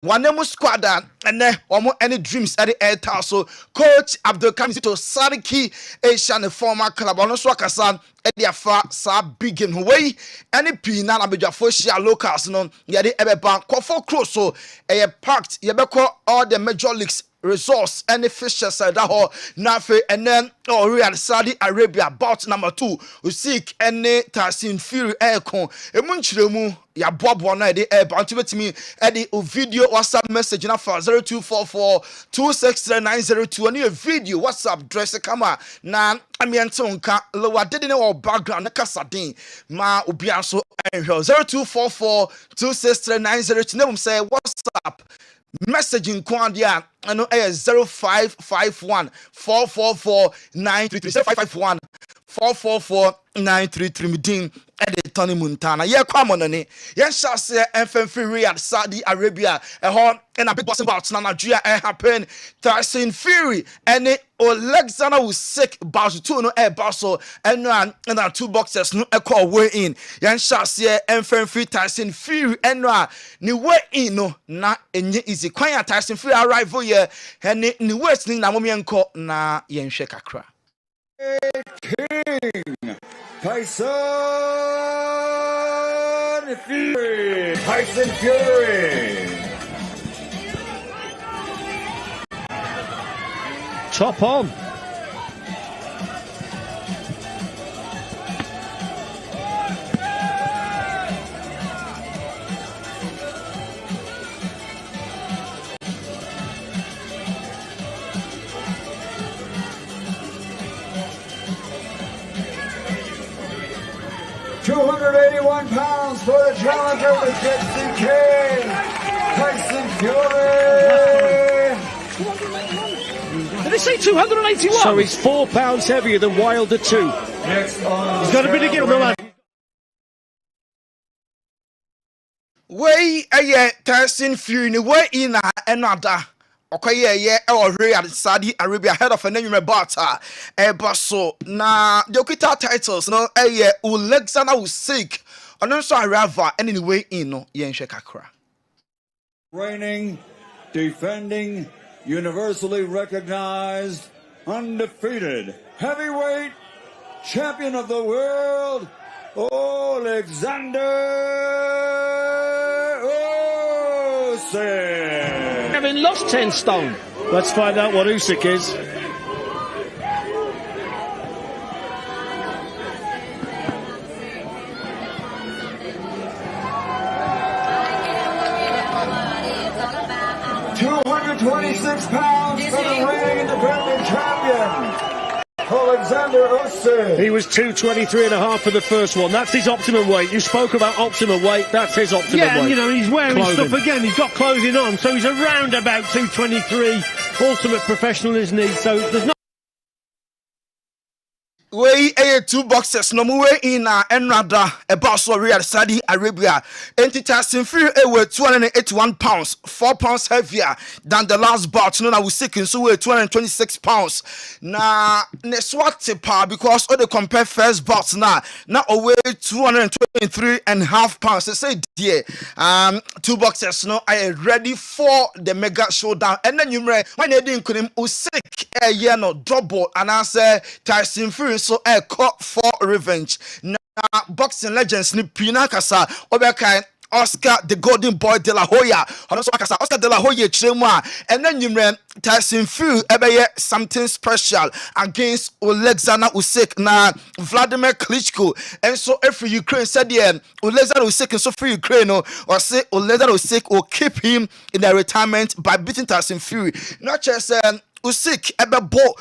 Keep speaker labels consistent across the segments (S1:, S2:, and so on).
S1: Wanemu squad and then any dreams at the air so coach Abdul Kamisi to Sadiki Asian former club on Swakasan at the afar sa big in way any pina abija foshia locals non yadi ebeba kwafo cross so a packed yebeko all the major leagues resource any Fixture side that hall nafe and then Real Saudi Arabia bout number 2 we seek any Tyson Fury aircon emunchiremu ya bobo na de air bout to me edit video WhatsApp message na for 0244 263902 and a video WhatsApp dress kama na amiantonka lower didn't or background na kasadin ma obiaso 0244 263902 name say WhatsApp messaging Kwandia I know 0551 444 933 0551 444 933 midin edit Tony Montana yeah come on any yeah shall say FM Riyadh Saudi Arabia and a big boss about Nigeria happen Tyson Fury and Alexander was sick about two no air basso and our 2 boxes no echo way in yeah shall say FM Tyson Fury and ni way in no na enye easy kwanya Tyson Fury arrival here and ni west ni na momienko na yenhwe kakra
S2: King Tyson Fury. Tyson Fury.
S3: Top on. £281 for the challenger, the Kessben King, Tyson Fury. Did they say 281? So he's £4 heavier than Wilder 2.
S2: Next on
S3: He's got a bit of guilt, man.
S1: Way Tyson Fury ni way in another. Okay, Real Saudi Arabia head of a name Bata Basso na the okita titles no Alexander Usyk and also Arava anyway in no yenhwe kakra.
S2: Reigning, defending, universally recognized, undefeated heavyweight champion of the world, Alexander Usyk.
S3: Having lost 10 stone. Let's find out what Usyk is.
S2: £226 for the reigning and defending champion, Alexander Usyk.
S3: He was 223.5 for the first one. That's his optimum weight. You spoke about optimum weight. That's his optimum weight.
S4: Yeah, and you know, he's wearing
S3: Clothing.
S4: stuff again. He's got clothing on, so he's around about 223. Ultimate professional, isn't he? So there's not.
S1: Way 2 boxes no more in another about so Real Saudi Arabia. Tyson Fury were 281 pounds, 4 pounds heavier than the last bout. No, I was sick, so we're 226 pounds. Now, Neswati pa because all the compare first bouts now away 223.5 pounds. They say, dear, 2 boxes no, I am ready for the mega showdown. And then you when they didn't couldn't Usyk no double and I say Tyson Fury. So caught for revenge. Now boxing legends ni pina kasa obeka Oscar the Golden Boy de la Hoya. Also kasa Oscar de la Hoya chirema and then you Tyson Fury ebeye something special against Alexander Usyk na Vladimir Klitschko. And so every Ukraine said Alexander Usyk and so for Ukraine or say Alexander Usyk will keep him in the retirement by beating Tyson Fury. Not just Usyk ebebo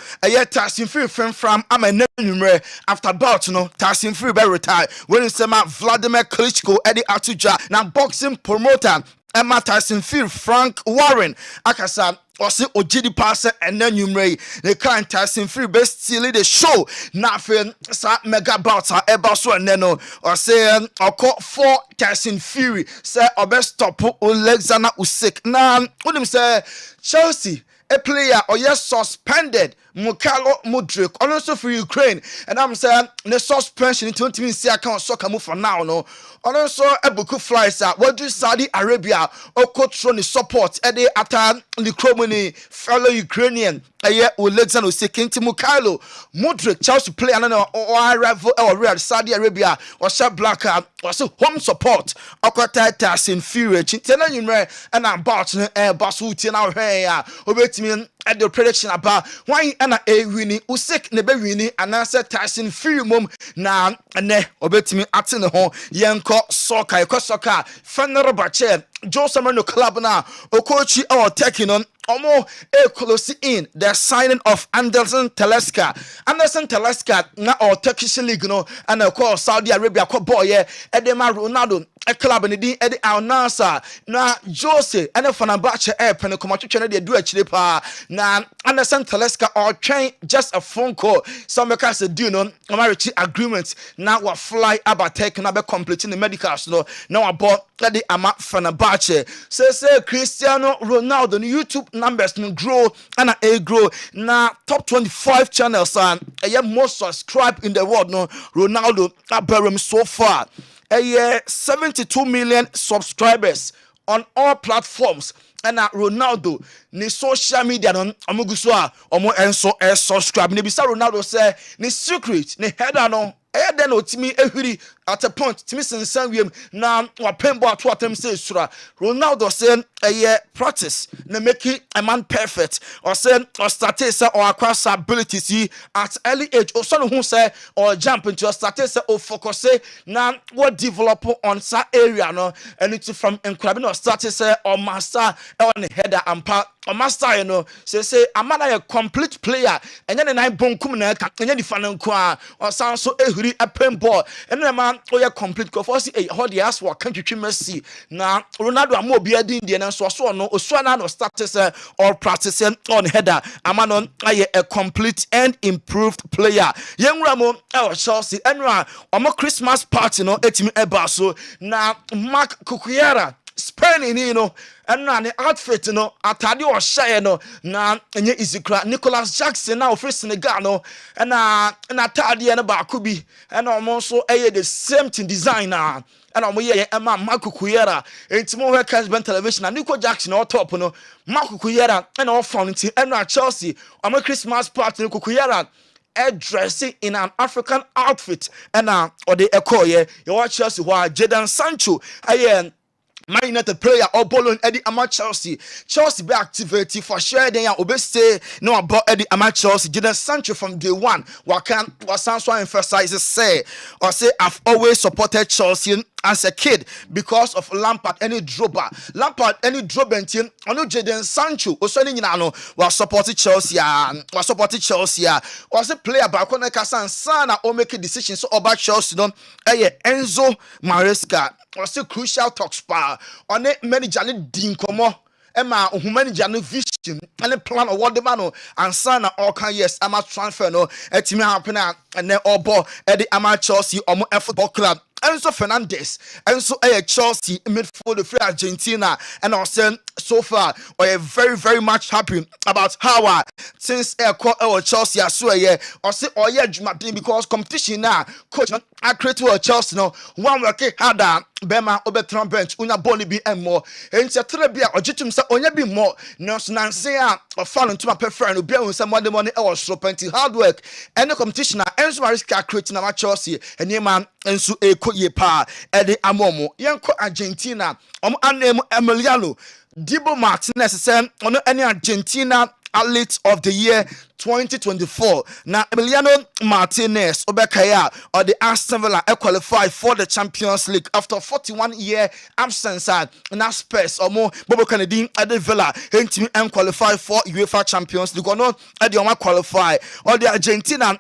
S1: Tyson Fury from amenumre after bout Tyson Fury be retire when you say Vladimir Klitschko Eddie Atuja na boxing promoter Emma Tyson Fury Frank Warren akasa or say Ojidi passer and then the kind Tyson Fury best stealing the show na sa mega bout eba so neno or say or call for Tyson Fury say or best stop Alexander Usyk na unim say Chelsea a player or yes suspended Mukalo Mudrik, also for Ukraine, and I'm saying the suspension in 20 minutes. I can't soccer move for now. No, also a book of flies out. What do Saudi Arabia or coach the support at the Atan the Kromini fellow Ukrainian? Alexander Sekinti Mukalo Mudrik Chelsea play another or rival or real Saudi Arabia or Sha Laka or so home support. Okota inferior. Chintena and I'm Barton Basuti now here. Obey at the prediction about why and a winning Usik nebe winning and answer Tyson free mum na ne obey me at the home Yanko soccer Fenner Bache Joe Samano club now Okochi or taking on Omo close in the signing of Anderson Teleska na or Turkish league no and of course Saudi Arabia ko boy Edema Ronaldo a club in the Eddie Al Nassr na Jose and a Fenerbahce pen commatch they do actually pa na Anderson Teleska or train just a phone call some because do no marriage agreement now what fly about taking up completing the medicals no now about the ama Fenerbahce say Cristiano Ronaldo on YouTube numbers no grow and a grow na top 25 channels and most subscribed in the world no Ronaldo aberum so far 72 million subscribers on all platforms and Ronaldo ni social media no amuguso a omo enso subscribe ni bisa Ronaldo say ni secret ni header no then otimi ehwiri at a point timi sensan wiem na wapembo ato atem say sura Ronaldo say practice na make a man perfect or say or start say or acquire abilities at early age or son who say or jump into a start say or focus na what develop on sa area no and it's from encouraging or start say or master on header and part or master you know say amana a complete player and then I bonkum na ka enya di fa nko a or sound so ehuri apembo and na man o complete ko for see how the ass work can twitwi Messi na Ronaldo am obi adin de na so no osua na no start say or practice on header amano aye a complete and improved player yenwura mo e Chelsea enra omo Christmas party no etimi eba so na Mark Cucurella Spain you know and na outfit no atade o hye no na enye izikra Nicholas Jackson na ofri Senegal no na atade no ba ko bi and omo so the same thing designer and omo ye Emma Mark Cucurella entimo we Kessben television and Nico Jackson on top no Mark Cucurella and all found it and Chelsea omo Christmas party Cucurella dressing in an African outfit and or the echo you watch Chelsea who Jadon Sancho Man United player or ball on Eddie Ama Chelsea be activated for sure then obey no about Eddie Ama Chelsea Jadon Sancho from day one what Sancho emphasizes say I've always supported Chelsea as a kid because of Lampard any droba ntin ono Jadon Sancho also ni nyina no was supported Chelsea was a player back on kasa sana o make decisions about Chelsea no Enzo Maresca was a crucial talks pa on it manager ni din komo Emma manager no vision and the plan of what the man and sana all can yes ama transfer no etimi happen and then all ball at the ama Chelsea omo football club Enzo Fernandez Enzo Chelsea midfielder for Argentina and I said so far we are very very much happy about how since Chelsea as well or say because competition now coach I create Chelsea no one work harder Bema Obetron bench una boni bi more and say trebia ojitum say onya bi more no nanse or fall into my prefer no bia some money so plenty hard work and the competition Enzo Maresca create na Chelsea and man Enzo ye pa ede amomo yenko Argentina anemu Emiliano Dibu Martinez say ono any Argentina athlete of the year 2024 now Emiliano Martinez Obekaya or the Aston Villa qualified for the Champions League after 41-year absence na Spurs or more Bobo Kennedy at the Villa and qualify for UEFA Champions League or not at the qualify or the Argentina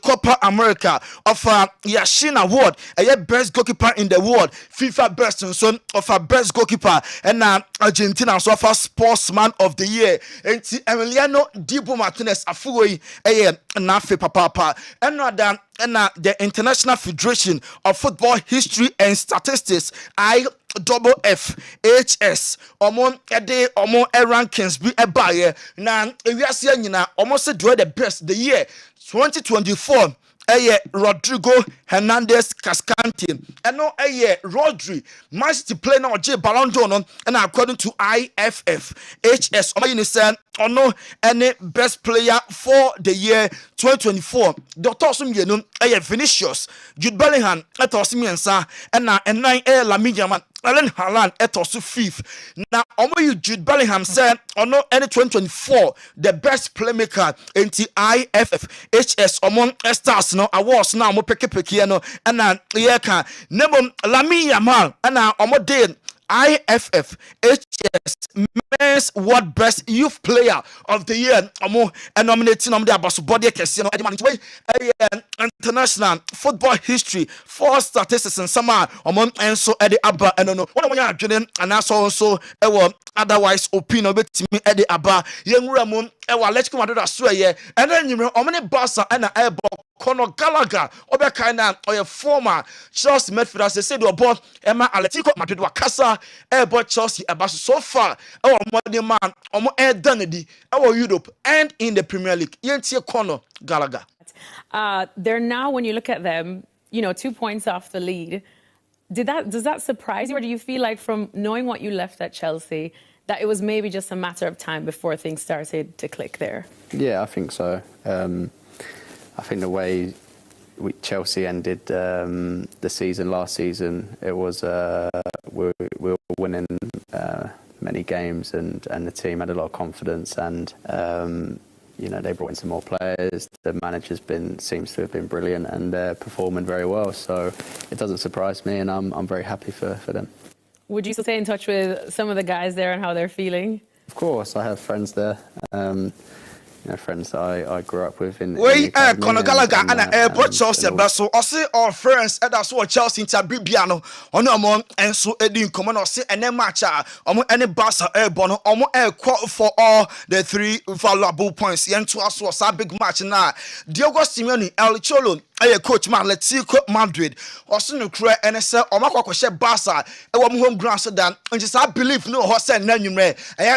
S1: Copa America of Yashin Award a best goalkeeper in the world FIFA best and son of a best goalkeeper and Argentina so far sportsman of the year and Emiliano Dibu Martinez fuwe na fe papa and the International Federation of Football History and Statistics IFFHS omo rankings bi ebaye na ewiase nyina omo se do the best the year 2024 Rodrigo Hernandez Cascante eno Rodri match play na oje Ballon d'Or no and according to IFFHS ono any best player for the year 2024 Dr. Sumyenu Vinicius Jude Bellingham etosimiensa na enan Lamine Yamal Erling Haaland etosu 5th na omo Jude Bellingham said ono any 2024 the best playmaker into IFFHS among stars no awards na omo peke no na yeka nemo Lamine Yamal na omo dey IFFHS Men's World Best Youth Player of the Year. Nominating the Abasobody Kessben International Football History for Statistics and Sama Enso Eddie Abba and no one and also otherwise opinion with me Eddie Abba young Ramon let's come out swear and then you know many Barca and Conor Gallagher Obekana or a former Chelsea midfielder they said about Emma Atletico Madrid Wakasa about Chelsea about so far our money man done our Europe and in the Premier League Yentie Conor Gallagher.
S5: They're now, when you look at them, 2 points off the lead. Does that surprise you, or do you feel like from knowing what you left at Chelsea that it was maybe just a matter of time before things started to click there?
S6: Yeah, I think so. I think the way Chelsea ended the season last season, it was we were winning many games, and the team had a lot of confidence, and they brought in some more players. The manager's seems to have been brilliant, and they're performing very well. So it doesn't surprise me, and I'm very happy for them.
S5: Would you still stay in touch with some of the guys there and how they're feeling?
S6: Of course, I have friends there. Friends that I grew up with in
S1: Conor Gallagher and airport Chelsea so I say all friends that's what Chelsea into Bibiano on among and so Eddie common or say and then match any Barca airborne for all the 3 valuable points yen to us was a big match now Diogo Simeone El Cholo coach man Atletico Madrid also no cry and say Omakwa Barca home ground so that and just I believe no horse and nanumre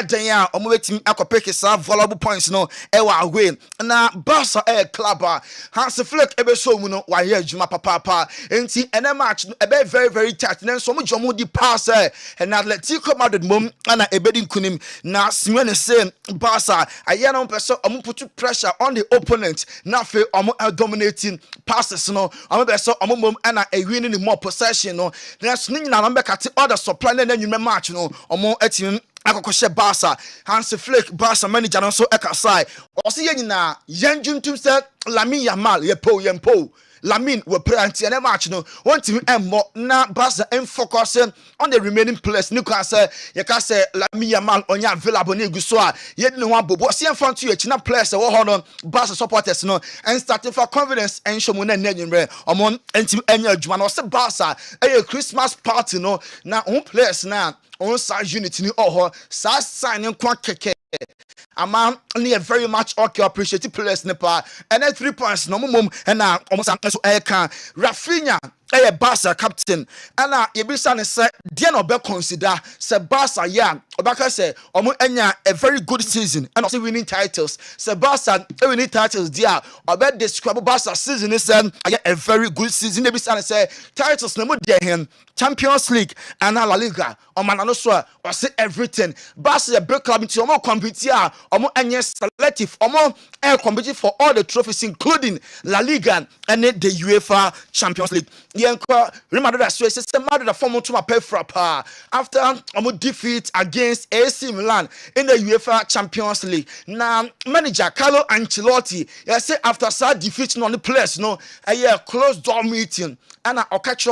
S1: then waiting akopeke some valuable points no away na Barca club Hans Flick ebe so mu no wa ye adwuma papa enti ene match no ebe very very tight na so mu jomo di pass and Atletico Madrid mom na ebedi nkunim na Simeone say Barca aye na person put pressure on the opponent na fe dominating passes no be so mom na winning more possession no na so nyina na be kate other supply na nwuma match no atim akokoshe Barca Hans Flick Barca manager no so ekasai o se yanyina yanjuntum se Lamine Yamal yempo Lamine will play anti any match no want to na Barca and focus on the remaining players Newcastle you can say Lamine Yamal onya available na guso a ye no one bobo see in front you china players we hold on Barca supporters no and starting for confidence and show mo na nyumre omon anti anya adwuma no se Barca Christmas party no na on players na on side unity ni sa sign kwa keke Amam near very much okay appreciate players nepa and then 3 points no mum and now almost so Rafinha Barca captain and Ibisa ne say dear no be consider say Barca yeah Obaka say enya a very good season and also winning titles say Barca winning titles there obe describe Barca season is a very good season Ibisa ne say titles no mo there Champions League and La Liga man no so say everything Barca a big club into omo compete here omo enya selective omo compete for all the trophies including La Liga and the UEFA Champions League remember that so it's Madrid that form to my pay for after defeat against AC Milan in the UEFA Champions League. Now manager Carlo Ancelotti say after sad defeat on the players no a closed door meeting and I catch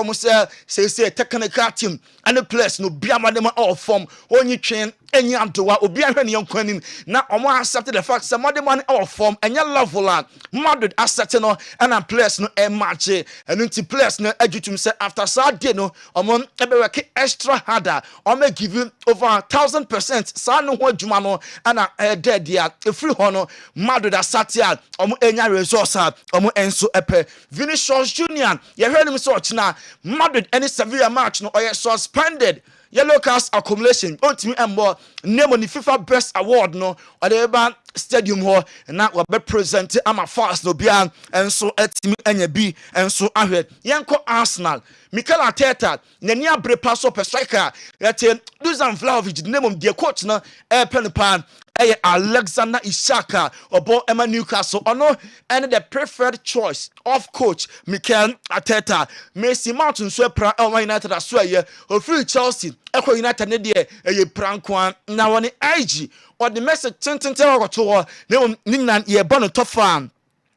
S1: say technical team and the players no biama them all form when you train any antoa obi ahwe ne yonkwanim na omo accept the fact some of money all form enya level a Madrid accept no and players no e match and until players no adjutum say after Saturday no omo ebe work extra harder omo give you over 1000% sa no ho adwuma no and dead dia e free ho no Madrid accept ya omo enya resource omo enso epe Vinicius Junior ye heard him so na Madrid any Sevilla match no or suspended yellow card accumulation ontimi embo name on the FIFA best award no or the eba stadium ho na we be present ama fast no bia enso etimi anya bi enso ahwe yenko Arsenal Mikel Arteta nani abre pass up striker yete Dusan Vlahovic name of the coach na pen pan Alexander Ishaka obo Emma Newcastle ono and the preferred choice of coach Mikel Arteta Messi Mountain so pra United as well o free Chelsea Echo United ne de prankwan na woni IG or the message tenten wagoto ne ninan ye bono top fan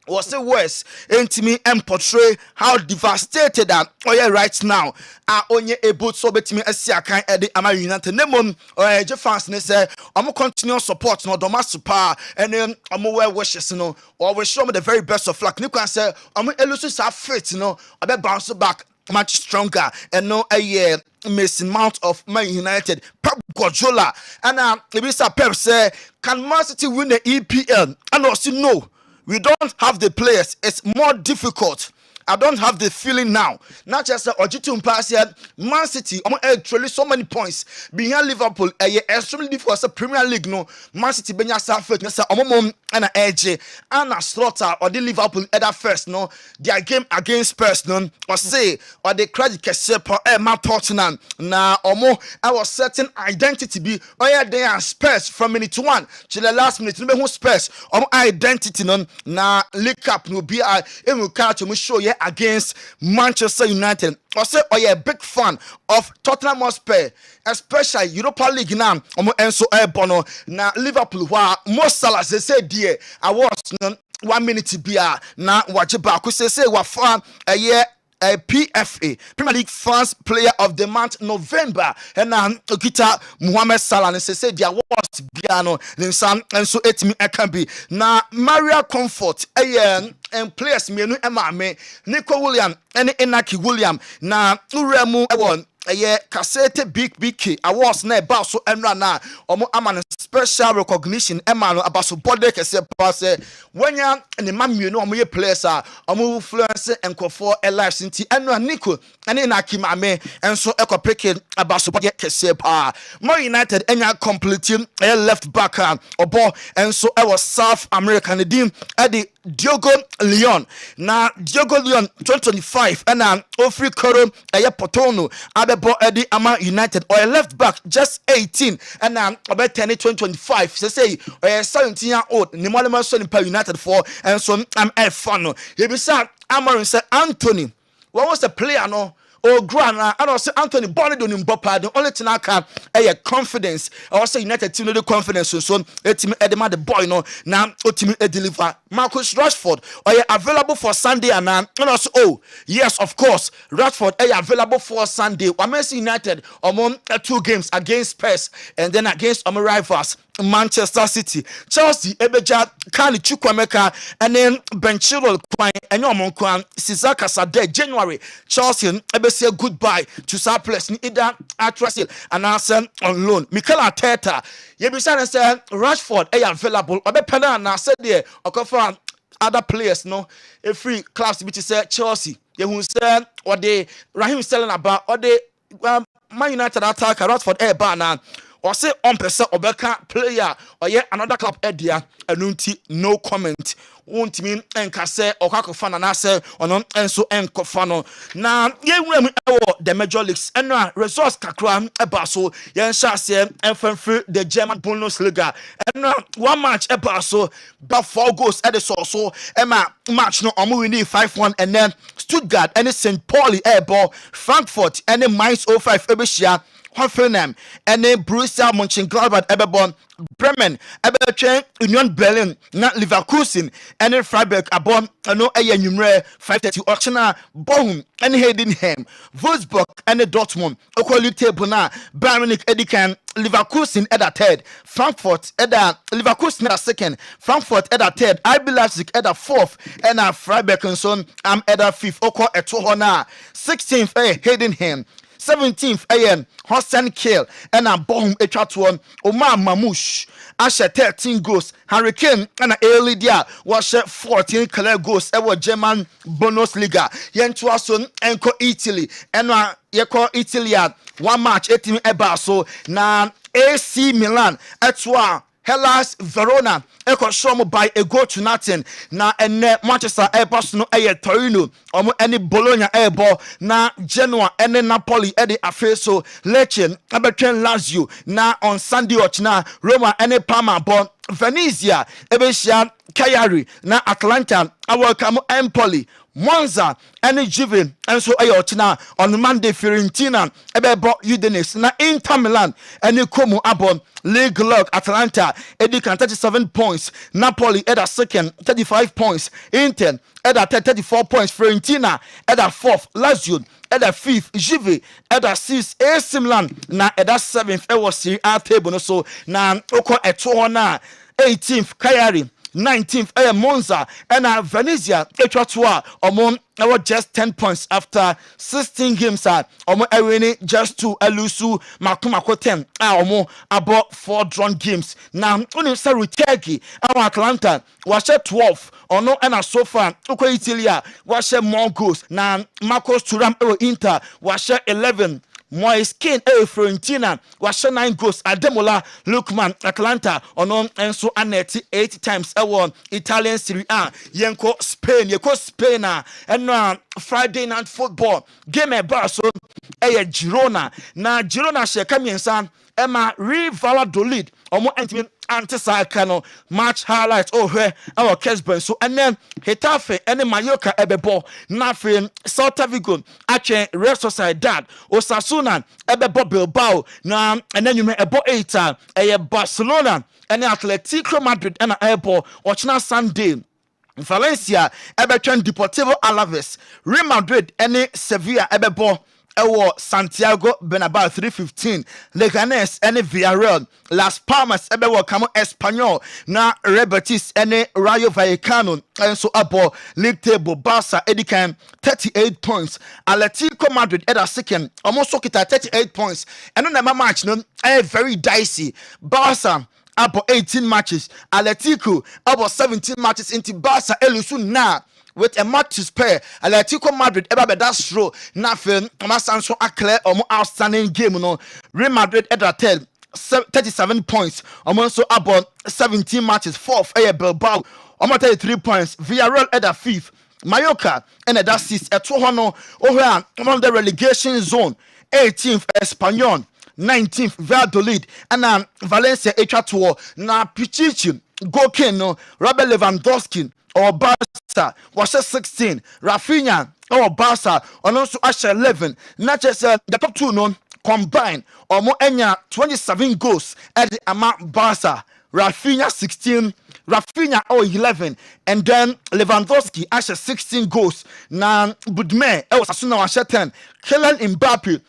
S1: was the worst intimi and portray how devastated that right now are only able to bet me as kan edi ama United nemom je fans ne say I'm continue support no doma super and then I'm well wishes no or we show me the very best of luck. You can say I'm elusive have faith no I bounce back much stronger and no a year missing amount of Man United Pep Guardiola and Ibisa Pep say can Man City win the EPL and also no we don't have the players. It's more difficult. I don't have the feeling now. Not just Ojitum pass here. Man City, actually so many points behind Liverpool. Extremely difficult. The Premier League, no. Man City, Benya Southgate, and a edge, and a slaughter or the Liverpool either first, no. Their game against Spurs, no. Or say, or the credit Kessben, Matt Tottenham. Now, I was certain identity be. Oh yeah, they are Spurs from minute 1 till the last minute. No, who Spurs? Identity, no. Now, Laka no be I. It will catch me show yeah. Against Manchester United. I say, oh yeah, big fan of Tottenham Hotspur, especially Europa League now. Enso Bono na Liverpool. Wa most Salah say dear. I was 1 minute to be na wajiba. Cause say wa fan a year. PFA Premier League Fans Player of the Month November and Okita Mohamed Salah and say their worst piano then some and so it me can be na Maria Comfort and players me no Emma me Nico William and Inaki William na Uremu Ewon cassette big key awards na ba so enra na omo amana special recognition emma about so body kese pass when ya ne mamie no omo ye players omo influence enkofo lives nti enra Nico ene na kimame enso ekopeke about so body kese pa Man United enya complete left back obo enso e was South American team at the Diogo Leon na Diogo Leon 2025 and Ofri Koro Potono Abebo Eddie Ama United or a left back just 18 and about 10 2025 say 17-year-old Nimolema Son United for and so I'm a fan. He be said Amarin said Anthony what was the player no oh grana and also Anthony Bonnie don't Bopa the only thing I can confidence I also United team no confidence so team Edema the boy no now team deliver Marcus Rashford are available for Sunday and also oh yes of course Rashford are available for Sunday Manchester United among 2 games against Spurs and then against our rivals Manchester City Chelsea Ebeja Kali Chukwemeka and then Ben Chilwell Kwan and your Monkwan Sizaka Sade January Chelsea ebe say goodbye to surplus ni either at Russell and answer on loan Mikel Arteta ye be say Rashford available obepena na said there okofa other players no a free clubs which say Chelsea ye who say or the Raheem Sterling about or the Man United attacker Rashford bana or say on person obeka player or yet another club edia anunti no comment won't mean enkase okakofana na say onon enso enkofano na ye wura the major leagues and resource kakra eba so yen shase enfenfre the German Bundesliga and 1 match eba so but 4 goals at the so ema match no omo win 5-1 and then Stuttgart and St. Pauli ball Frankfurt and Mainz 05 ebeshia Hoffenheim ene Borussia Mönchengladbach ebebon Bremen ebetwen Union Berlin na Leverkusen ene Freiburg abon no eye nwumre 5:30 Ochena Bochum ene Heidenheim Wolfsburg ene Dortmund equal table na Bayern Munich edikan Leverkusen at third, Frankfurt at Leverkusen at second, Frankfurt at third, RB Leipzig at fourth, and Freiburg and son am at fifth. Oko at 16th Heidenheim. 17th AM Hossein Kiel and a bomb a chat one Omar Mamouche Asher 13 goals Hurricane and a Elidia was 14 clear goals ever German Bundesliga Yentuason Enco Italy and Yeko Italy 1 match 18 Ebaso na AC Milan at Hellas Verona eko show by a goal to nothing na ene Manchester Airport no Torino omo ene Bologna airball na Genoa ene Napoli ede afeso Lecce abetwen Lazio na on Sunday ochina Roma ene Parma bon Venezia ebeshia Cagliari na Atlanta awelcome Empoli Monza and Juve and so ayotina on Monday Fiorentina ebebo Udinese na Inter Milan and Como Abon League Log Atlanta edikan 37 points Napoli at a second 35 points Inter at a 34 points Fiorentina at a fourth Lazio at a fifth Juve at a sixth AC Milan na at a seventh was Serie A table so na oko eto na 18th Cagliari 19th Monza and Venezia etwa omon just 10 points after 16 games omo ewini just 2 elusu makumako 10 omo about 4 drawn games na uni say Rutegi Atlanta was 12 ono and so far uko Italia was more goals na Marcos Thuram Inter was 11 Moiskin Fiorentina was 9 goals Ademola Lukman Atlanta on Enso Anetti 8 times won Italian Serie A Yenko Spain Yeko Spain and Friday night football game Barso Girona na Girona sheka miensa Emma Valladolid omo entimi anti-cyclone match highlights here our Kessben so and then Getafe and Mallorca ebebo nothing Celta Vigo ache Real Sociedad Osasuna ebebo Bilbao na and then you may ebo 8 Barcelona and Atletico Madrid and ebo ochina Sunday Valencia ebetwen Deportivo Alaves Real Madrid and Sevilla ebebo Santiago Bernabeu 3:15 Leganes and Villarreal Las Palmas ebewo kamo Espanyol na Real Betis and Rayo Vallecano and so abo league table Barca edikan 38 points Atletico Madrid at a second almost kita 38 points and on the match no very dicey Barca about 18 matches Atletico about 17 matches into Barca elusu na with a match to spare Atletico Madrid eba be that show nothing Masanso Akle outstanding game no Real Madrid at a 37 points so about 17 matches fourth Bilbao 33 points Villarreal at a fifth Mallorca and at that sixth at 200 on the relegation zone 18th Espanyol 19th Valladolid and Valencia H2 na Pichichi Gokin no Robert Lewandowski or Barca was 16 Rafinha or Barca and also Asher 11 not just the top two no combined or more enya 27 goals at the amount Barca Rafinha 16 Rafinha 11 and then Lewandowski Asher 16 goals na Budme Osasuna was 10 Kylian Mbappe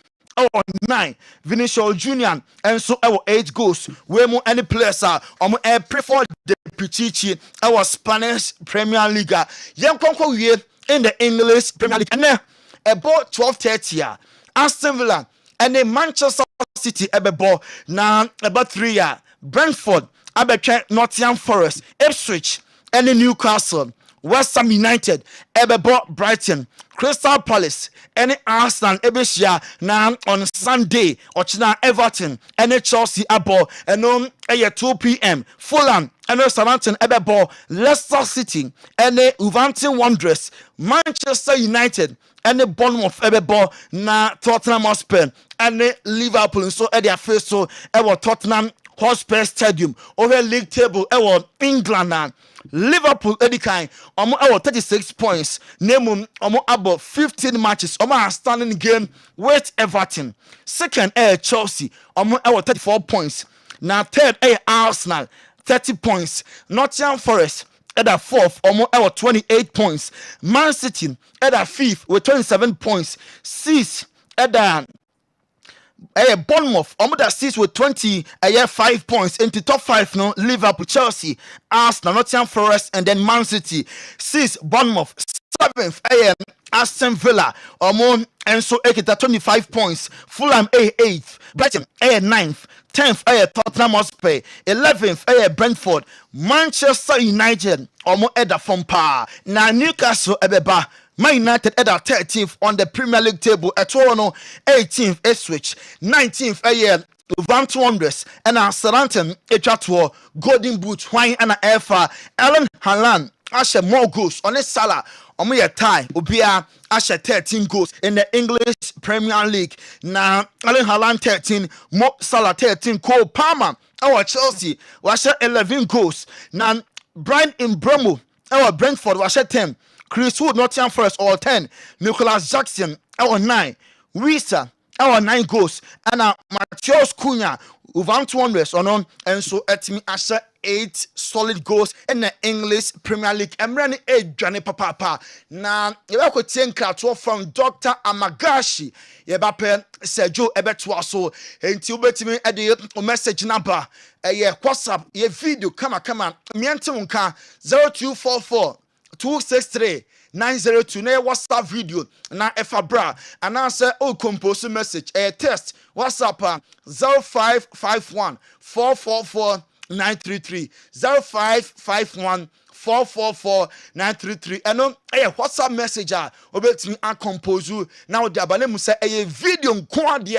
S1: 9 Vinicius Junior and so 8 goals where more any players are prefer the Pichichi our Spanish Premier League Yankonko in the English Premier League and about 12:30 Aston Villa and the Manchester City ebebo na about 3 Brentford abetwe Nottingham Forest Ipswich and Newcastle West Ham United ebebo Brighton Crystal Palace and Arsenal ebeshia na on Sunday ochina Everton and Chelsea abo and 2 p.m. Fulham and Southampton ebebo Leicester City and Wolverhampton Wanderers Manchester United and Bournemouth ebebo na Tottenham Hotspur and Liverpool so their face so Tottenham Hotspur Stadium over league table England and Liverpool edikan omo 36 points name omo about 15 matches omo are standing game with Everton. Second Chelsea omo 34 points. Now third Arsenal 30 points. Nottingham Forest at that fourth omo 28 points. Man City at that fifth with 27 points. Sixth at that Bournemouth, that 6 with 5 points into top 5 no Liverpool, Chelsea, Arsenal, Nottingham Forest, and then Man City. 6 Bournemouth, 7th Aston Villa, and so 25 points. Fulham 8th, Brighton 9th, 10th Tottenham Hotspur, 11th Brentford, Manchester United, at the from par. Now Newcastle ebeba. Man United at 13th on the Premier League table. At 18th Ipswich, 19th Wolverhampton Wanderers, and Southampton Echatwo Golden Boot Wine and Alpha Alan Haaland Asher more goals on a Salah omo tie obia Asher 13 goals in the English Premier League. Now Alan Haaland 13, Mo Salah 13, Cole Palmer our Chelsea was 11 goals. Now Brian Mbeumo our Brentford was 10. Chris Wood, Nottingham Forest, all 10. Nicholas Jackson, our 9. Wisa, our 9 goals. And Matheus Cunha, Wolverhampton Wanderers, and so at me, Asher 8 solid goals in the English Premier League. I'm running 8 Johnny Papa. Now, you have to take from Dr. Amagashi. Yebape Sergio Ebetwaso. And you bet me at the message number. WhatsApp, ye video, come on. Miantunka 0244. 263 902 na WhatsApp video na efabra and answer compose message text WhatsApp 0551 444 933 0551 444 933 eno WhatsApp message obetimi compose now the abale mu say video nko ade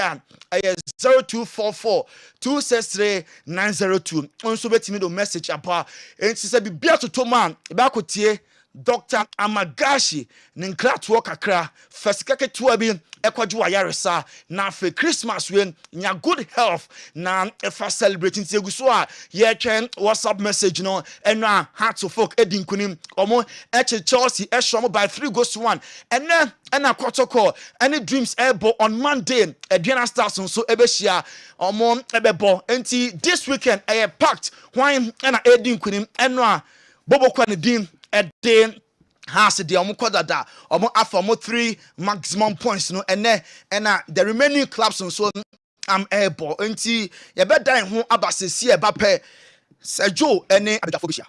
S1: 0244 263 902 onso betimi do message apa enti say bibia to man ba kotie Dr. Amagashi Ninkratu kakra Fesikake tuabi ekwadju ayaresa na fe Christmas when nya good health na efa celebrating seguso a ye twen WhatsApp message no eno heart to folk edinkunim omo Chelsea eshom by 3-1 ena kwotoko any dreams ebo on Monday Ediana Stars so ebehia omo ebebo enti this weekend packed wine ena edinkunim eno a bobo kwa ne din Then has the Omukodada omo 3 maximum points no and the remaining clubs and so I'm able until you better who abasisi Mbappe Sergio any abidafobia.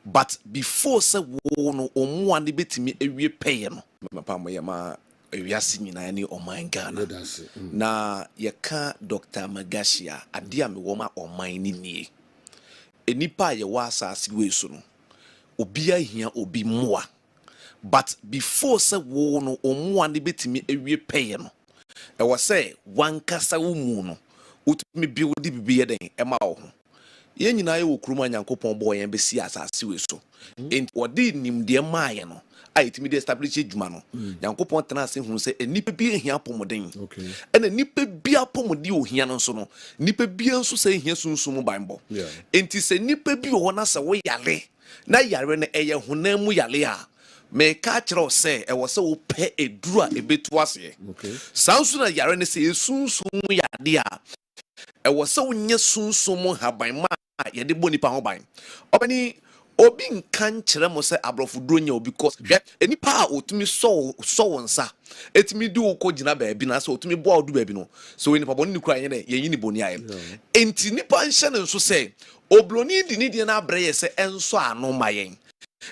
S7: But before say wo no omo ande betimi ewie pay no mapam ye ma ewiase nyina ne oman Ghana na ye ka Dr. Magashia ade a me wo ma oman ni nie enipa ye wa asase we so no obi ahia obi moa but before say wo no omo ande betimi ewie pay no e was say wan kasa wo mu no utumi build bibie den e ma wo ho ye nyina ye wo kuruma nyankopon bo yen besi asase we so ent wodi nimde maaye no aitimi de establish adwuma no nyankopon tena ase hu se enipa bi ahia pomoden ena nipa bi apomode ohia no so no nipa bi anso se ahia sunsum banbo enti se nipa bi wo na se wo yale na yare no eye honamu yale a me ka kire se e wo se wo pe eduru a ebetu ase sanso na yare no se sunsum yade a e wo se wo nya sunsum haban ma ye de boni pa ho ban obani obi nkan kire mo se abrofuduro nya obi because enipa a otumi so wonsa etimi di wo gina baabi na se otumi bo odu baabi no so enipa boni ni kura ye ye yini boni aye enti nipa nhye ne nso se obloni di ni die na abre ye se enso ano mayen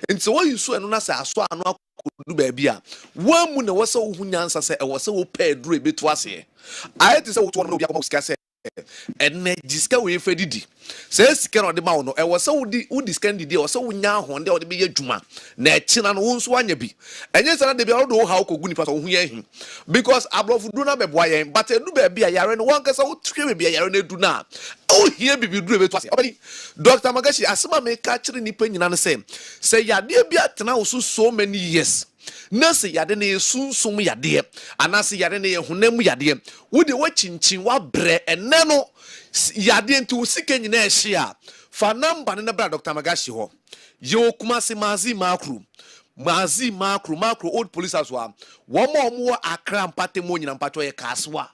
S7: enti wo yusu eno na se aso ano akodu baabi a wamu na wo se wo hunyansa se e wo se wo pa eduro ebetu ase ayete se wo to no obi akoma sika se enne jiska we fe didi se sika no de ma wo no e wo se wodi sika didi wo se wo nya ho de wo de be yadwuma na ekina no wo nso anya bi enye se na de bi wo do ha ko guni fa so hu ya hi because abrofu du na bebo ayen but edu ba bi ayare no wan kasa wo twe bi ayare na edu na o hie bibi du ebetu ase obani Dr. Magashi asema me ka kire ni pa nyina no se yade bi atena wo so many years nurse yade ne sunsum yade anase yade ne honam yade wo de wachinchin wa bre ene no yade nti wo sika nyina ehye a fa number ne bra Dr. Magashi ho ye Kumasi mazi makro old police as well wo Accra mpate mo nyina mpato ye kaswa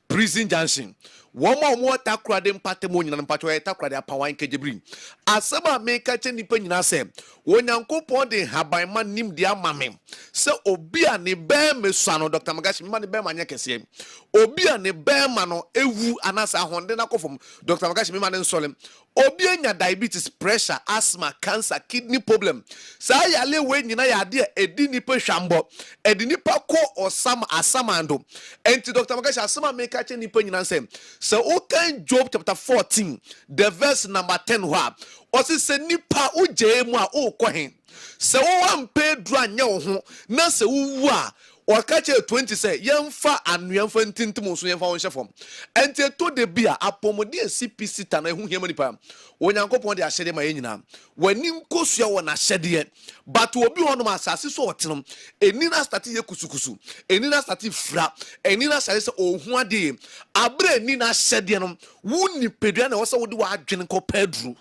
S7: prison junction wo takra de mpate mo nyina mpato ye takra de apawan kejebri asaba meka che nipa nyina se wonyankopon de haban ma nim de amame se obi a ne be mesu no Dr. Magashi ma ne be manya kese obi a ne be ma no ewu anasa ahonde na kofom Dr. Magashi me ma ne nsole obi anya diabetes, pressure, asthma, cancer, kidney problem sa yale we nyina ya de edi nipa hwambo edi nipa ko asamando enti Dr. Magashi asama meka che nipa nyina se okan Job chapter 14 the verse number 10 ho osi se nipa uje mu a okɔhen se wo ampe dru anya wo ho na se wu a wakache 20 say yemfa anuamfa ntintim so yemfa won hyefom ente to de bia apomode CPC ta na hu hiam nipa onyankopon de ahyede ma yenyina wani nkosua wo na hyede but obi hono asase so otenom enina start ye kusukusu enina start fra enina sare se ohun ade abre enina hyede no wuni pedua na wo se wo de wa adwene ko pedru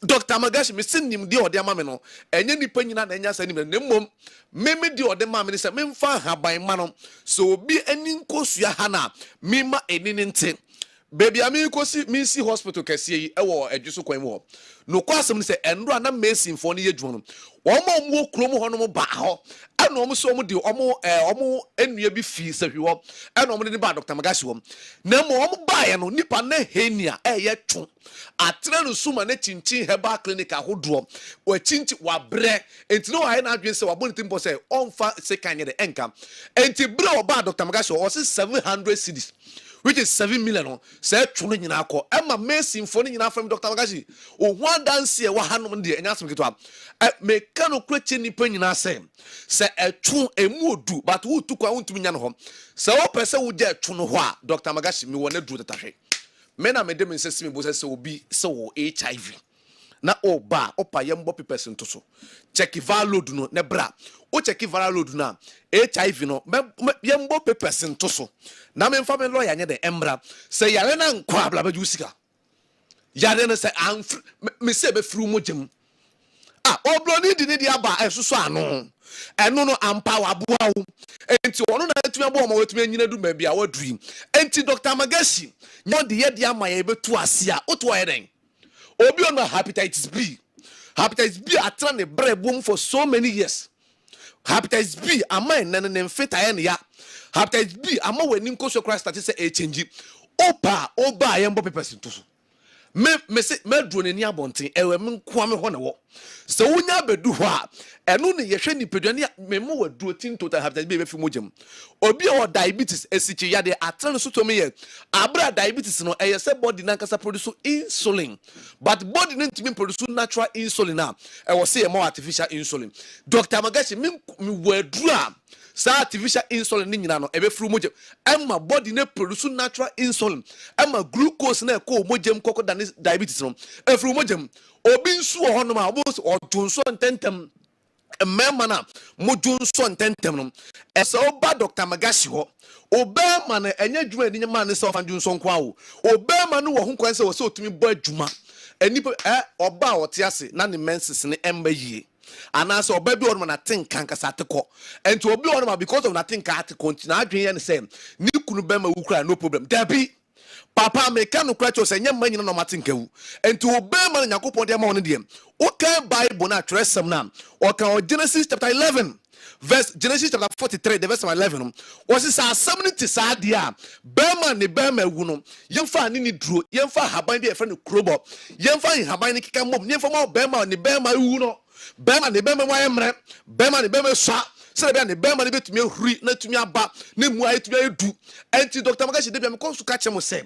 S7: Dr. Magashi me sinim di ode ama me no enye nipa nyina na enya sanim na mmom meme di ode ma me se memfa haban ma no so obi ani nkosua ha na mema enini nte baby ami kosi minsi hospital kese yi ewo adwuso kwan mu ho no kwasem se enro na mesin fo ne yedwuo no wo mo krom ho no mo ba ho ana omo so omo di omo enua bi fi sahwiwo ana omo ne ba Dr. Magashi wo na mo omo ba ye no nipa na henia ye twu atra no suma na chinchin herbal clinic ahodo wa chinchi wa bre enti no aye na adwen se wa boni timpo se onfa se kanye de enka enti bre wo ba Dr. Magashi wo se 700 cedis which is 7 million say twu no nyina akọ ema mesin fo no nyina from Dr. Magashi o ho dance e wa hanom de enya asem keto me kanu kreche nipa nyina se etwu emu odu but wo tu kwa wontumi nya no ho se wo pese wo je etwu no ho a Dr. Magashi me wona duru tatahwe me na me de me nsesi me bo se obi se wo HIV na oba opa yembo pepes nto so check viral load no ne bra o check viral load na HIV no yembo pepes nto so na me mfa me lawyer nya de embra se yare na nkwa abla ba jusika yare na se me se be fru mojem obroni di ne di aba esuso ano eno no ampa waboa wo enti wono na atumi abo ma watumi anyina du ma bia wadui enti Dr. Magashi nyo de ye dia ma ye betu ase a oto ye den obi on hepatitis B atra ne brabum for so many years hepatitis B ama nene ne mfeta ye ne ya hepatitis B ama wani nkoso Christ start say e change oba ye mbo pepes nto so me se me drone ni abonten ewe me nkoa me ho ne wo se wonya bedu ho a eno ne yehwe ni peduane me mo wadu tin total hepatitis B be fi mogem obi o diabetes esichi yade atran so to me ye abra diabetes no eye se body na kasa produce insulin but body no ntimi produce natural insulin na e wo se e mo artificial insulin Dr. Magashi me wadu a sa artificial insulin ni nyina no ebe fru mojem emma body ne produce natural insulin emma glucose na ko mojem kokko dan diabetes no e fru mojem obi nsu ho no ma o tunso ntentem emma na mojunso ntentem no ese oba Dr. Magashi ho obema na enya dwuma ni nyama ne se ofa junso nko awo obema no wo ho kwan se wo se otumi bo adwuma enipa oba ote ase na ne menses ne emba yie anase oba bi ono na tinka nkasa ateko enti obi ono ma because of na tinka ateko nti na adwen ye ne se ni kunu bema wukura no problem dabi papa meka no kwacho se nyama nyina no matinka wu enti obema na yakopon de ma ono de o kan bible na atresem na o kan Genesis chapter 11 verse Genesis chapter 43 the verse 11 was is assemblity sadia bema ne bema wu no yemfa ni duro yemfa haban bi e friend krobo yemfa haban ni kika mom yemfa ma bema ne bema wu no bema ne bema wa emre bema ne bema swa se be ne bema ne betumi huri na tumi aba ne mu ayetumi edu enti Dr. Magashi de be me konsu ka chemo se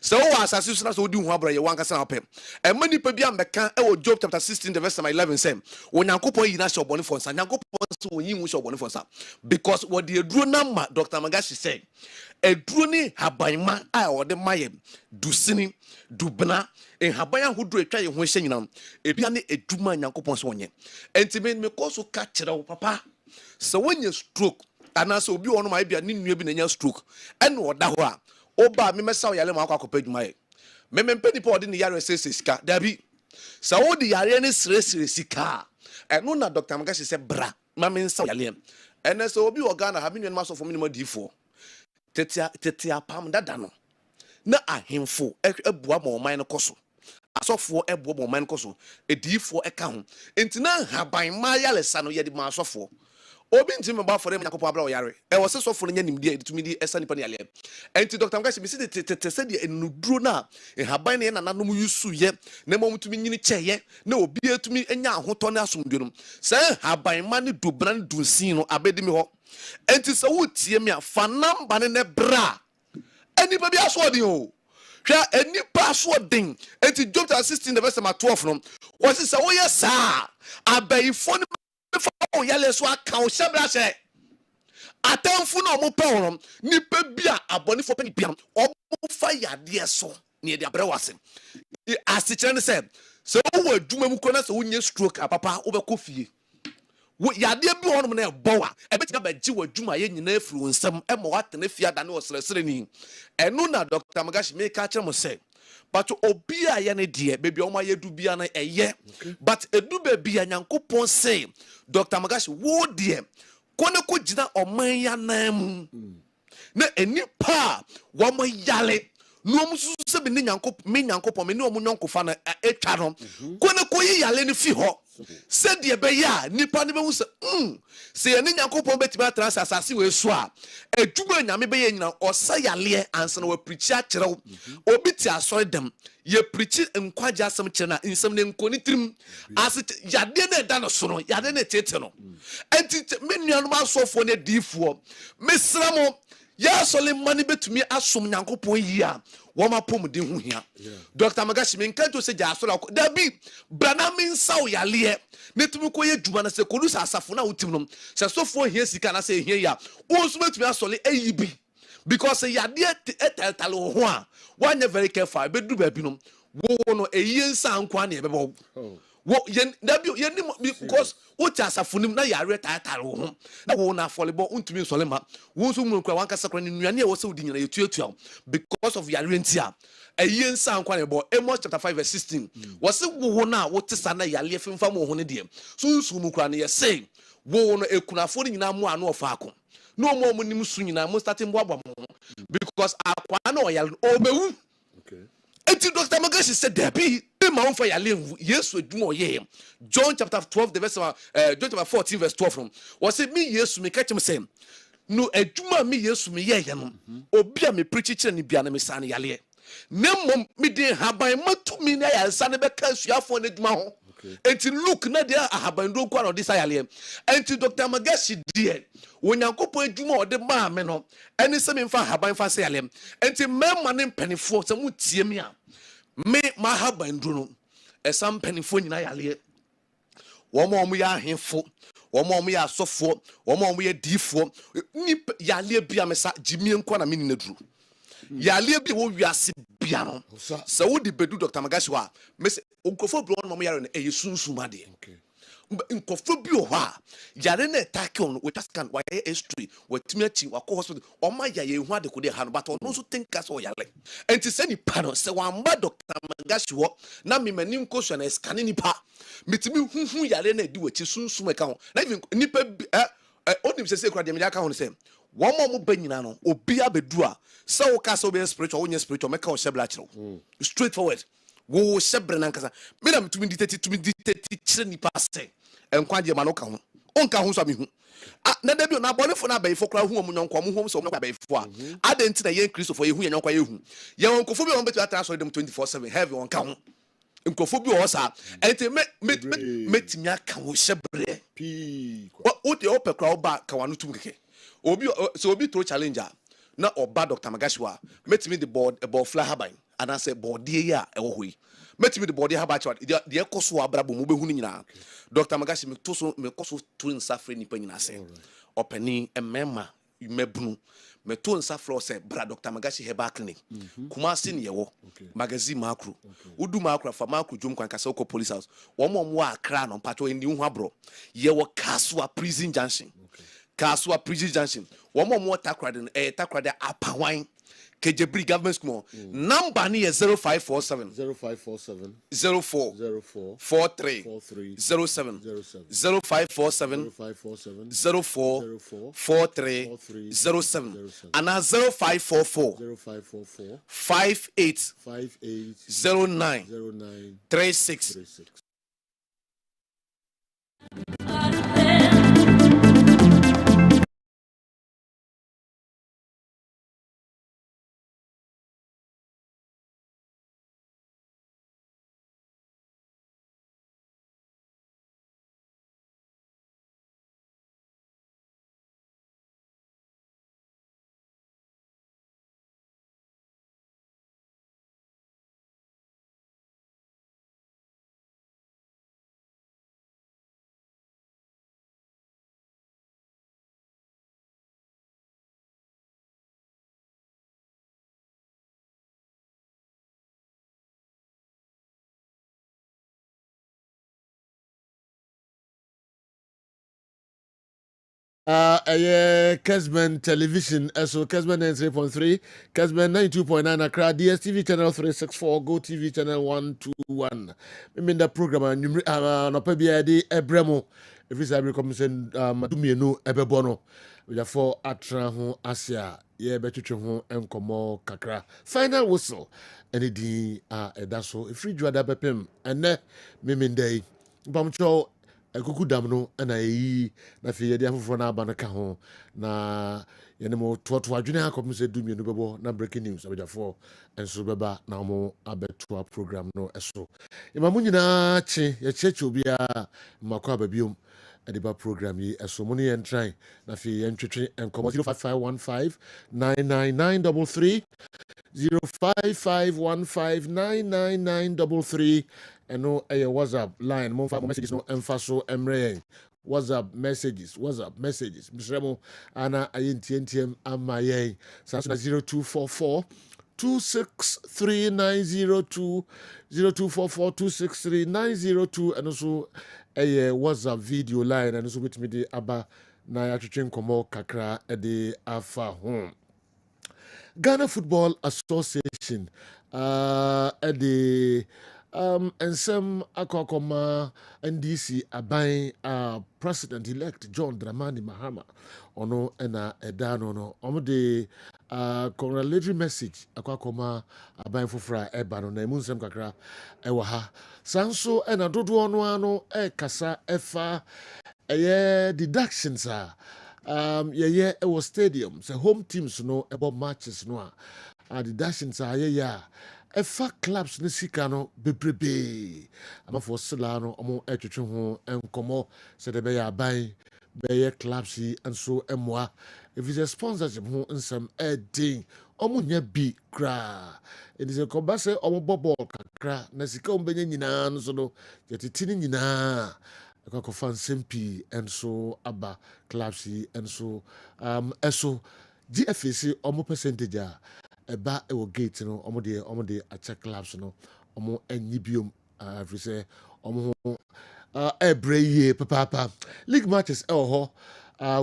S7: so wa asase so na so di hu abra ye wankasa na pem e mani pa bia meka e wo Job chapter 16 the verse 11 say onyankopon yi na sho bone for nsa nyankopon so yi hu sho bone for nsa because what the eduro na ma Dr. Magashi say eduro ni habanma a wo de maye dusini dubna en haban ahodo etwa ye ho hye nyina ebia ne eduma nyankopon so onye enti me ko so ka kire wo papa so when you stroke and also obi ono ma bia ni nua bi na stroke and oda ho a oba me mesa yale ma akwa adwuma me mpedi pa odi ne yare sika dabi so wo di yare ne sire sika eno na Dr. Magashi say bra ma me nsa yale ene so obi organa ha me nua ma so for me difo tetia pam dada no na ahemfo ebua ma oman no koso asofo ebua ma oman koso edifo eka ho enti na haban ma yale sa no yedi ma asofo obi ntimi ba for dem yakopɔ abra oyare e wo se sofo no nya nimdi editumi di esa nipa ne yale enti Dr. Magashi bisi te se de enuduro na haban ne na nanom yusu ye na mo mutumi nyini kyeye na obi etumi enya ahotɔ ne asomdwe no se haban ma ne dobra ne dunsin no abedi mi ho enti se wo tie mi a fa namba ne bra enipa bi aso odin o hwa enipa aso odin enti Job 16 the verse 12 no wo se wo ye sa abayifo ne fa o yale so aka o hyebra hye atamfu na omo pɛ nipa bia abonifo pɛ bia omo fa yade so ne de abra wase asikyere ne se wo adwuma mu kɔ na se wo nye stroke apapa wo bɛ kɔ fie wo yade bi honom na ɛbɔ wa ɛbɛtika ba gye wadwuma ye nyina afiri nsɛm ɛma watena fie da ne osresere ni ɛno na Dr. Magashi me ka kyerɛ mo sɛ but obi a ye ne de baby o ma ye du bia na ɛyɛ but edu baby a Nyankopɔn say Dr. Magashi wo de kone ko gina oman ya nan mu na enipa wo mo yale no mu susu se bi ne Nyankopɔn me ne o mu nyonkofa na etwa no kone ko yi yale ne fi ho se de be ya nipa ne be hu se se ye ne Nyankopɔn betimi atra asase we so a adwuma nyame be ye nyina osa yale ansa na wa preach a kyerɛw obi ti asɔre dem ye preach nkwaje asem kyerɛ na nsɛm ne nkoni trim ase yade na da no so no yade na tete no enti me nuanom asɔfo ne difoɔ mesra mo ya sole mani betumi asom Nyankopɔn yi a woma pomden ho hia Dr. Magashi me nka to se ja asɔre dabi brana me nsaw yale netumi ko ye dwuma na se kodu sa asafo na wotim no se sofo hia sika na se hia ya wo nso betumi asɔle ayi bi because yade eteltalo ho a wanya very careful bedu ba bi no wo no eyi nsa nkwa na ebebo wo yen dabi yen because wo ti asafonim na yare taatare ho na wo na volleyball untumi nsole ma wo nso mu nkwa wanka sakra ne nuane e wo se odi nyina yetuatua because of yare ntia eyi nsa nkwa na ebo Amos chapter 5 verse 16 wo se wo na wo ti sa na yale femfa mo ho ne de so nsu mu kra ne ye say wo no ekunafo ne nyina mo ano ofaako no mo nim su nyina mo start mbo abamo because akwa na oyale obewu enti Dr. Magashi said there be ma won fa yale Yesu adwuma oye John chapter 12 the verse John chapter 14 verse 12 from was say me Yesu me catch him say no adwuma me Yesu me ye no obi a me preach kire ne bia na me san yale na mom me de haban matumi na ya san be ka suafo na adwuma ho enti look na de haban do kwa no de yale enti Dr. Magashi de Onyankopɔn adwuma ode ma me no ene se me mfa haban fa se yale enti mema ne mpanifo se mu tie me a me ma haban do no esam mpanifo nyina yale wo mo ya ahemfo wo mo ya asofo wo mo ya difo ni yale bia me sa jimie nko na me ni naduru yale bia wo wiase bia no se wo di bedu Dr. Magashi wa me se onkofo bro no mo yare no eyesunsuma de nkofo bi o ha yare na attack on we just can why history we timiachi wa ko hospital o ma ya ye hu ade ko de ha no but no so think as o yare enti se ni pa no se wa mba Dr. Magashi wo na me mani nkoso na scan ni pa metimi huhu yare na di wachi sunsum e ka ho na even nipa onim se kura de me aka ho se wo mo ba nyina no obi abedu a se wo ka se obi spiritual wo nya spiritual make o shebla kire straight forward wo shebre na nkasa me na metumi di 30 kire ni pa se enkwaje ma no ka ho onka ho so mehu na da bi na abonefo na abayifo kra hu omu nyonko mu hu so omu abayifo a adenti na ye Christopher ye hu ye nyonko ye hu ye wonkofo bi won betu atrasori dem 24/7 heavy won ka ho nkofo bi wo sa enti metimi aka ho hyebre o de opekra oba ka wanu tum keke obi so obi throw challenger na oba Dr. Magashi wa metimi the board fly haban and I say board ya e wo hoyi metimi the board haba chwa de ekoso abrabo mo behu ni nyina Dr. Magashi me koso twin safre ni pa nyina se openi emema mebunu me to nsafro se bra Dr. Magashi heba clinic Kumasi ni yewo magazine makro udu makro fa makro jom kwan kasa ko police house wo mo akra no pato ndi hu abro yewo kaswa prison junction Kaswa Prison Junction. One more takrad takrad apawan. Kejebri government school. Number near 0547
S8: 0547
S7: 04
S8: 04
S7: 43
S8: 43
S7: 07
S8: 07
S7: 0547
S8: 0547
S7: 04
S8: 04
S7: 43
S8: 43
S7: 07 and 0544
S8: 0544
S7: 58
S8: 58
S7: 09
S8: 09
S7: 36.
S8: 36. Kessben television, so Kessben 93.3, Kessben 92.9 Accra, DSTV channel 364, Go TV channel 121. I mean the program, no pebia di ebremo. If it's every commission, madumie ebebono. We are for atra ho asia, ye betutwe ho enkomo kakra. Final whistle, any di edaso, if free juada bepem, and ne mimindei. Bamcho ekuku dam no na eyi na fe yede afoforo na aba no ka ho na yene mo to adwene akom se dumie no bebo na breaking news abejafo enso beba na mo abeto program no eso imamu nyina che ye cheche obia makwa babiom adiba program yi eso mo ne yen try na fe yen twetwe enkomo 05515 99933 05515999933 and no WhatsApp line mo fa messages no emfaso emre WhatsApp messages misremo ana ayentiem amaye sanso 0244 263902 0244263902 and also a WhatsApp video line and also with me the aba na ya twetwe komo kakra e de afa home. Ghana Football Association the nsem akokoma NDC aban President-elect John Dramani Mahama ono ena edano no omde congratulatory message akokoma aban fofora eba no na emunsem kakra ewa ha sanso ena dodo ono ano kasa efa deductions yeah, it was stadiums, home teams no about matches no deductions yeah. Efa clubs ne sika no bebrebe amafo sela no omo etwetwe ho enkomo se de be ya ban be clubs yi enso emoa if it's a sponsorship ho nsem edin omo nya bi kra it is a kobase omo bobol kakra na sika ombenya nyina no so no yetiti nyina akoko nsem pi enso aba clubs yi enso eso GFC omo percentage eba ewo gate no omo de a check clubs no omo enyibium if say omo ebreye papa league matches ho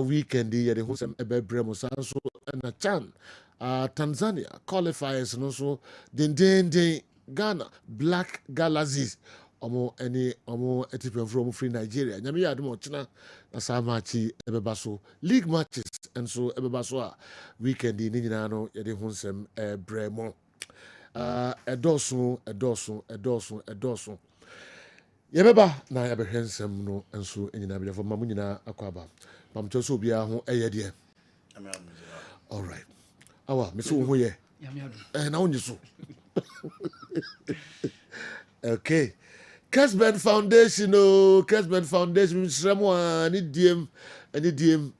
S8: weekend ye de hosem ebebre mo sanso na chan Tanzania qualifiers no so den Ghana Black Galaxies omo etipe from free Nigeria nyame ya ademo china na samachi ebeba so league matches and so ebeba so a weekend ni nyina no ye de honsem bremo edoso yebeba na ya behensem no enso nyina be for mamu nyina akwaba pamcho so bia ho eyede all right awa me so ho ye na onyi so okay Kessben Foundation sremo ani diem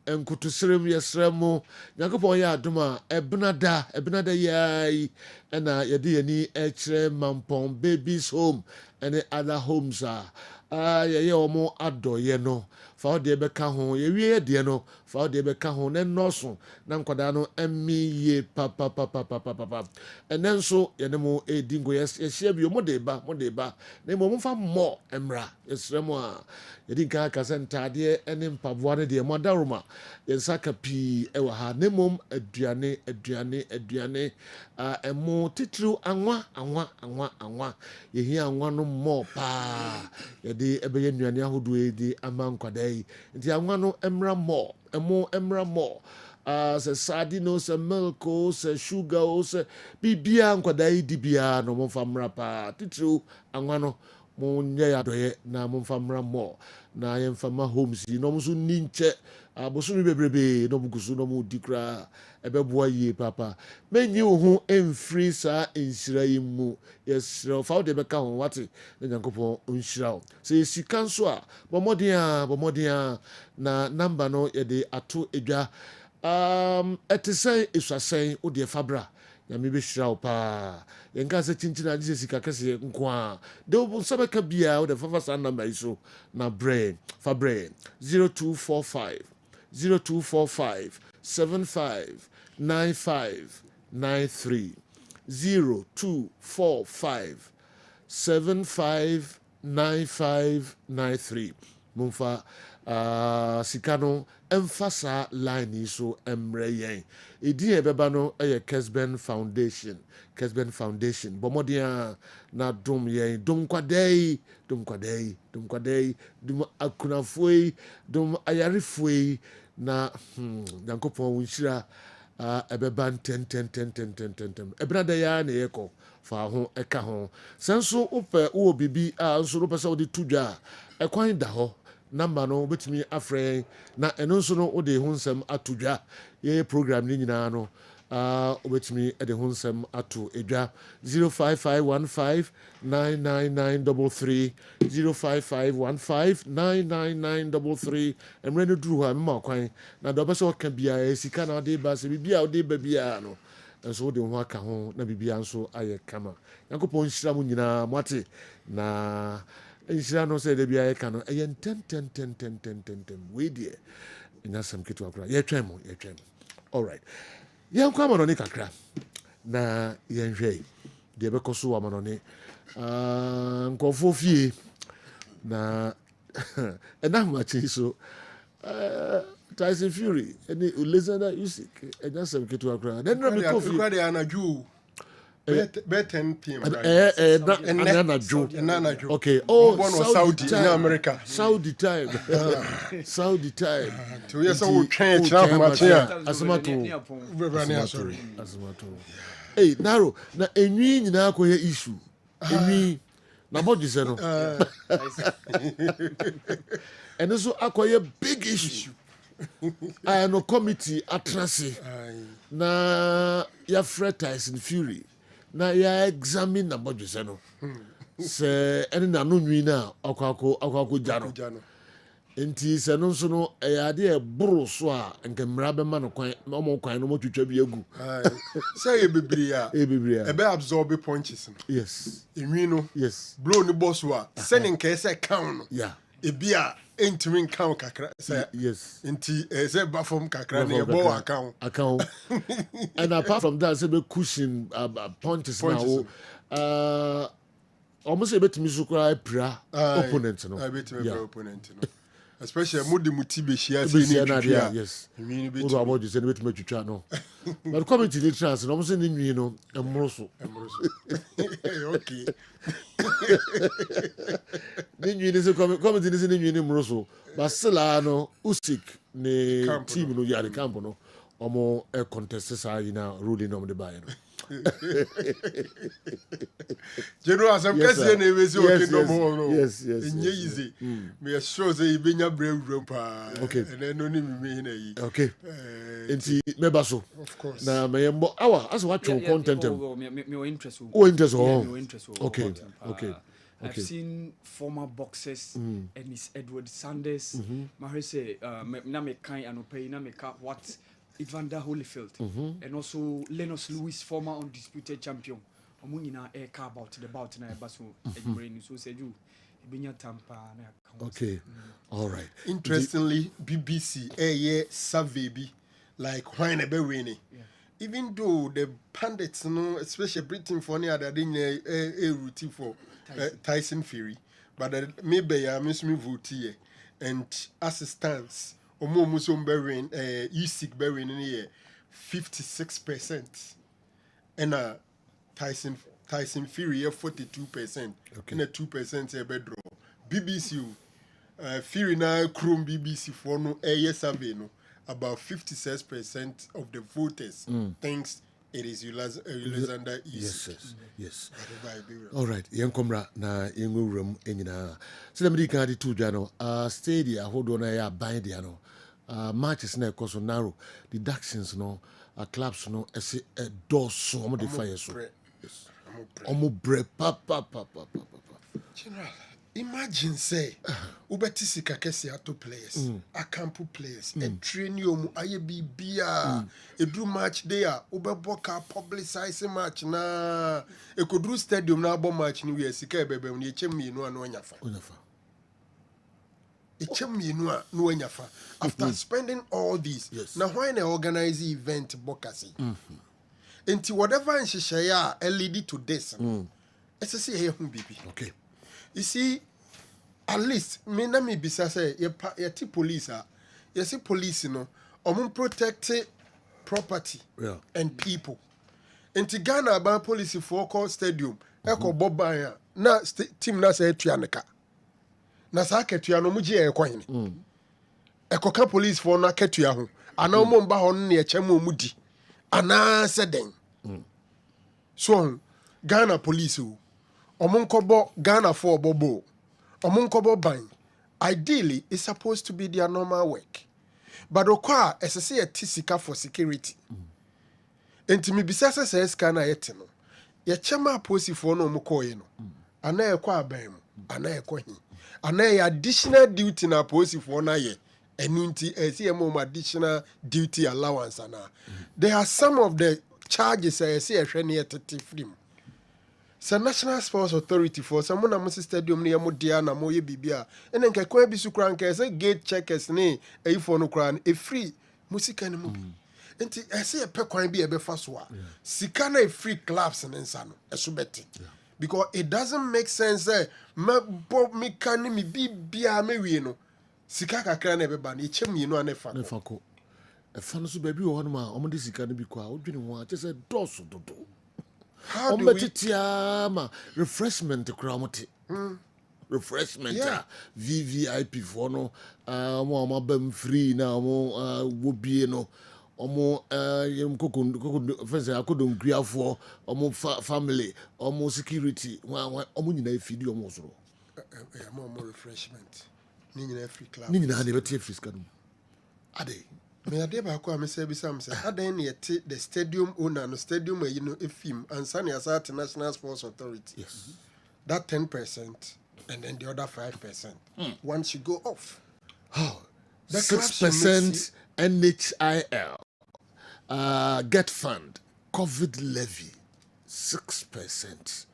S8: enkutu srem ye sremo yakopon ya adoma ebnada yai na yede yani ekre mampon babies home and other homes ye omo adoye no fa de be ka ho ye wie de no fa de be ka ho na noso na nkwada no emi ye pa enen so ye ne mo edingo ye hia bi mo de ba na mo fa mo emra esremo a ye din ka sentade ene mpaboa ne de mo daroma ye nsaka pi e wa ha ne mom aduane emo titru anwa ye hia anwa no mo pa ye de ebe ye nnuane ahodo e di ama nkwada yi nti anwa no emra mo emo emra mo se sardine se milk se sugar se bibia nkwada yi di bia no mo fa mra pa titru anwa no mo nye ya doye na mo fa mra mo na ye fa ma homes yi no mo so ninche abosu bebrebe no bugusu no mo dikra ebeboa yi papa menyi wo ho emfiri sa ensira yi mu yesra fa de beka ho wate na nyankopon onhyira wo se sika nso a bomodia na number no ye de ato edwa etisen esuasen wo de fabra nyame be hyira wo pa yenka se chinchina dise sika kese nko a de wo sabeka bia wo de fafa sa number iso na brain fa brain 0245 759593 0245759593 mumfa sikano emfasa line so emre yen edin ebeba no eye Kessben Foundation bomodia na dom yen dom kwadei dum akunafoi dom ayarefoi na yankopon wunhyira ebeba ten ebrada ya na yeko fa ho eka ho senso upe wo bibi nso no pese wo de tudwa ekwan da ho number no betumi afre na eno nso no wo de ho nsem atudwa ye program ni nyina no obetumi de ho nsem ato edwa 0551599933 0551599933 emre no duru ha mma kwan na do beso ka bia sika na de ba se bibia wo de ba bia no nso wo de ho aka ho na bibia nso aye kama yakopon hyira mu nyina mwate na nhyira no se de bia ye ka no eye ten we die nya sam kitu akra ye twem all right ye kwa manoni kakra na ye nhwe de be koso wa manoni nkofo fie na ena machi so Tyson Fury any Ulezana Usyk enya sam kitu akra na nra be kofi
S9: Bet 10 p.m.
S8: Nana Joe. Okay. Oh, Saudi time.
S9: In America.
S8: Saudi time. Saudi time.
S9: To yes, I will change now.
S8: Asamato. Hey, Naro. Na enwi nyina ko ye issue. Enwi na body se no. And so akoye big issue. I no committee atrase. Na ya Fred Tyson Fury. Na ya examine na bodwese no se ene na no nwi na akwako jano enti se no nso no ya de e buru so a nke mra be ma no kwan mo kwan no mo twetwa bi agu
S9: say e bibiri a
S8: e
S9: be absorb punches no
S8: yes
S9: enwi no
S8: yes
S9: blow ni boss wa se ne nke se count no
S8: yeah
S9: e bia entering count kakra say
S8: yes
S9: enti say bafom kakra na e bo account
S8: and apart from that say be cushion punches now almost a bit misukura pra opponent no
S9: a bit opponent no especially mudi mutibe shia say ni
S8: yes we be about you say bit matwitwa no but committee the trans no almost ni nwi no emroso
S9: okay
S8: ni nwi ni say committee ni say ni nwi ni emroso but still no Usyk ni team no yare camp no omo e contest sa ina ruling on the buy no
S9: General asem kase na ebesi okay no more no
S8: yes
S9: enye easy me sure say ibenya brewuram pa
S8: okay
S9: and no ni me na yi
S8: okay enti meba so
S9: of course
S8: na me mbo awa as what your content
S10: me interest
S8: okay
S10: I've seen former boxers and it's Edward Sanders I say na me kan anopai na me ka what Evander Holyfield and also Lennox Lewis, former undisputed champion. ɔmo nyinaa ɛka about the bout na ɛba so adwumere ni so sɛ ju ebinya tampa na aka
S8: Okay. All right.
S9: Interestingly, BBC survey bi like when ebe win. Even though the pundits, especially Britain for any other thing, a routine for Tyson Fury, but maybe I miss me vote here and assistance or more Muslim bearing, Usyk bearing in here 56%, and Tyson Fury 42%, and a 2% a bedroom. BBC, Fury now Chrome BBC for no survey no. About 56% of the voters thinks it is Alexander Usyk.
S8: Yes. All right. Yankomra na yengu room enyina. Sida mdi kan di tu jano. Stadia hold on ya bind diano. Matches na koso narrow. Deductions no. Clubs no. Ese doso. Omo defy so. Yes. Omo bre pa.
S9: General. Imagine say, ubeti sika kesi ato players, akampu players, and train you aye bibia, a do match there, ubeboka publicize match na, e kodru stadium na abo match ni we sika bebe ni echem mienu anu anyafa. Echem mienu anu anyafa. After spending all this, now why na organize event bokasi? Enti whatever nshishaya lead to this. It's a say here bibi.
S8: Okay.
S9: You see, at least me na me bisa say ye ti police you see police protect property and people. Enti Ghana ban police for call stadium eko boban na team na say tuaneka. Na sa ketua no muji e kwahene. Eko ka police for na ketua ho. Ana mo mba ho ne e chema mudi. Ana se den. So Ghana police Omunkobo Ghana for Bobo. Omunkobo bang. Ideally, it's supposed to be their normal work. But okwa SSA tisika for security. Enti mi bisasa says kana yetino. Ye chema posi for no mukoye no. Ana ekwa abam. Ana ekwa hi. Ana additional duty na posi for na ye. Enunti SCM additional duty allowance ana. There are some of the charges I see a sheni etete film. So National Sports Authority for someone na musi stadium ni yamu dia na moye bibia ene nke kwa bisu kran ke say gate checkers ni for no kran e free musika ni mu enti ese e pe kwan bi e be fa so a sika na e free clubs ni nsa no eso beti because it doesn't make sense ma bo me kan mi bibia me wie no sika kakra na e be ba na e chem yi no anefa
S8: ko e fa no so ba bi wo no ma omo de sika no bi kwa odwini ho a che say doso dodo.
S9: How do we...
S8: refreshment kramoti. Refreshment VVIP for no mo bem free na mo wo bie no omo yem kokon fence akodom griafo omo family omo security omo nyina efidi omo soro
S9: more refreshment ni nyina free club
S8: ni nyina na beti free skadum ade
S9: me ade ba ko amese bi sam say adan na yete the stadium owner no stadium ayi no efim ansa na yasa National Sports Authority.
S8: Yes.
S9: That 10% and then the other 5% once you go off.
S8: Oh, 6% NHIL get fund COVID levy 6%.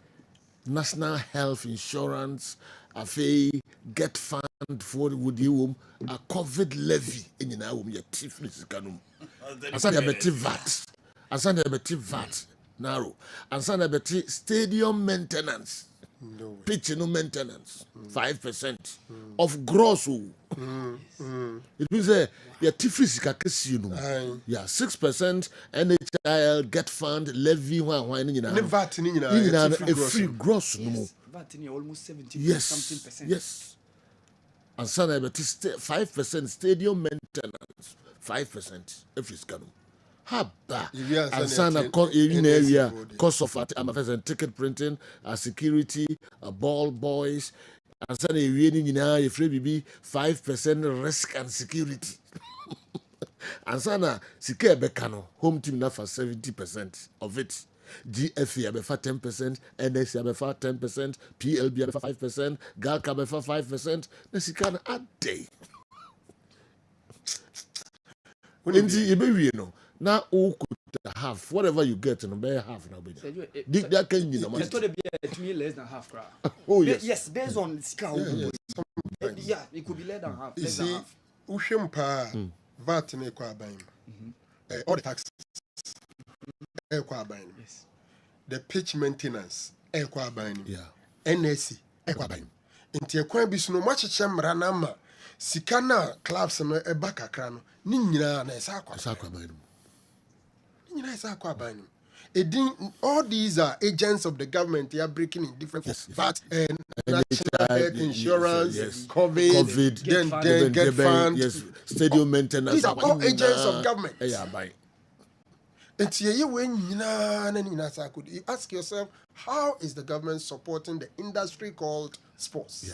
S8: National Health Insurance afei get fund for would you a COVID levy in your chief Kanum. Asana beti VAT. Asana beti VAT. Narrow. Asana beti stadium maintenance.
S9: No
S8: Pitch no maintenance. 5% of gross. It means your tifis kakesino. Yeah, 6% NHIL get fund levy one in
S9: VAT
S8: a free gross no.
S10: VAT in almost 70 something percent.
S8: Yes. And son 5% stadium maintenance. 5% if it's gone. Haba. And son in area cost of ticket printing, security, ball boys, and son a reading in a free BB 5% risk and security. And son secure becano home team now for 70% of it. GFA abefa 10%, NSC abefa 10%, PLB abefa 5%, Galka abefa 5%. Nesikana a day. When you be no, now who could half. Whatever you get, no bear half now. That can you know.
S10: It's to be less than half.
S8: Oh yes.
S10: Yes, based on scale. Yeah, it could be less than half.
S9: You see, Ushimpa VAT ne kwa buying. All the taxes. Yes. The pitch maintenance. Yeah. NSC. Inti ekwan bi so no machiche mra na ma sika na clubs no e ba kakra no ni nyina na esa akwa ban no ni nyina esa akwa ban no edin all these are agents of the government. They are breaking in different VAT and national health insurance, COVID, then get fund,
S8: stadium maintenance.
S9: These are all agents of government. You ask yourself, how is the government supporting the industry called sports?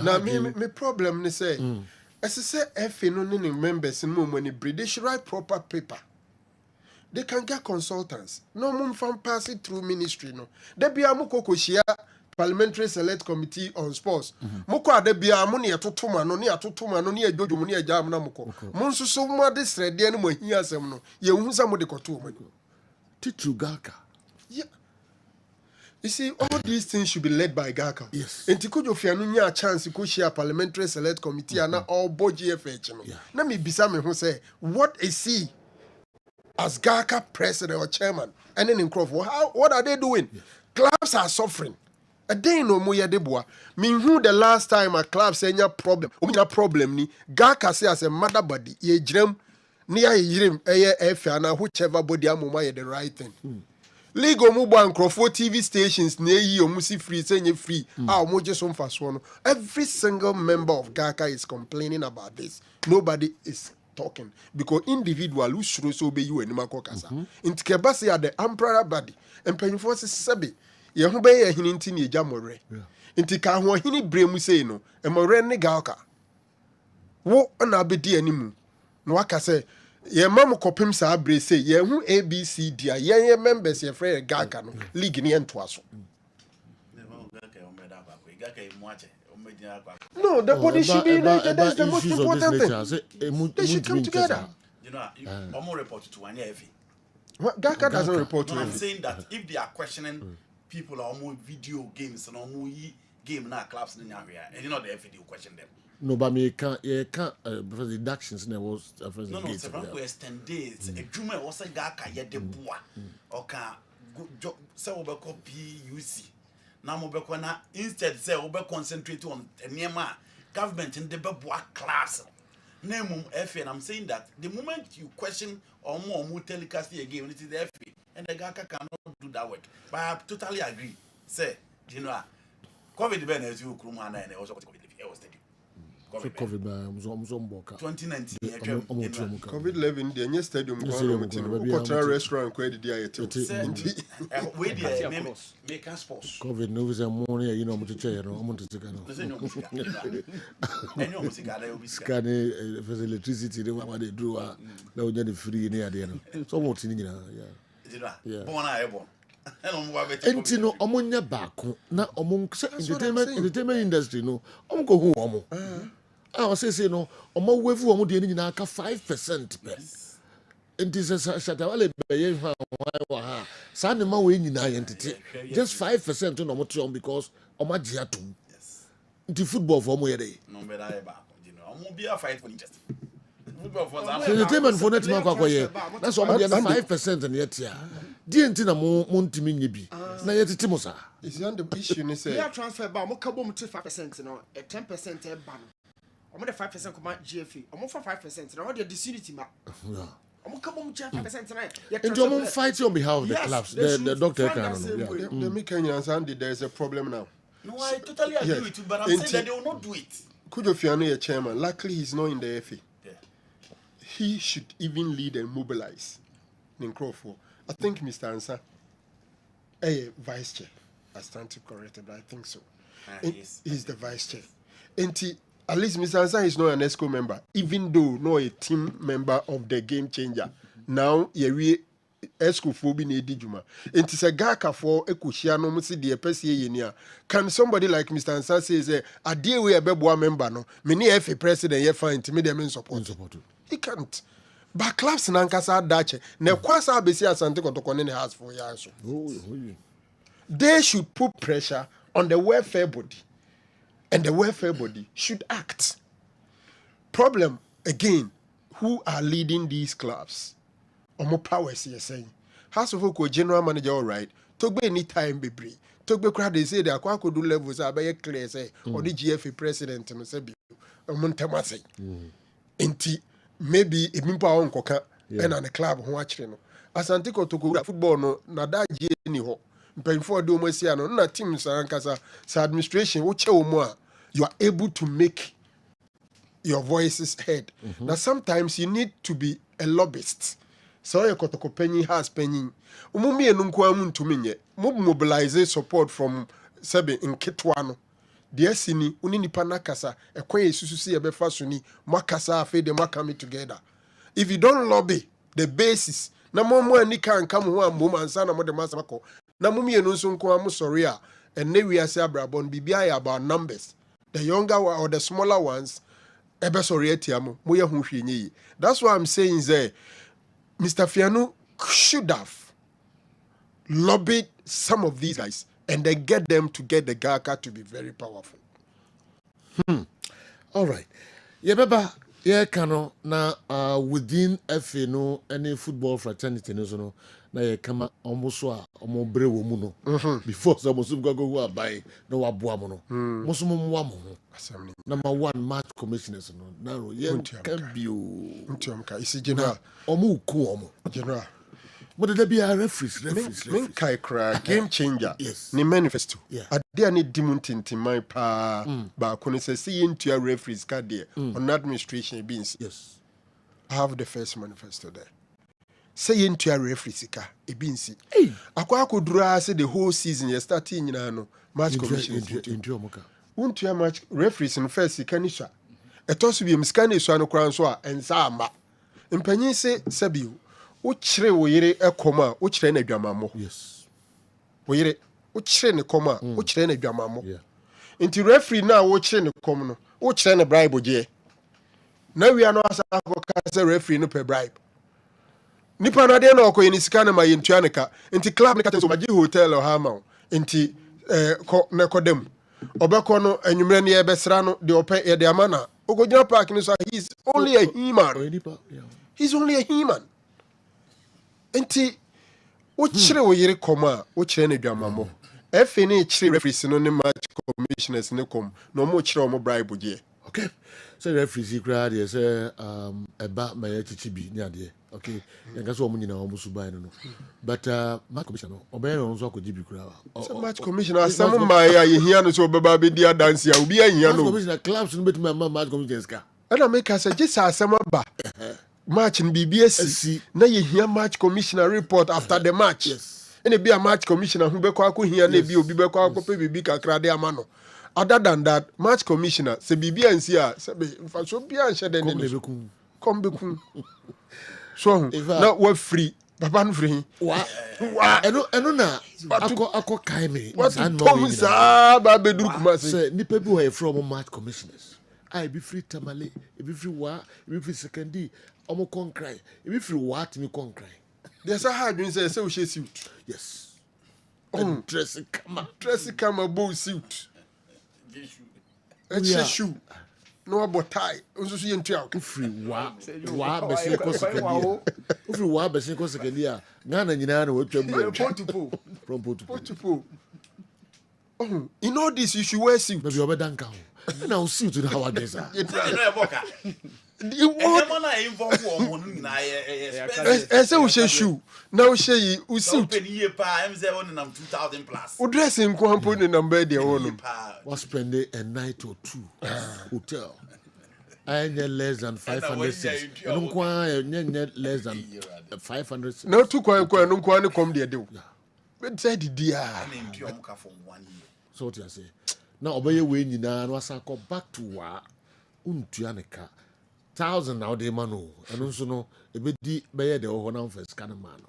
S9: Now, my problem is say, as I say, if no members in money, they should write proper paper. They can get consultants. No mum from pass it through ministry. No, there be a mukokoshia parliamentary select committee on sports. Moko de be a money atutuma no ni atutuma no ni ejojo mo ni ejam na moko. Mon so mo de srede no mo hia asem no. Ye hu sa mo de koto mo.
S8: Titu Gaka.
S9: Yeah. You see, all these things should be led by Gaka.
S8: Yes.
S9: And Tikujo Fianu nya chance to share parliamentary select committee and all board GFH. No. Let me be some who say, what is he as Gaka president or chairman? And then in Crawford, what are they doing? Clubs are suffering. A day no more deboa. Mean who the last time a club say a problem ni Gaka say as a mother body, ye jrem near yrim na whichever body amoma the right thing. League omubo and Crawford TV stations near you musi free say free. Mo just on fast one. Every single member of Gaka is complaining about this. Nobody is talking because individual who should so be you and Makokasa. In Tikebasi are the umbrella body and penny forces sabi. Yehu be ye hini nti ni eja more. Nti ka ho hini bremu sei no, e more ne Gaka. Wo na abedi animu. No aka say ye mam kopim sa abre sei yehu ABCD a ye members ye frɛ Gaka no league ni ento aso. No, the body should be united. That's the most important thing. They should come together.
S7: You know, I'm more report to one heavy.
S9: Gaka doesn't report to
S7: I'm saying that if they are questioning people are more video games and more game now clubs in the area, and you know the video question them.
S8: No, but me can't because deductions never was
S7: no, several Western days. A Juma was a Gaka yet the boa or can go say over copy UC. Now Mobekwana instead say over concentrate on Nema government in the boa class. Name FA, and I'm saying that the moment you question or more telecast again, it is the FA, and the Gaka cannot do that work. But I totally agree. Say, you know, COVID ben as you Krumana and also COVID was
S8: COVID
S7: 2019
S9: COVID-11 the new stadium go restaurant ko edidi ayete
S7: we dey make us sports
S8: COVID no is a morning you know mo teacher no mo teacher no
S7: enyo musika da obi
S8: scan electricity dey what they do na onya the free ni ade no so mo tini nyina
S7: yeah born na ebo
S8: enti no omonya baako na entertainment industry no omko hu omo I say no omo wevu omo de nyina aka 5% pe enti se shatawale be ye ha sa ne ma we nyina ye ntete just 5% no omo tron because omo agi atom enti football for omo ye dey
S7: no be that baako you know omo be a fight for interest football for
S8: entertainment for net ma kwa ye that's omo de 5% na yet ya di enti na mo ntimi nye bi na ye tete mo sa
S9: is on the issue ni say
S10: ya transfer ba mo ka bom 5% no 10% e ba no omo de 5% kuma GFA omo for 5% na the disunity ma omo ka bom 5% na
S8: ya enti omo fight on behalf of the clubs the doctor can
S9: the me Kenyans and there is a problem now.
S7: No, I totally agree with you, but I'm saying that they will not do it.
S9: Kujo Fiano, a chairman, luckily he's not in the FA. Yeah. He should even lead and mobilize Ninkrofu. I think Mr. Ansa, vice chair. I stand to correct it, but I think so. He's the vice chair. And at least Mr. Ansa is not an ESCO member, even though not a team member of the Game Changer. Now, ESCO phobi ne dijuma. And it's a Gaka for Ekushiano Musi de PCA yenia. Can somebody like Mr. Ansa say, a dear way a beboa member no, many FA president ye find to me them in support. He can't. But clubs nankasa dache. Ne kwasa besi asante kotoko ne has for years. They should put pressure on the welfare body, and the welfare body should act. Problem again, who are leading these clubs? Omo powers you're saying. House of Oko general manager, all right. Togbe any time be free. Togbe crowd they say they are quite do levels are very clear say or the GFA president and say Montemase. Inti maybe a mimpa on coca and on the club who watch no. Asante ko to football no na da je ni ho. Mpanyfo do mo sia no na team sankasa sa administration wo che wo mo a you are able to make your voices heard. Now sometimes you need to be a lobbyist. So your kotoko penny has penny. Umumi enunku amuntumi nye. Mobilize support from sebe in Kitwano. The sini uni nipa nakasa ekwe sususi ebefa suni makasa afe de makami together. If you don't lobby the basis na momo ani kan kam ho ambo mansa na mo de masako na mumi enunso nko amu sorry a enne wi ase abrabon bibia ya about numbers. The younger one or the smaller ones ebe sorry etiamo moye hu hwenye yi. That's why I'm saying say Mr. Fianu should have lobbied some of these guys and then get them to get the Gaka to be very powerful.
S8: All right. Yeah, baba. Yeah, kano na within FA no any football fraternity no na ye kama almost omo bre wo mu no before so mo sum go abai no waboa mo no mo sum mo wa mo number 1 match commissioners no na ro ye can be o
S9: Ntiamka isi general
S8: omo ku omo
S9: general
S8: but there be a referees
S9: men kai kra game changer
S8: yes
S9: ni manifesto
S8: yeah.
S9: Ade ni dimuntintin man pa ba ko ne say into a referees card there on administration beings.
S8: Yes,
S9: I have the first manifesto there. Say into a referees ka e binsi akwa akodura say the whole season you starting nyina no match commission
S8: into omoka
S9: unto a match referees in first kanisha eto bi mskane so an kran so a ensa ama mpanyin se sabio wo kire wo yire ekoma wo kire na adwamammo
S8: yes
S9: wo yire wo kire ne koma wo kire na adwamammo nti referee na wo kire ne kom no wo kire ne bribe je na wi ano asa ko ka say referee no pe bribe nipa na de na okoye ni sika na ma yentua ne ka nti club ne ka so maji hotel o ha ma nti ko na kodem obeko no anwumre ne ebesra no de ope ye de amana ogojina park ni so he's only a human he's only a human nti wo kire wo yire koma wo kire ne dwamammo efe ne kire referees no ne match commissioners ne kom no mo kire o mo bribe je
S8: okay so referees crowd dey say eba my chichi bi ni ade okay yanga so omunyina omu suban no but match commissioner obey no so akoji crowd
S9: so match commissioner asem ma ya yehia no so obeba be dia dance ya obi ahia no
S8: commissioner clubs no betuma match commissioners ka
S9: ana make us just asem ba match in BBS na yehia match commissioner report after the match
S8: yes
S9: ene bi a match commissioner hu be kwa hia na bi obi be kwa pe bibi kakra de ama no. Other than that, match commissioner, se bibi ansi a, se be mfa so bia anhye den ne. Come be kun. So, na we free. Papa no free.
S8: Wa. Eno na akọ kai me.
S9: What Tom sa ba be duru kuma se.
S8: Say nipa bi who from match commissioners. I be free tamale, e be free wa, e be free secondary, omo kon cry. E be free what me kon cry.
S9: There's a hard one say we share suit.
S8: Yes.
S9: Dressing kama bow suit. It's a shoe. No about tie. Also see in tell.
S8: Free wa be say ko secondary. Free wa be say ko secondary. Ghana nyina na watwa mu. From Portugal.
S9: Oh, in all this you should wear suit.
S8: Maybe obedanka ho. Na o suit na how days ah.
S9: Ese we share shoe. Now share you suit.
S11: Open year pa am say on nam 2000 plus.
S9: O dressing ko ampo ne number there one.
S8: Was spend a night or two hotel. I need less than 500 cents. I don't want less than 500 cents.
S9: Now two kwan no kwan ne come there do. But say the dia.
S11: From 1 year.
S8: So what you say? Now obey we nyina no asako back to wa untua ne ka 1000 now dey man o. Eno so no e be di be ye de ho na first can man.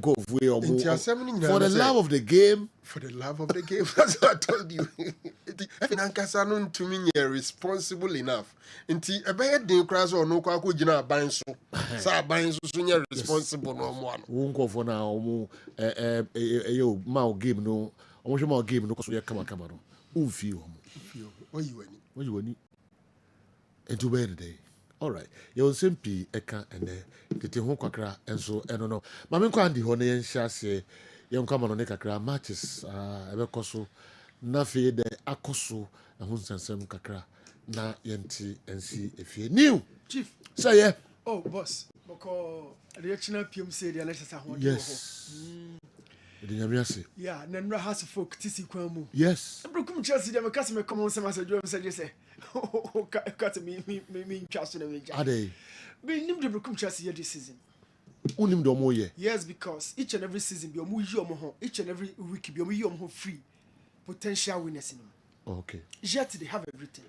S8: Go for the love of the game.
S9: For the love of the game. That's what I told you. ɛfi nankasa no ntumi nyɛ responsible enough nti ɛbɛyɛ den koraa sɛ ɔno kɔ akɔgyina aban so sɛ aban so nyɛ responsible no ɔmo ano
S8: wo nkɔfoɔ no a ɔmo ɛyɛ ma wo game no ɔmo hwɛ ma wo game no kɔ so yɛ kamakama no womfie wɔ mo
S9: wayi
S8: wani nti wobɛyɛ no dɛn alright yɛwɔ nsɛm pii ɛka ɛnɛ tete ho kakra ɛnso ɛno no ma menkɔ andi hɔ no yɛnhyɛ aseɛ yɛnkɔ ama no ne kakra matches ɛbɛkɔ so na afei dɛ akɔ so ɛho nsɛnsɛm kakra na yɛnte ɛnsi efie new
S10: chief
S8: sɛ yɛ
S10: oh boss bɔkɔ reachina pm say the next ho
S8: yes de nyame ase
S10: yeah na nra has folk tisi kwan mu
S8: yes
S10: brokum chelsea dem ka se me come on say masajo me say cut me trust na me ja
S8: ade
S10: be nim de brokum chelsea this season
S8: unim de omo ye
S10: yes because each and every season be omo yi omo ho each and every week be omo yi omo ho free potential winners in them.
S8: Okay.
S10: Yet they have everything.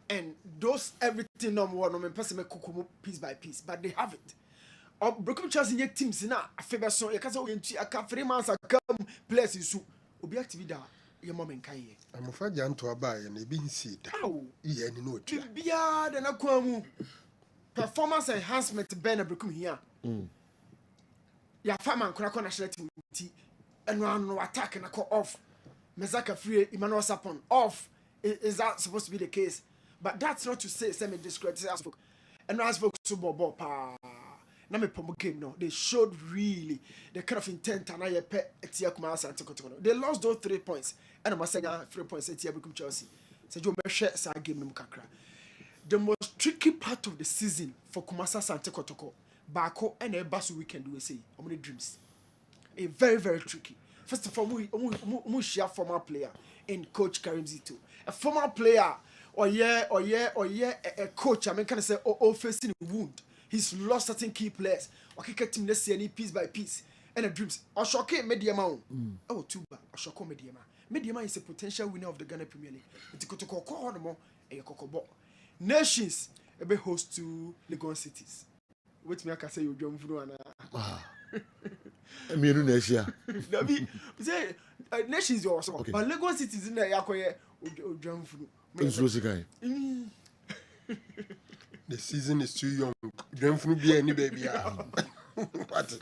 S10: And those everything no more no me person me kokomo piece by piece, but they have it. Or broken chance in your teams na afebe so you can say aka 3 months come players isu obi active da your mom nkan ye.
S9: Amofa janto aba ye na ebi nsi da. Ye ni no otua.
S10: Bia da na kwamu performance enhancement ben na broken here. Ya fama nkora kɔ national team ti eno attack na call off. Mezaka free Emmanuel Sapon off. Is that supposed to be the case? But that's not to say semi discredit as folk. And as folks so ball pa na me pomo game no. They showed really the kind of intent and I pet Etia Kumasa and Tokotono. They lost those 3 points. And I must say 3 points Etia Bukum Chelsea. So you may share sa game no kakra. The most tricky part of the season for Kumasa Sante Kotoko, Bako and a Basu weekend we say. How many dreams? A very, very tricky. First of all, we share former player in Coach Karim Zito. A former player or a coach, I mean, can I say, facing a wound. He's lost certain key players. Okay, get him, let's see any piece by piece. And the dreams. Oshoke Mediama. Oh, too bad. Oshoko Mediama. Mediama is a potential winner of the Ghana Premier League. It's a Koko Honomo and a Cocobo. Nations, a be host to Legon cities. Which me I can say you John Fruana.
S8: Emiru Nesia.
S10: Dabi say nations your so. But Lagos cities in there yakoye John Fru.
S9: The season is too young. John Fru be any baby. What?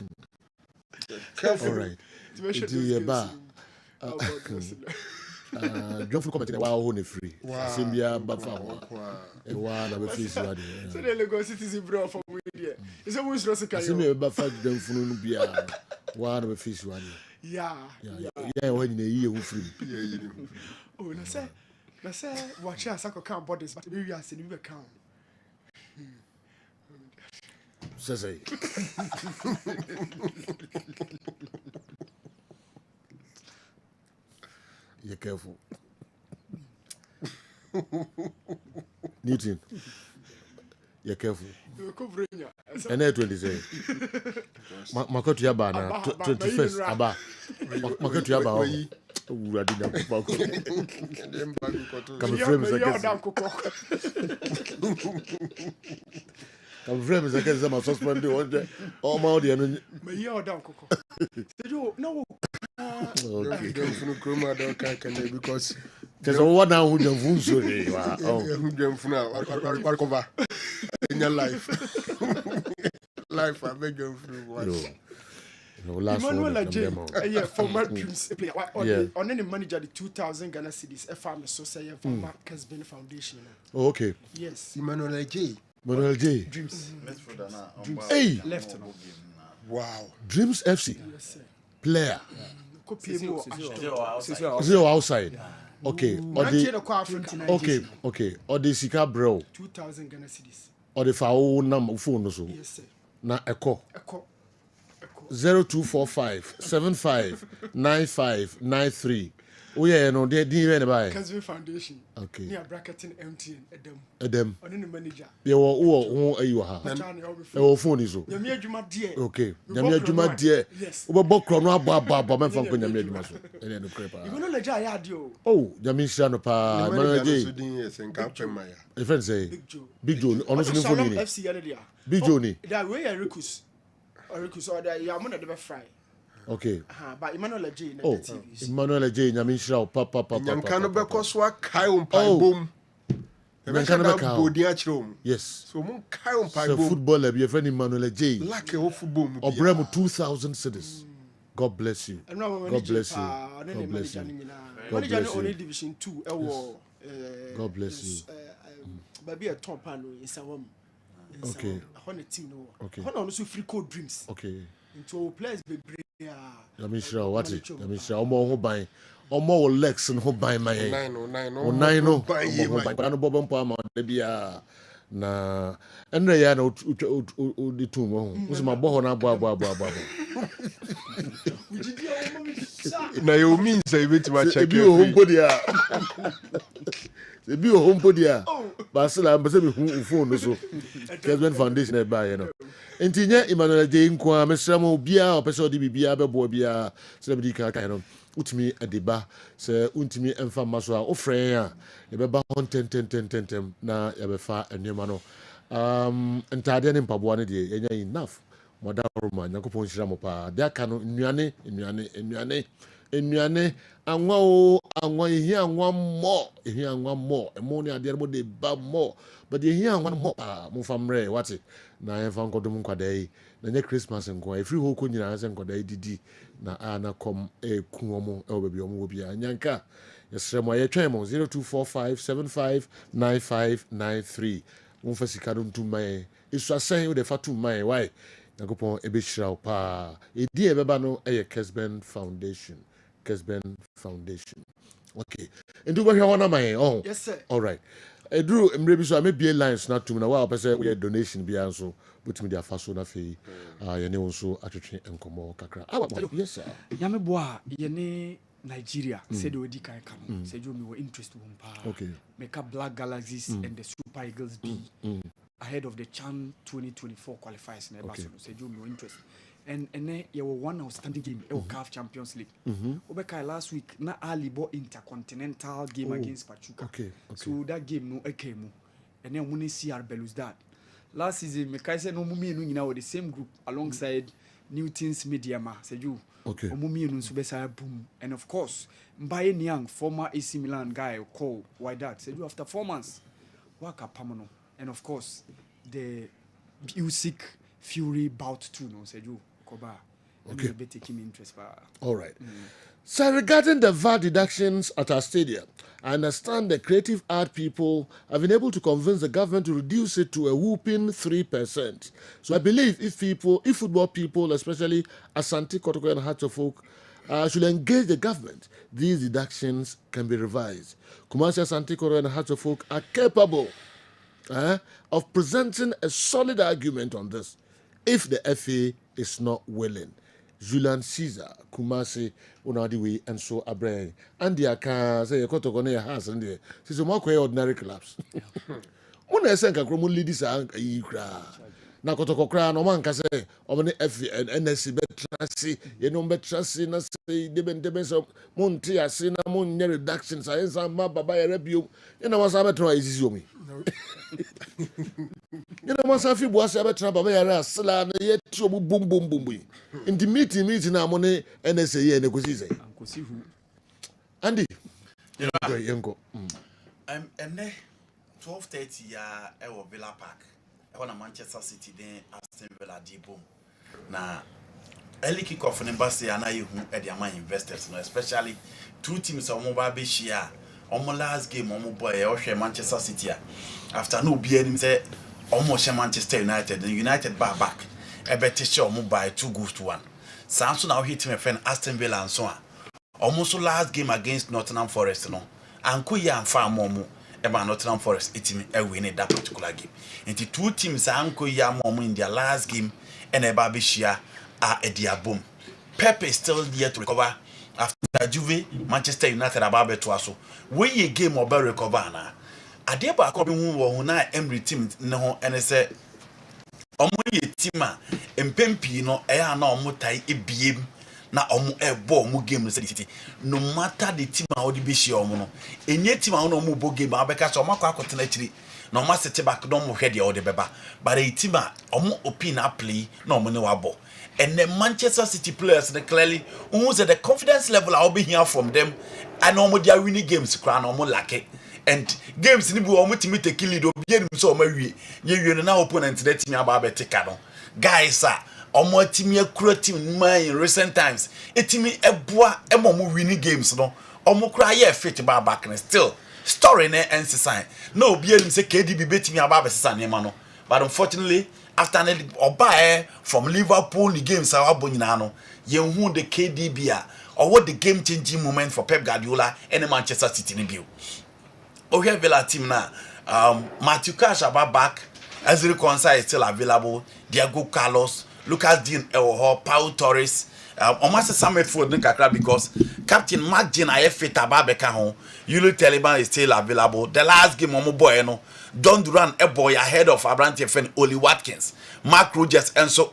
S8: All right. John Fru comment wa ho ne free. Simbia bafa ho. E wa na be face wa de.
S10: So the Lagos cities bro for we there. Is a much rose kan.
S8: Simbia bafa John Fru no bia. Wa na be face wa de.
S10: Yeah.
S8: Yeah, when you hear free.
S10: Oh, na say watch us account bodies but we are saying we account.
S8: Say. You're careful. Newton. You're careful. And then 20 Makoto Yaba na 21st Aba. Makoto Yaba. I didn't come frames I guess I'm suspended one day. All my audience.
S10: No.
S9: Okay. Because
S8: there's a one now who don't
S9: in your life. Life, I beg you through.
S10: Emmanuel Ajay, yeah, former Dreams player. On any manager, the 2,000 Ghana cedis, a farmer society from Kessben Foundation.
S8: Oh, okay.
S10: Yes.
S9: Emmanuel Ajay.
S8: Emmanuel Ajay.
S10: Dreams.
S8: Hey.
S10: Left.
S9: Wow.
S8: Dreams FC.
S10: Yes, sir.
S8: Player.
S11: Zero
S8: outside. Okay. Okay. Or the Sika bro.
S10: 2,000 Ghana cedis.
S8: Or the phone number phone also.
S10: Yes, sir.
S8: Na Echo. 0245 75 95 93. Oh yeah, no, they didn't even buy.
S10: Kessben Foundation.
S8: Okay.
S10: Near bracketing MTN
S8: Edem.
S10: On any manager.
S8: They were who you have. Your phone is
S10: Yamia Juma dear.
S8: Okay. Yamia Juma dear.
S10: Yes.
S8: Uba bokro no aba men from Yamia Juma so. And then the crepa.
S10: You know Leja yadio.
S8: Oh, Yamia Shano pa. The friend say Big Joe. Honestly, for
S10: FC
S8: Big Joe ni.
S10: That way Rikus. Or Rikus or that Yamuna de fry.
S8: Okay.
S10: But Emmanuel J.
S8: Oh, Emmanuel J. Nyamishra, papa.
S9: Nyankano beko so akai umpai bom.
S8: Nyankano
S9: beko.
S8: Yes.
S9: So mun kai umpai
S8: bom. So footballer, be a friend Emmanuel J.
S9: Laka o football mu.
S8: Obremo 2,000 cedis. God bless you. God bless you. God bless you. God bless you.
S10: Division 2.
S8: God bless you.
S10: Baby a top pano in Sawam.
S8: Okay.
S10: Okay. Hold on, so free code dreams.
S8: Okay.
S10: Into players be great.
S8: Yamishra, what it? Yamishra, omo ho ban. Omo Lex and ho ban my. Nine. Bano bobom pa ma de bia. Na enre ya na odi tu mo. Usi ma bo na bo.
S9: Na you mean say bit ma check.
S8: Ebi o home body a. Ebi o home body a. Basila mbese bi hu phone so. Kessben Foundation e ba ye no. Enti nye Emmanuel J nkwa mesramo bia opese odi bibia bebo bia se bi ka kan no. Utimi adeba se untimi emfa maso a ofren a e beba hon ten na ya befa enema no entade ne mpaboa ne de enya enough modaroma nyakopon hira mo pa de aka no nnuane anwa o anwa ehi anwa mo emo ne ade mo de ba mo but ehi anwa mo pa mo famre wate na emfa nkodum nkwadai na nye Christmas nko efri ho ko nyina se nkwadai didi na ana kom ku omo e obabi omo obi anyanka yesremo ye twen mo 0245759593 wonfa sika do ntumman isu asan wo de fatu man why yakopon ebehira pa edi ebeba no eye Kessben Foundation okay ndu bo hwa wana man oh
S10: yes sir
S8: all right Drew mrebi so amebie lines na tum na wa pese we donation bia nso butimi dia faso na fe yene wonso atwetwe enkomo kakra yes sir
S12: yame boa yene Nigeria said we di kan kam said you me were interested in pa
S8: okay
S12: make up Black Galaxies and the Super Eagles be ahead of the CHAN 2024 qualifiers na Barcelona said you me were interested and then you were one outstanding game CAF Champions League obeka last week na Alibo intercontinental game against Pachuca so that game no ekemu and then we see CR Belouizdad last season Mekai said no mumi no nyina with the same group alongside Newton's Mediama said you omumi no nso besa boom and of course Mbaye Niang former AC Milan guy called why that said you after 4 months waka pamono and of course the Usyk Fury bout 2 no said you koba okay be taking interest
S8: all right so regarding the VAT deductions at our stadium, I understand the creative art people have been able to convince the government to reduce it to a whooping 3%. So I believe if football people, especially Asante Kotoko and Hatchofolk, should engage the government, these deductions can be revised. Kumasi Asante Kotoko and Hatchofolk are capable of presenting a solid argument on this if the FA is not willing. Julian Caesar, Kumasi, Unadiwi, and so Abraham. And the Aka say a Kotokone has and there. She's a more ordinary collapse. When I send a Cromo ladies and a cry. Na Kotokokra, no man can say, Omni F and NSC Betrasi, Betrasi, Nasi, Deben of Montia, Cinnamon, reductions, I answer my Baba Rebu, and I was able to try me. You know, once I feel was ever trouble, I asked Salan yet trouble boom. In the meeting, our money, NSA, and the Kusi. Andy, Yanko.
S11: And then 12:30 ewo Villa Park. I want Manchester City then Aston Villa di boom. Na early kick-off in embassy and I at the amount investors, especially two teams of mobile be share. On my last game, on my boy, I share Manchester City. After no beer, him say almost Manchester United. And United back. I bet show by 2-1. Samson now hit my friend Aston Villa and so on. Almost last game against Nottingham Forest, no. And Kuya and Farm Momu about Nottingham Forest hitting a win in that particular game. And the two teams are Kuya Momu in their last game and a Babishia are a dear boom. Pepe is still there to recover. After Juve, Manchester United about to us. We a game about recover na. Adeba ko bi hu wo na Emery team ne ho ene se omo ye team a empempi no e ya na omo tai ebiem na omo e bo omo game no se no matter the team a odi be share omo no enye team a no omo bo game abeka so omo akwa akotena chiri na ɔmo asete back na ɔmo hwɛ deɛ ɔde bɛba but a team a ɔmo open a play na ɔmo ne wabɔ and the Manchester City players they clearly who say the confidence level I'll be here from them and ɔmo they are winning games crown ɔmo Laka and games ni bi ɔmo timi take lead obi enim so ɔmo awie nye na opponent na timi aba abɛteka no guys ɔmo timi akura team man in recent times etimi eboa emo ɔmo winning games no ɔmo kura ye fit ba back and still story na ensign no obi enim say KDB betimi aba abɛsesa nema no but unfortunately after oba from Liverpool the games are nyina no yenhu the KDB or what the game changing moment for Pep Guardiola and Manchester City ni bio ohwe Villa team na Matthew Cash about back as Konsa is still available Diego Carlos Lucas Digne Paul Torres almost Samuel Ford kakra because Captain Mark Jean fit ababeka ho Yulu Taliban is still available the last game omo boy no Don Duran a boy ahead of Abrante Fen Oli Watkins Mark Rogers and so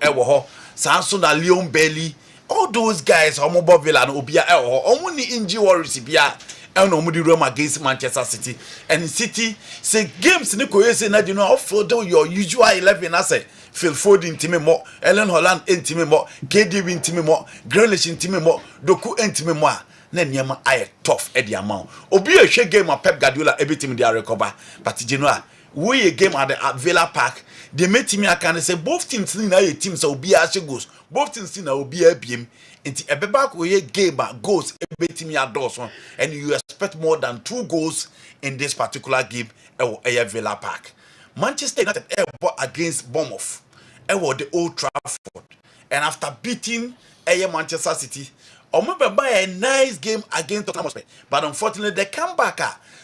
S11: Samson and Leon Bailey all those guys omo Villa no obia omo ni injury worries bia and omo di Roma against Manchester City and City say games ni ko yese na di no follow your usual 11 as Phil Foden intime mo Ellen Holland intime mo KDB intime mo Grealish intime mo Doku intime mo na niema aye tough e di amount obi a hwe game of Pep Guardiola everything they recover but you know we a game at the Villa Park they made me can say both teams na your teams obi a goals both teams na obi a biem nti ebeba ko ye game goals everything me adore and you expect more than 2 goals in this particular game at Villa Park. Manchester United against Bournemouth at the Old Trafford and after beating Manchester City buy a nice game against Tottenham Hotspur but unfortunately they come back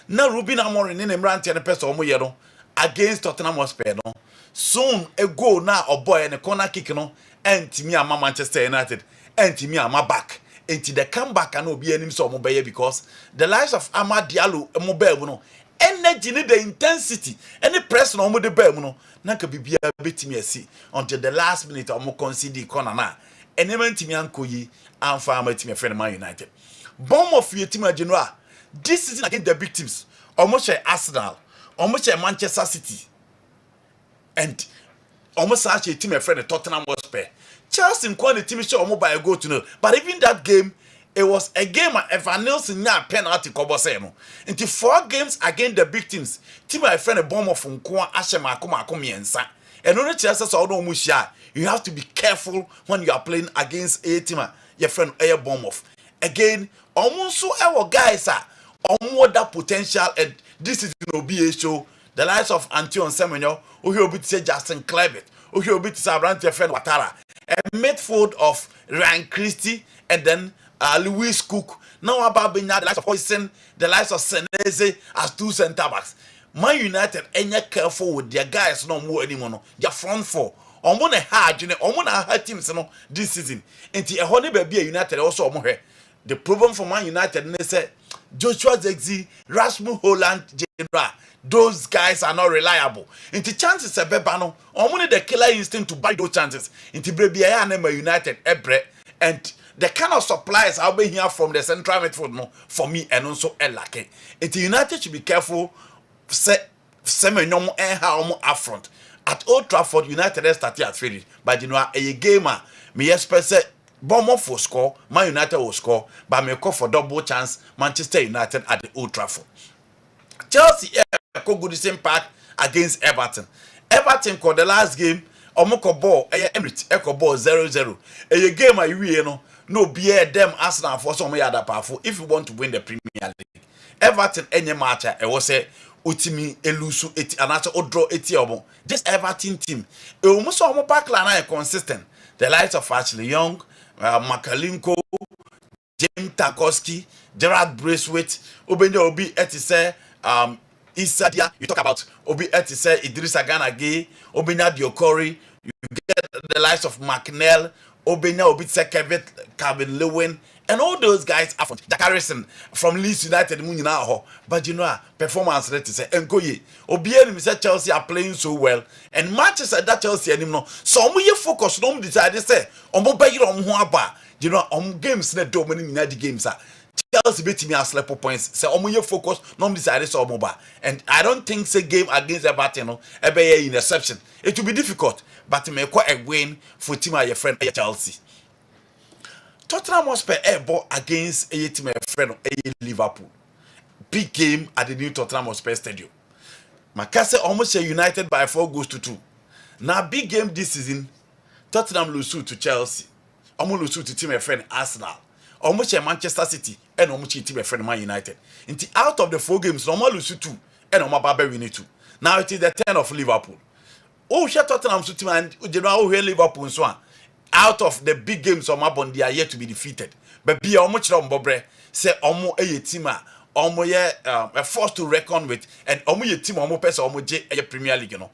S11: now Ruben Amorim in Emranti and the person against Tottenham Hotspur no soon a goal now or boy and a corner kick no and me and Manchester United and me and my back until they come back and be any so because the lives of Amad Diallo mobile no energy need the intensity any press no mo de bam no na ka bibia betimi asi until the last minute o mo concede corner na enema ntimi ankoyi amfa amatimi friend Man United Bournemouth yetima general this season against the big teams almost share Arsenal almost share Manchester City and almost such a team friend Tottenham Hotspur Chelsea in quality team show almost by a goal to nil but even that game it was a game Evan Nielsen na penalty kobo say no. Into 4 games against the big teams. Team my friend a bomb of nko ahema miensa. And only Chelsea so no mushia. You have to be careful when you are playing against a team your friend a bomb of. Again, almost so our guys are that potential and this is no be a show. The likes of Antion Semenyo, who will be Justin Clevitt, who will be Sabrante friend Watara. A midfield of Ryan Christie and then Lewis Cook, now about being the likes of Hoyson, the likes of Seneze as 2 centre backs. Man United ain't careful with their guys no more anymore. No. Their front 4. On one hard, you know, on one hard teams no this season. Until a honey baby United also more. The problem for Man United they say Joshua Zexi, Rasmus Holland, General. Those guys are not reliable. Into chances a bebano, only the killer instinct to buy those chances. Into baby United and the kind of supplies I'll be here from the central midfield no, for me and also Laka. It United should be careful. Semenyo and how up front at Old Trafford. United started at 3, but you know a gamer me expect say Bournemouth will score, Man United will score, but me call for double chance Manchester United at the Old Trafford. Chelsea go the same park against Everton. Everton called the last game. Omoko ball Emirates echo ball 0-0. A game I no beer them Arsenal for some other powerful if you want to win the Premier League. Everton any match I was say Utimi elusu eti anasa odro eti omo. This Everton team almost almost backline are consistent. The likes of Ashley Young, Makalinko, James Tarkowski, Gerard Braithwaite, Obenya Obi etise Isadia, you talk about Obi etise Idrissa Gana Gueye, Obenya Diokori, you get the likes of McNeil, Obenya Obi Kevin Lewin, and all those guys are from Jack Harrison from Leeds United. But you know, performance rate is Nkoye. Obiani said Chelsea are playing so well, and matches at that Chelsea anymore. So we focus on decide say on you know games that dominate the games. Chelsea beat me as level points. Say omo ye focus, no decide so omo. And I don't think say game against Everton no ebe interception. It will be difficult, but me quite a win for team your friend Chelsea. Tottenham Hotspur ball against a team friend Liverpool. Big game at the new Tottenham Hotspur Stadium. Makase almost united by 4 goals to 2. Now big game this season, Tottenham lose to Chelsea. Almost lose to team friend Arsenal. Almost Manchester City and almost team friend Man United. Into out of the 4 games, normal lose 2 and normal Barber win 2. Now it is the turn of Liverpool. Oh, share Tottenham to team and you know where Liverpool so on. Out of the big games on Mabon, they are yet to be defeated. But be almost Bobre say almost a team almost a force to reckon with, and almost a team almost person almost a Premier League, you know.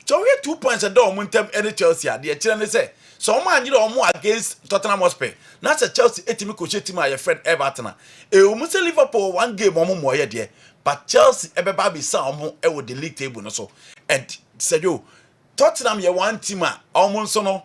S11: So we have 2 points a door momentum any Chelsea. The children say so man you know more against Tottenham Hotspur. Not a Chelsea a team coach team your friend Everton. Almost Liverpool 1 game more there, but Chelsea ever be some with the league table no so. And said you Tottenham ye one team almost no.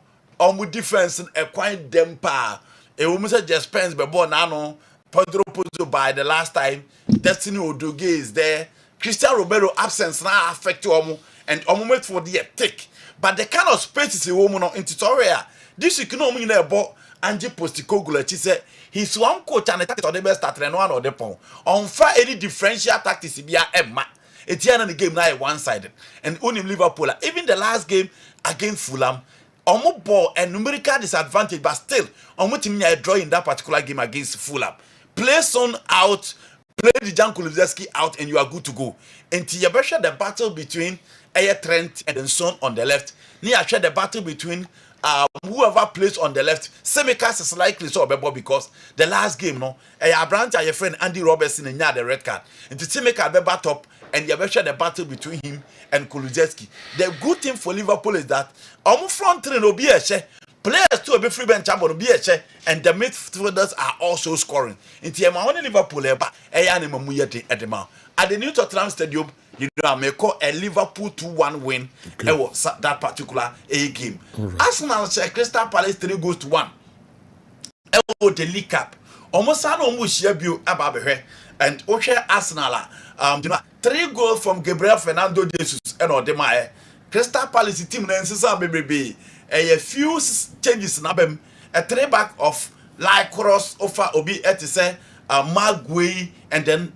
S11: Defense and quite them pa. A woman said just spends the ball now. Pedro Pozo by the last time. Destiny Odoge is there. Cristiano Romero absence now affect you and moment for the take. But the kind of space is a woman in tutorial. This you can only know about Angie Postecoglou. She said he's one coach and the on the best starter and one or the pound. On fire any differential tactics be a Emma. It's the end of the game now one-sided. And only Liverpool. Even the last game against Fulham. Omo ball and numerical disadvantage, but still, omo team a draw in that particular game against Fulham. Play Son out, play the Jan Kulusevski out, and you are good to go. Until you share the battle between Trent and Son on the left. Near share the battle between whoever plays on the left. Semikas is likely so because the last game, no, a branch your friend Andy Robertson and the red card. Until Semeka be top. And you share the battle between him and Kulusevski. The good thing for Liverpool is that our front three will be a share. Players to be free bench will be a share, and the midfielders are also scoring. In the amount Liverpool at the new Tottenham Stadium, you know, I may call a Liverpool 2-1 win. Okay. Was that particular game. Right. Arsenal Crystal Palace 3 goes to 1. The League Cup. Almost almost share view about her and Osha Arsenal. 3 goals from Gabriel Fernando Jesus and Odemae. Crystal Palace team baby. A few changes in them. A 3-back of Lycross offer Obi Etise, Magui, and then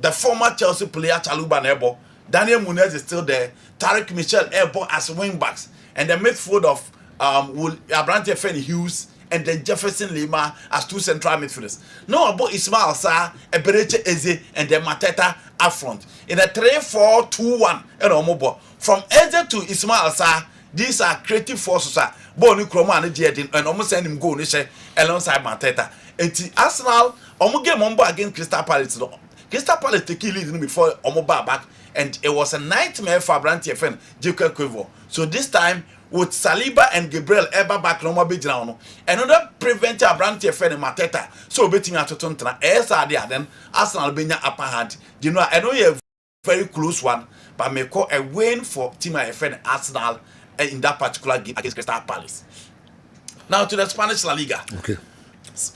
S11: the former Chelsea player Chaluba Nebo. Daniel Munez is still there. Tariq Michel Ebo as wing backs. And the midfield of Abrante Fenny Hughes and then Jefferson Lima as 2 central midfielders. No about Ismail Sarr, Eberechi Eze, and then Mateta up front. In a 3-4-2-1 and Omobo. From Eze to Ismail Sarr, these are creative forces. Boni Kroma and Jedin and almost send him go alongside Mateta. And Arsenal, Omo game Ombo against Crystal Palace. Crystal Palace take lead before Omoba back, and it was a nightmare for Abrante Fen, Jacob Quivo. So this time, with Saliba and Gabriel ever back no more be down. Another prevent Abrante Fen and Mateta. So betting at Tontana, then Arsenal being upper hand. You know, I know you're a very close one, but may call a win for Team FN Arsenal in that particular game against Crystal Palace. Now to the Spanish La Liga.
S8: Okay.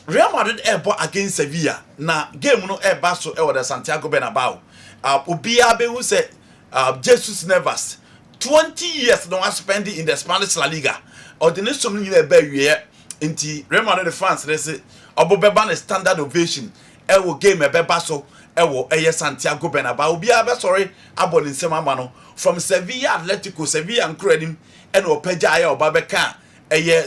S11: Real Madrid airport against Sevilla. Now game no air basso the Santiago Bernabeu. Ubiabe who said Jesus Nevas 20 years no spent in the Spanish La Liga. Or the next something in a year into Real Madrid fans they say Obobeban standard ovation. Will game a bebaso ewo Santiago Bernabeu. Ubiabe sorry abon in Semamano from Sevilla Atletico Sevilla and Credim and Opeja or Babeka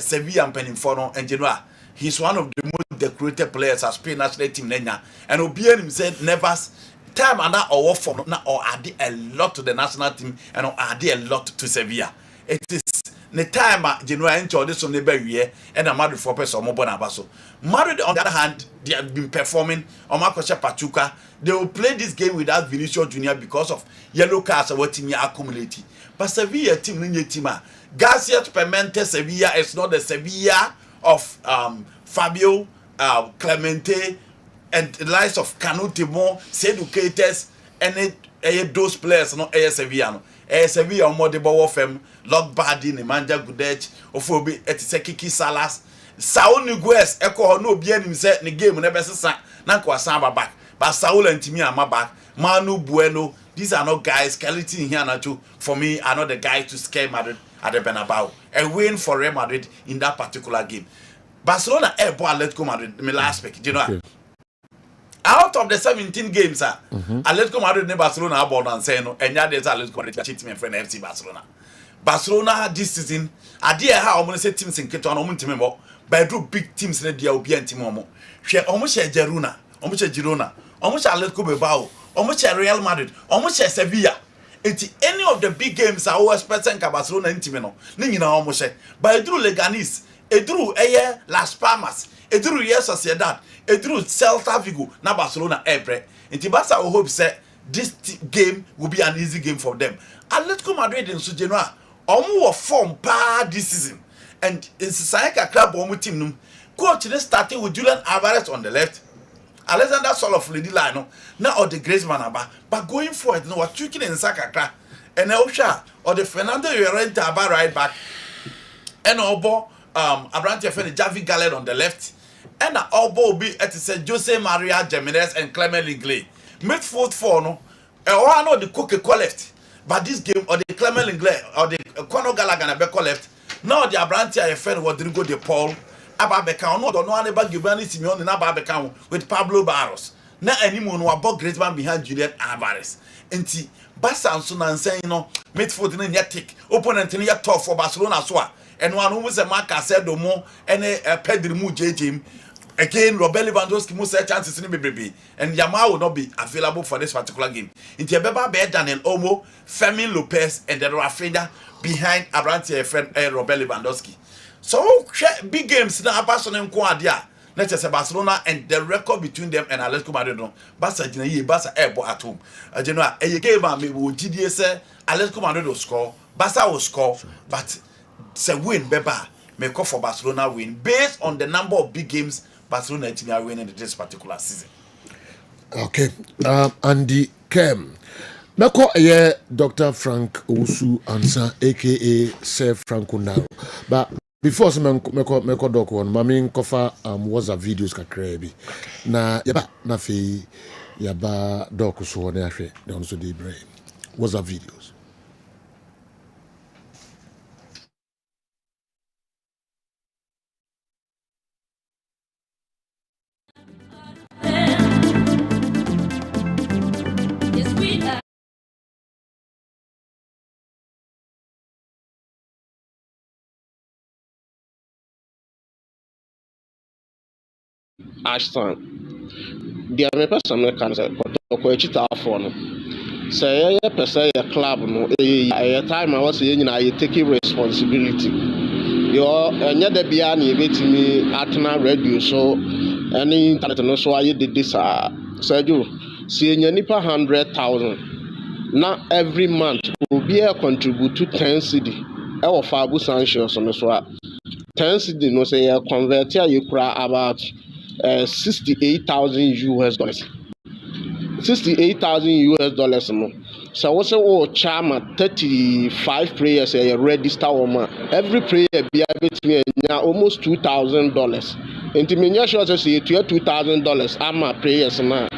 S11: Sevilla and Peninfono and Genoa. He's one of the most decorated players at Spain national team Nenya. And Obian himself never time and that or form now or add a lot to the national team and or add a lot to Sevilla. It is the time Genoa enjoy this on the year and a Madrid for person or Bonabaso. Madrid on the other hand, they have been performing on Marcosha Pachuca. They will play this game without Vinicius Junior because of yellow cards what team accumulating. But Sevilla team Garcia Permente Sevilla is not the Sevilla of Fabio, Clemente, and the likes of Canutimo, Seducators, and those players, not Sevilla. Sevilla, more the ball of them, Lock Bardi, Nemanja Gudech, Ophobi, Etiseki Salas, Saul Niguez echo no obi anim say ne game na besesa na ko asan back but Saul antimi ama back Manu Bueno these are not guys skeleton here na too for me are not the guys to scare Madrid at the Bernabeu a win for Real Madrid in that particular game. Barcelona ball Atletico Madrid me last week you know okay. Out of the 17 games Atletico Madrid and Barcelona have ball and say no and yeah there's Atletico Madrid cheat me friend FC Barcelona this season idea how I'm going to say teams in Keto and team member but do big teams in the obi and team omo hwe almost Girona almost Atletico Bilbao almost Real Madrid almost Sevilla any of the big games are always present Barcelona in team no ni nyina almost but through Leganes through Las Palmas through Sociedad through Celta Vigo na Barcelona ebre nti Barca hope say this game will be an easy game for them. Atletico Madrid in Genoa omo form pa this season and in Sayaka club omo team num coach they starting with Julian Alvarez on the left Alexander Soloff lady line no now or the Griezmann aba but going forward no what tweaking in Saka and Elsha or the Fernando Llorente aba right back and obo Abrante Fene Javi Gallet on the left and the obo be at say Jose Maria Jimenez and Clement Lenglet midfield four no or no the Coca left. But this game, or the Clement Lenglet, or the Conor Gallagher and Becco left, now the Abrante FN Rodrigo de Paul, Ababeka, no, don't know about Giovanni Simeone and Ababeka with Pablo Barros. Now anyone who about Griezmann behind Julian Alvarez. And see, Barca and saying, no, midfield in your tick, opponent in your top for Barcelona, so and one who was a marker said no more, and a Pedri JJ. Again, Robert Lewandowski must have chances in the baby, and Yamal will not be available for this particular game. Into a Beba Bedan and Omo, Fermin Lopez, and the Rafinha behind Abrante friend Robert Lewandowski. So, big games now, Barcelona and Quadia. Let's say Barcelona and the record between them and Atletico Madrid. Barca airport at home. You know, a game me will GDS say Atletico Madrid will score, Barca will score, but say win Beba may call for Barcelona win based on the number of big games Barcelona team are winning this particular season.
S8: Okay, Andy Kem. Meko Dr. Frank Osu Ansa, aka Sir Franco now. But before some meko doc one, mami kofa was a videos kakrebi. Na yaba na fi yaba doc so na hwe don so dey brain. Was a videos.
S13: Ashton, the person that can say, no. Say, a club, no, a time I was saying, I taking responsibility. You're another Biani with me at my radio, so any internet, so I did this. Said you, seeing your nipper 100,000. Now every month will be a contribute to 10 CD. Our Fabu Sanchez on the swap. 10 CD, no say, convert you cry about 68,000 US dollars. 68,000 US dollars. No. So what's a charm 35 players a register woman. Every player be between almost $2,000. And to me, sure to say $2,000. I'm a players now.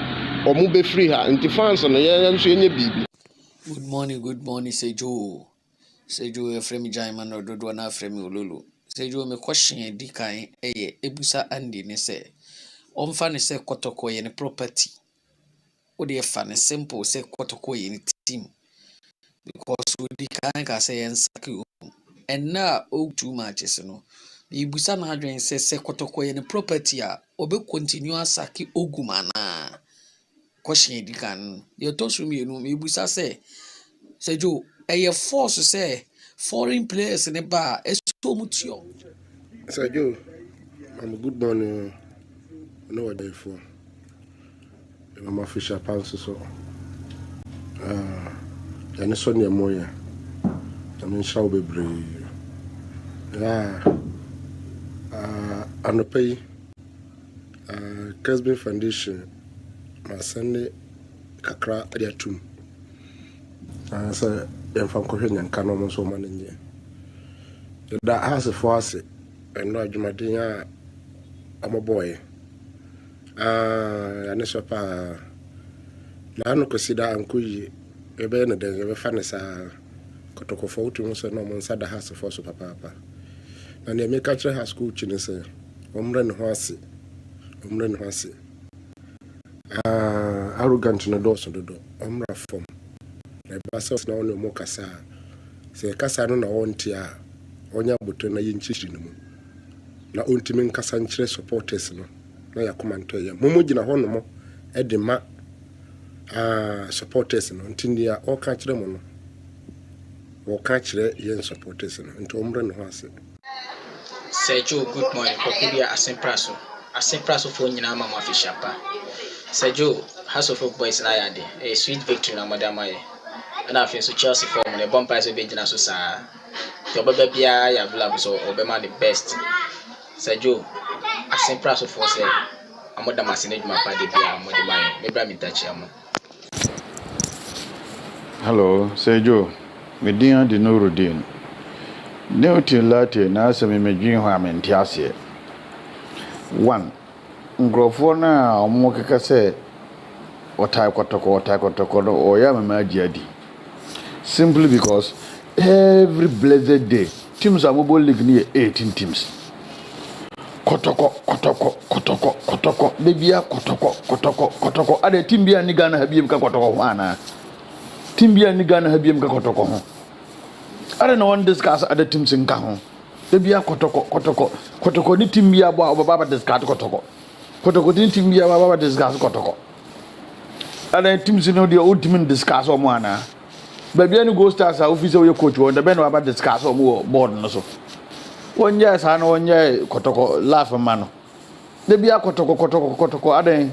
S13: Or move free her. And the fans on the baby.
S14: Good morning, Sejo. Sejo, a frame Jaiman or Dodwana frame Lulu. Sejo, me question a decay, ebusa Andy, ne say. Omfa ne say kotoko ye ne property. O de fa ne simple say kotoko ye ne team. Because we decay ka say en saki and now oh 2 matches no. Ebusa na hadwen say kotoko ye ne property a obe continue saki ogumana. Question dikan. Ye to so me no ebusa say Sejo eye force say foreign players in the bar is so much yo.
S15: Sejo, I'm a good morning. I know what they're for. I'm a fisher pants so. And it's on your moya. I mean, shall be brave. I'm a pay. Kessben Foundation. My Sunday Kakra Adiatum. I say, I'm from Korean and Canon so man in here. That has a force. ɛno adwumaden a ɔmɔbɔɔyɛ ɛne so paa na ano kɔsi da anko yie ɛbɛyɛ no dɛn yɛbɛfa ne saa kɔtɔkɔfoɔ wotumi sɛ na ɔmo nsa da hasefoɔ so papaapa na nea meka kyerɛ ha school kyi ne sɛ ɔmmerɛ ne ho ase arrogant no dɔɔso dodo ɔmmra fam na ɛba sɛ na ɔne ɔmo kasa a sɛ ɛkasa no na ɔnte a ɔnyɛ abotɔ na yɛnkyiri no mu na ɔntumi nkasa nkyerɛ supporters no na yɛakoma ntɔ yɛ momo gyina hɔ nom ɛde ma supporters no nti nea ɔka kyerɛ mo no wɔka kyerɛ yɛn supporters no nti ɔmmra ne ho ase.
S16: Sergio, good morning. Kokubia Asempraso. Asempraso for Ninama Mafishapa. Sergio, House of Boys Nayade, a sweet victory na Madamae. And I feel so Chelsea form the bumpers of Bejina Sosa. Tobabia, Yablabso, Obama the best. Sergio, Asempraso for say, Amoda Masinage Mapadi Bia, Modimai, maybe Tachiamo.
S17: Hello, Sergio. Medina de Nurudin. Neutil latte na asɛ memedwen ho amente aseɛ. 1 nkrɔfoɔ no a ɔmo keka sɛ ɔtae kɔtɔkɔ no ɔyɛ mama agye adi. Simply because every blessed day teams a mobile league ni 18 teams. Kɔtɔkɔ debia kɔtɔkɔ ade team bia ni Ghana ha biem ka kɔtɔkɔ ho ana. Team bia ni Ghana ha biem ka kɔtɔkɔ ho. I don't know discuss other teams in Kahon. They be a kotoko ni team be about Baba discuss kotoko ni team be about discuss kotoko. Other teams know the old team discuss or mana. Baby any go stars are officer your coach or the ben about discuss or more board no so. 1 year san 1 year kotoko laugh man. They be a kotoko other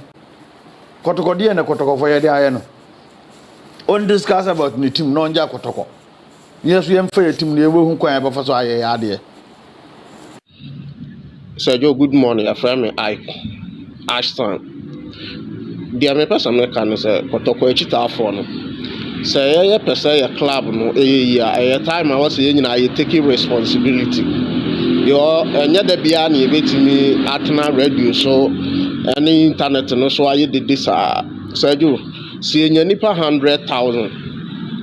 S17: kotoko dia na kotoko for your dia. On discuss about the team non ja kotoko. Yes, we am fair team near who can ever for idea.
S13: Sergio, good morning. A friend, Ashton. The American American is a Kotoko Chita for no. Say, per se, a club, no, a time I was saying, I taking responsibility. You're another Biani, waiting me at my radio, so any internet, no, so I did this. Sergio, seeing your nipper 100,000.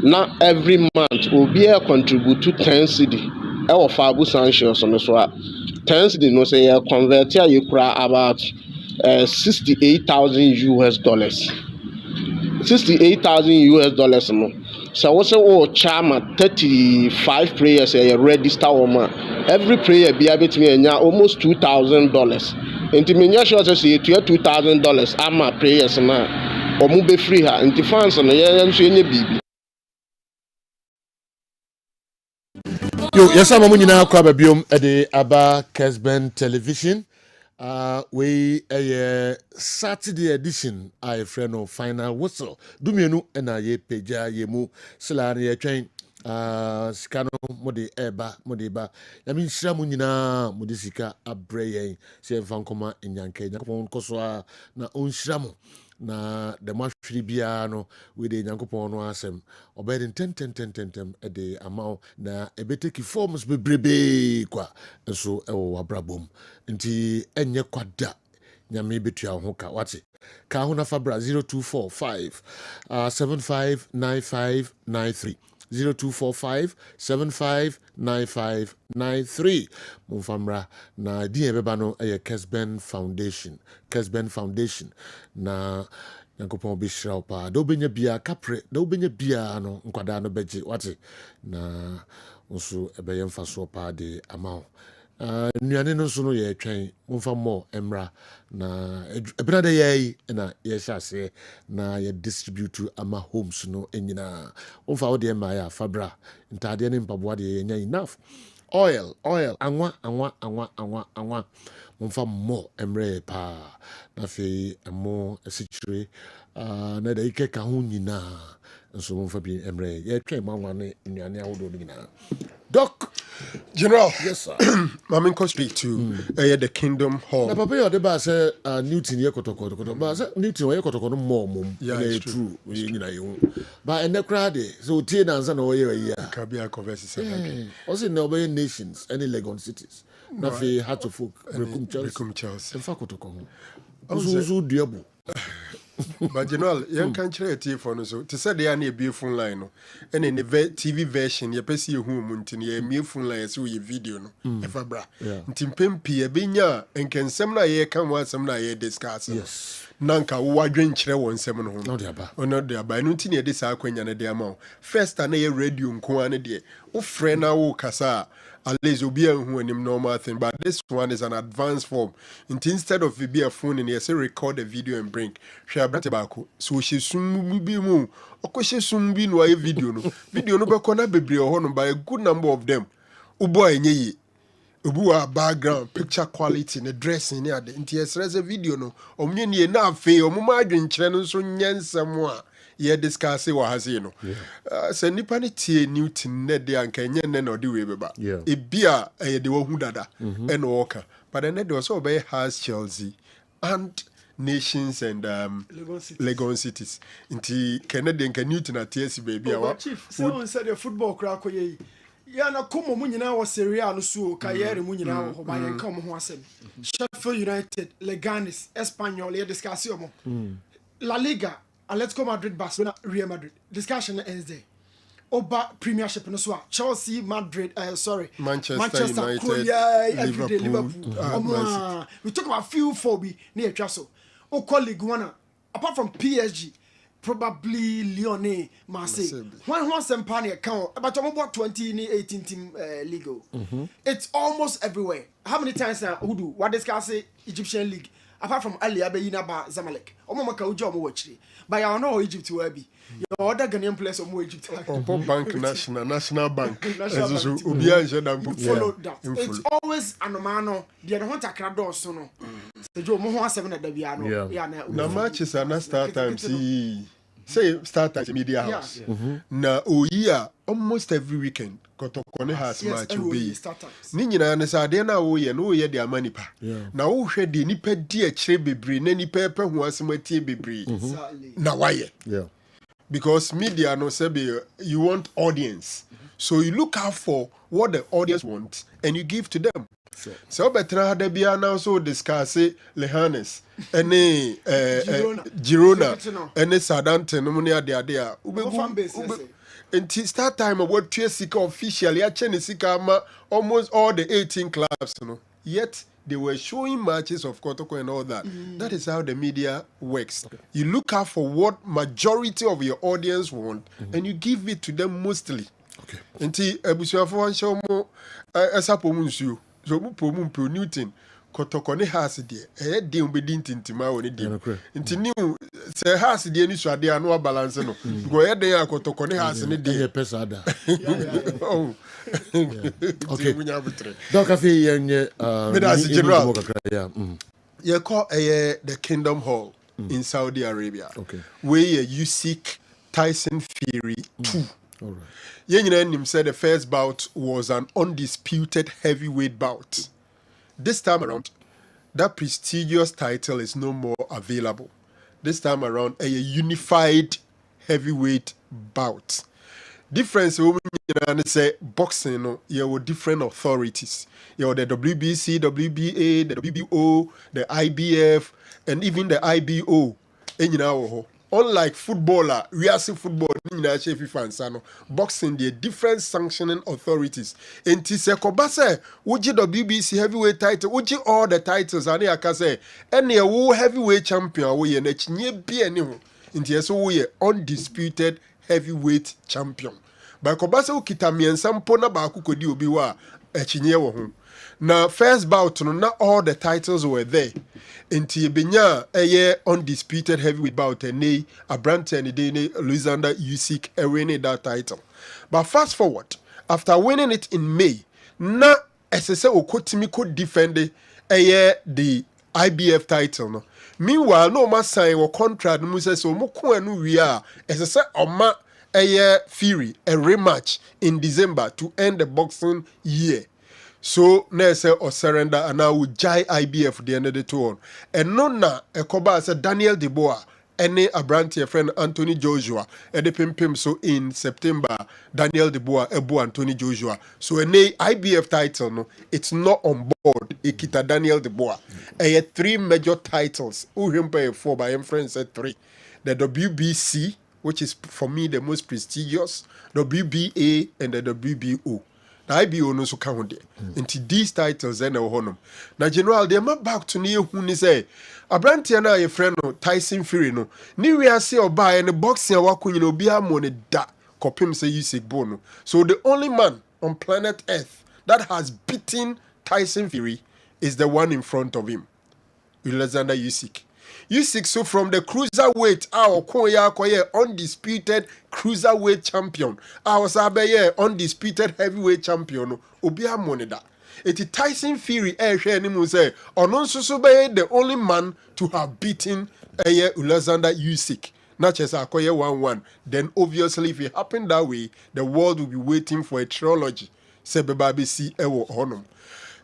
S13: Now every month will be a contribute to 10 cedi. Our Fabu Sanctions on the swap. 10 cedi no say convert you cry about 68,000 US dollars. 68,000 US dollars no. So what's a charm 35 players a register woman. Every player be able to me almost $2,000. Into me sure to say $2,000 I'm a players now. Or move free her into fans on the baby.
S8: Yo, yes, I'm going to go to Aba Kessben Television. We a Saturday edition. I friend of final whistle. Do me no and I peja yemu salary train. Scano mode eba modeba. I mean, Shramunina Modisika Abrey, Sien Fankoma in Yankee, Nakon Koswa, na un Shramu. Na the match biano with the Yankopon asem obedin 10 a day amount na ebeteki forms be brebe kwa so ewo abrabom nti enye kwada nyame betua ho ka wate ka ho na fabra 0245 759593 0245-759593. Mumfamra na di ebeba no eye Kessben Foundation na Yankopon bi shira pa do benya bia kapre do benya bia no nkwada no beje wate na nso ebeye mfaso pa de amao nuane no nso no ye twen mumfa mo emra na ebina de ye na ye hyase na ye distribute ama homes no enyina mumfa wo de ma ya fabra ntade ne mpaboa de ye nya enough oil anwa mumfa mo emre pa na fe emo esichire na de ike ka ho nyina nso mumfa bi emre ye twen manwa ne nuane awodo nyina Doc
S9: General,
S8: yes sir.
S9: I'm in speak to the Kingdom Hall.
S8: Na papa your deba say Newton ye kotoko ba say Newton ye kotoko no mom
S9: yeah, it's true.
S8: We nyina you but en the crowd so tie na nsa na we ye
S9: Kabia converses
S8: also no be nations any Legon cities na fe Heart of Oak Brekum Chelsea fa kotoko ho so duabo
S9: but general yan kan kire tie for no so to say they are na ebie phone line no and in the TV version ye pese ye hu mu ntin ye mie phone line so ye video no e fa bra ntin pempi e benya enkensem na ye kan wa asem na ye discuss
S8: yes
S9: nanka wo adwen kire won sem no ho
S8: no de aba
S9: ono de aba no ntin ye de sa akwanya na de ama first na ye radio nko an de wo frɛ na wo kasa at least you'll be a normal thing, but this one is an advanced form. And instead of it be a phone and you say record a video and bring, share tobacco. So she soon be more. Or she soon be no video no. Video no bakona be or by a good number of them. Uboy nye. Ubua background, picture quality, the dressing near the NTS a video no. Omni na fe or mumadrin channel so nyen somewhere. Ye discuss what has you know. So nipa ni tie Newton ne de anka nye ne no de we beba. E bia de wo hu dada and walker. But then there was obey has Chelsea and nations and Legon cities. Inti Canadian can Newton at TSC baby.
S10: Chief, someone said the football crack ye. Ya na komo mu nyina wo Serie A no so kayere mu nyina wo ba yen ka mo ho asem. Sheffield United, Leganes, Espanyol ye discuss yo mo. La Liga, Atletico Madrid, Barcelona, Real Madrid. Discussion ends there. Oba Premiership no so Chelsea, Madrid, Manchester
S9: United,
S10: Liverpool. We talk about few four be near Trasso. O colleague one apart from PSG, probably Lyon, Marseille. One Sempani account about about 2018 team league. It's almost everywhere. How many times now who do what discuss Egyptian league? Apart from Ali Abeyina ba Zamalek. Omo maka ujo omo watchri. But I know Egypt will be. Your other Ghanaian players omo Egypt.
S9: Bank National Bank.
S10: Follow that. It's always anomano. The no hunter crado so no. Sejo mo ho asem na da bia no. Ya
S9: na matches na start time say start time media house. Na oyi almost every weekend. Kotokone has match be. Ni nyina ne sa de na wo ye no ye de amanipa. Na wo hwe de nipa di a kire bebre na nipa pe ho asem atie bebre. Na waye. Because media no say you want audience. So you look out for what the audience wants and you give to them. So betra da bia now so discuss Lehanes any Girona any Sadante no money ade a and start time about Sika officially Sika almost all the 18 clubs yet they were showing matches of Kotoko and all that. That is how the media works. You look out for what majority of your audience want and you give it to them mostly. Nti ebusuafo wan show mo esapo mu nsuo so mu po mu pro Newton Kotoko ne house de de obedi ntintima woni de nti ni se house de ni so ade anu balance no go ye de Kotoko ne house ne de
S8: pesa da okay donc afi yenye
S9: general ye call the Kingdom Hall in Saudi Arabia where you seek Tyson Fury 2. All right. Nim said the first bout was an undisputed heavyweight bout. This time around, that prestigious title is no more available. This time around, a unified heavyweight bout. Difference say boxing, you have different authorities. You have the WBC, WBA, the WBO, the IBF, and even the IBO. Unlike footballer, we are seeing football boxing the different sanctioning authorities. And Tisekobase, Uji WBC heavyweight title, Uji all the titles, and I can say any heavyweight champion we and it's near be any we undisputed heavyweight champion. By Kobase Ukitami and some pona baku kodi obiwa echinye wo ho. Now first bout not all the titles were there. Inti benya undisputed heavyweight bout a Abrante and Lysander Usyk winning that title. But fast forward, after winning it in May, na SSA Okotimi could defend the IBF title. No. Meanwhile, no man sign or contract Musa so moko anu we are SSA Oma Fury a rematch in December to end the boxing year. So nese or surrender and now jai IBF the end of the tour. And nona ekoba said Daniel Deboa any abranteɛ friend Anthony Joshua ɛde pimpim so in September Daniel Dubois ɛbu Anthony Joshua so any IBF title no it's not on board ekita Daniel Dubois ɛyɛ 3 major titles uhwem pay 4 by friends said 3 the WBC which is for me the most prestigious WBA and the WBO. The IBO no so count there. Into these titles then honum. Now general they ma back to near who say Abrantia na your friend no Tyson Fury no. Ni we are say or buy and the boxing waku you know be a money da kopim say Usyk bono. So the only man on planet Earth that has beaten Tyson Fury is the one in front of him. Alexander Usyk. Usyk so from the cruiserweight koye undisputed cruiserweight champion. Was undisputed heavyweight champion. Obia moneda. Eti Tyson Fury say so be the only man to have beaten Alexander Usyk. Not just akoye 1-1. Then obviously if it happened that way, the world will be waiting for a trilogy. Sebebabi si ewo honum.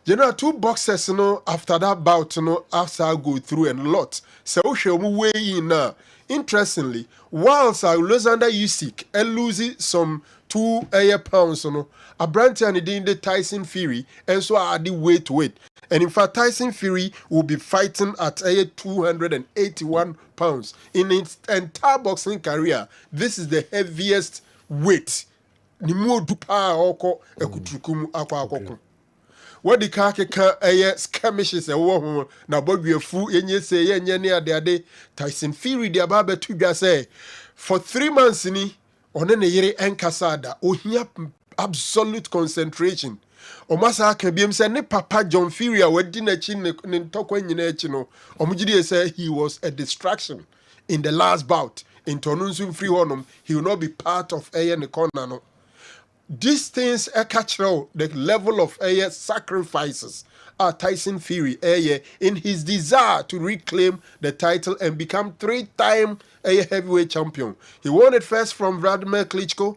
S9: General, 2 boxers, after that bout, after I go through a lot. So, we way in now. Interestingly, whilst Alexander Usyk losing some 2 pounds, a brand and the Tyson Fury, and so I did weight. And in fact, Tyson Fury will be fighting at 281 pounds. In its entire boxing career, this is the heaviest weight. Ni mo dupa oko ekutukum akwa. What the kake skirmishes a war na bobby fu yenye say yenye ne ade Tyson Fury the ababe to say for 3 months ni one ne yere enkasada ohia absolute concentration o masa ka biem say ne papa John Fury a wadi na chi ne ntokwa nyina achi no omugide say he was a distraction in the last bout in tonunsun free honum he will not be part of ne corner no. These things catch the level of sacrifices Tyson Fury in his desire to reclaim the title and become 3-time heavyweight champion. He won it first from Vladimir Klitschko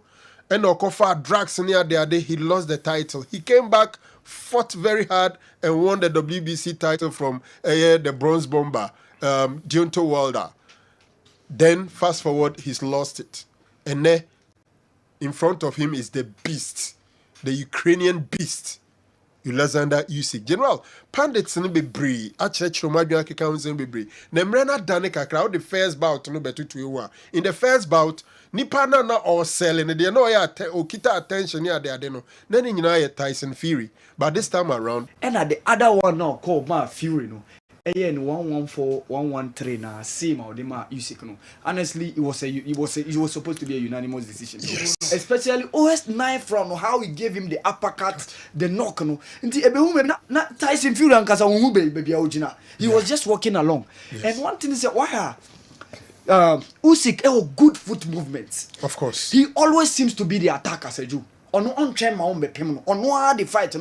S9: and Okofa drags near the day he lost the title. He came back, fought very hard and won the WBC title from the bronze bomber Deontay Wilder. Then fast forward, he's lost it. And then in front of him is the beast, the Ukrainian beast, Alexander Usyk. General, pandits no be bree, achechro madwa keka unse be bree. Nemrena dane kakra the first bout no betu to in the first bout, nipa na or selling they no ya okita attention ya de no. Then nyina ya Tyson Fury. But this time around,
S12: and at the other one now called Ma Fury no. AN 114, 113 na same or ma Usyk no. Honestly, it was supposed to be a unanimous decision. Yes. Especially OS9 from how he gave him the uppercut, the knock no. Nti ebehume na Tyson Fury ankasa wonhu baby original. He was just walking along. Yes. And one thing is why Usyk good foot movements.
S9: Of course.
S12: He always seems to be the attacker, Seju. On train my own bepim on the fight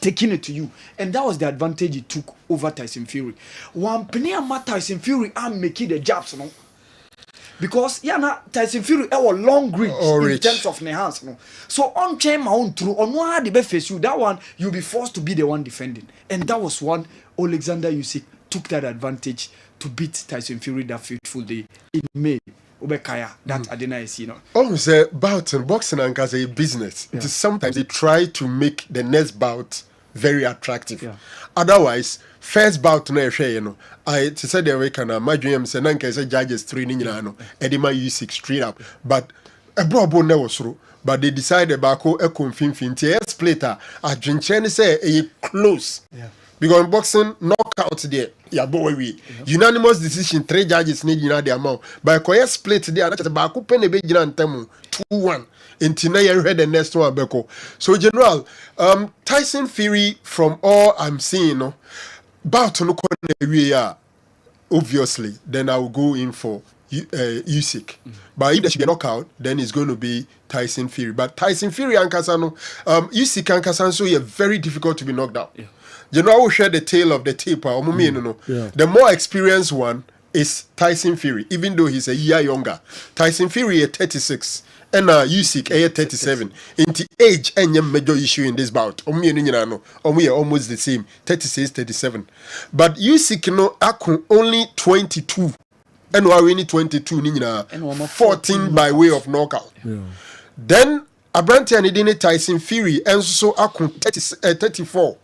S12: taking it to you, and that was the advantage he took over Tyson Fury. One penny Tyson Fury and making the jabs because Tyson Fury long reach in terms of the hands so on train my own through on the face you that one you'll be forced to be the one defending, and that was one Alexander Usyk took that advantage to beat Tyson Fury that fateful day in May. That Adena is,
S9: say bout and boxing and as a business. Yeah. Sometimes they try to make the next bout very attractive. Yeah. Otherwise, first bout I to say the way can my dream say nanka say judges 3 Edema Usyk straight up. But a brobo never through. But they decided bako a confirm splitter a drinchen say a close. Yeah. Because in boxing, knockout there, unanimous decision, 3 judges need the amount. But a split there, that's about 2-1. Until now, you read the next one, Beko. So, General, Tyson Fury, from all I'm seeing, bout to look obviously, then I will go in for Usyk. But if there should be a knockout, then it's going to be Tyson Fury. But Tyson Fury and Kasano, Usyk and Kasano, so you're very difficult to be knocked out. Yeah. You know, I will share the tale of the taper. The more experienced one is Tyson Fury, even though he's a year younger. Tyson Fury is 36, and Usyk is 37. In the age, any major issue in this bout. We are almost the same, 36, 37. But Usyk, only 22. and we winning 22 ni nyina 14 by way of knockout. Then Abranti and Idini Tyson Fury and so akun 34.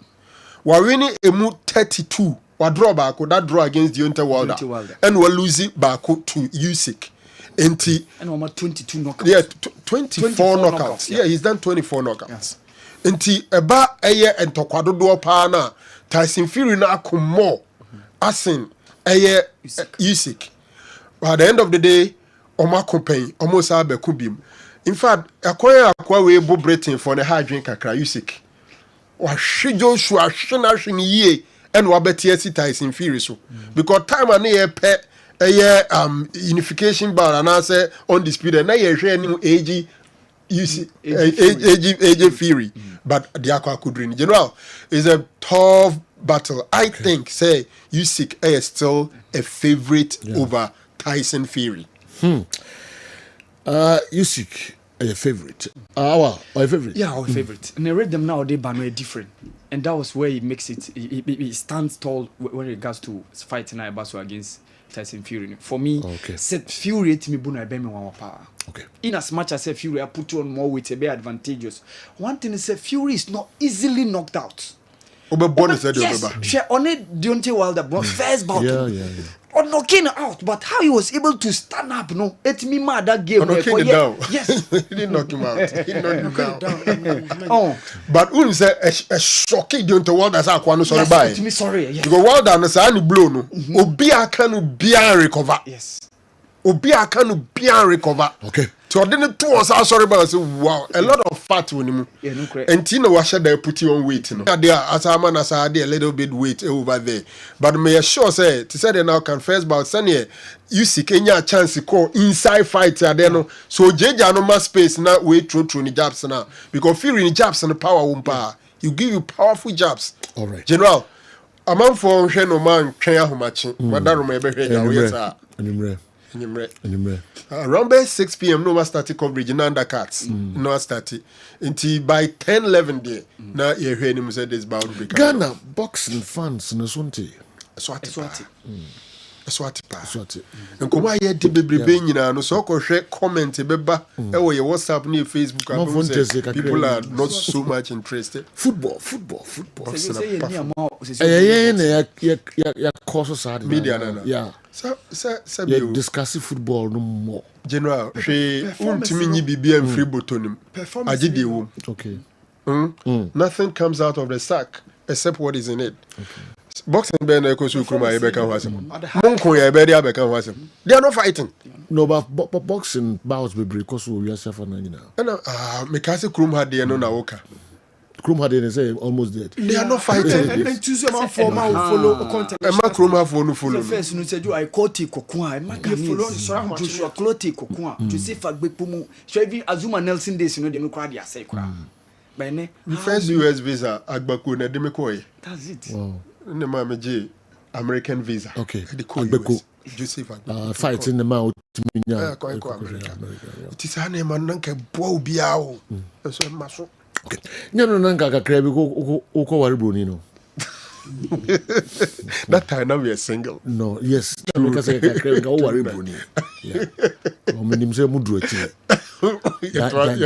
S9: We winning emu 32. We draw back that draw against Deontay Wilder. And we losing back to Usyk. And
S12: we 22 knockouts.
S9: Yeah, 24 knockouts. Yeah, he's done 24 knockouts. And eba eye and tokwado do pa na Tyson Fury na akun more asin eye Usyk. But at the end of the day, Oma company almost have a kubim. In fact, acquire we bo Britain for the hard drink kakra Usyk. Wa shijo shwa shina shin ye and wa beti Tyson Fury so. Because time and ye pe unification bar and I say undisputed na ye hwe ni AG Usyk AG Fury. But the aqua could win. General is a tough battle. I think say Usyk is still a favorite over Tyson Fury.
S8: Usyk, a favorite. Our favorite.
S12: Yeah, our favorite. And I read them now, they ban different. And that was where he makes it, he stands tall when it regards to fighting Ibasu against Tyson Fury. For me, said Fury to me, Buna Bemi Wapa.
S8: Okay.
S12: In as much as Fury, I put on more weight, a bit advantageous. One thing is, Fury is not easily knocked out. Yes, she only Deontay Wilder, first bout.
S8: Yeah.
S12: Or knocking out, but how he was able to stand up, no, it me mad that game.
S9: Knocking it down.
S12: Yes,
S9: he didn't knock him out. He knocked him down. Oh, but when say a shocking Deontay Wilder, as I want to sorry by.
S12: Me sorry. Yes.
S9: Because Wilder na say any blow no, obi akanu bia recover.
S12: Yes.
S9: Obi akanu bia recover.
S8: Okay.
S9: So I didn't two us sorry but I say wow, a lot of fat on him.
S12: Yeah, no correct.
S9: And Tina was there put you on weight, you know. There as a man as I did a little bit weight over there. But may sure say to say they now can first about Sunny you see Kenya chance to call inside fight there no. So JJ no more space now wait through the jabs now. Because fearing jabs and the power won't power. You give you powerful jabs.
S8: All right.
S9: General, a man for no man can how much but that remember here. Around 6 p.m. no one started coverage in undercuts. No started until by 10-11 day. Now you hear him say this bout to be
S8: Ghana boxing fans no Swati.
S9: Swati. And come here to be bringing no so comment beba. Your WhatsApp near Facebook. People are not so much interested.
S8: Football. Yeah.
S9: So
S8: discussing football no more.
S9: General, she ultimately be and free button.
S8: Okay.
S9: Nothing comes out of the sack except what is in it. Boxing Ben Ekosukuma Ebeka was him. Monko Ebedia Beka was him. They are not fighting.
S8: No, but boxing bouts be because we are suffering now.
S9: And Mikasi Krum had the no Naoka.
S8: Krum had they say almost dead.
S9: They are not fighting.
S10: And Tuesday man follow content.
S9: And Makroma follow.
S12: First, you said you I caught Kokua. Follow Joshua Clote Kokua. Joseph Agbepumu. So even Azuma Nelson days, you know, they crowd say crowd. By ne
S9: first US visa Agbaku na Demikoy.
S12: That's it.
S8: Wow.
S9: Ne mama J American visa.
S8: Okay.
S9: Agbaku. Joseph Agbaku.
S8: Fight in the mouth.
S9: It is a name and Nanka Bow Biao. So maso.
S8: Okay. No, Nanka Krabi Oko Waribunino.
S9: That time now we are single.
S8: No, yes. Because I can't go Waribuni. Yeah. Omenim say Mudru.
S9: You're drunk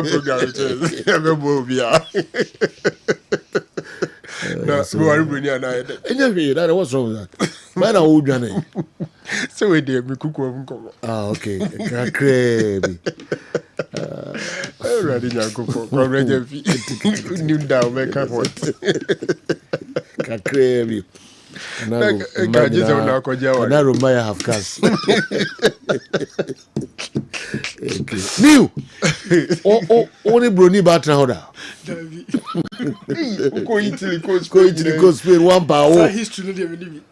S9: program.
S8: That what's wrong with that? Man, I would run.
S9: So we did. We cook one.
S8: Okay. Crazy.
S9: Ready now, cook. New down, make up what?
S8: Crazy. Now, Maya have cast. New. Only Bruni Batrahoda. Go Italy, go Spain, 1 power.
S10: History.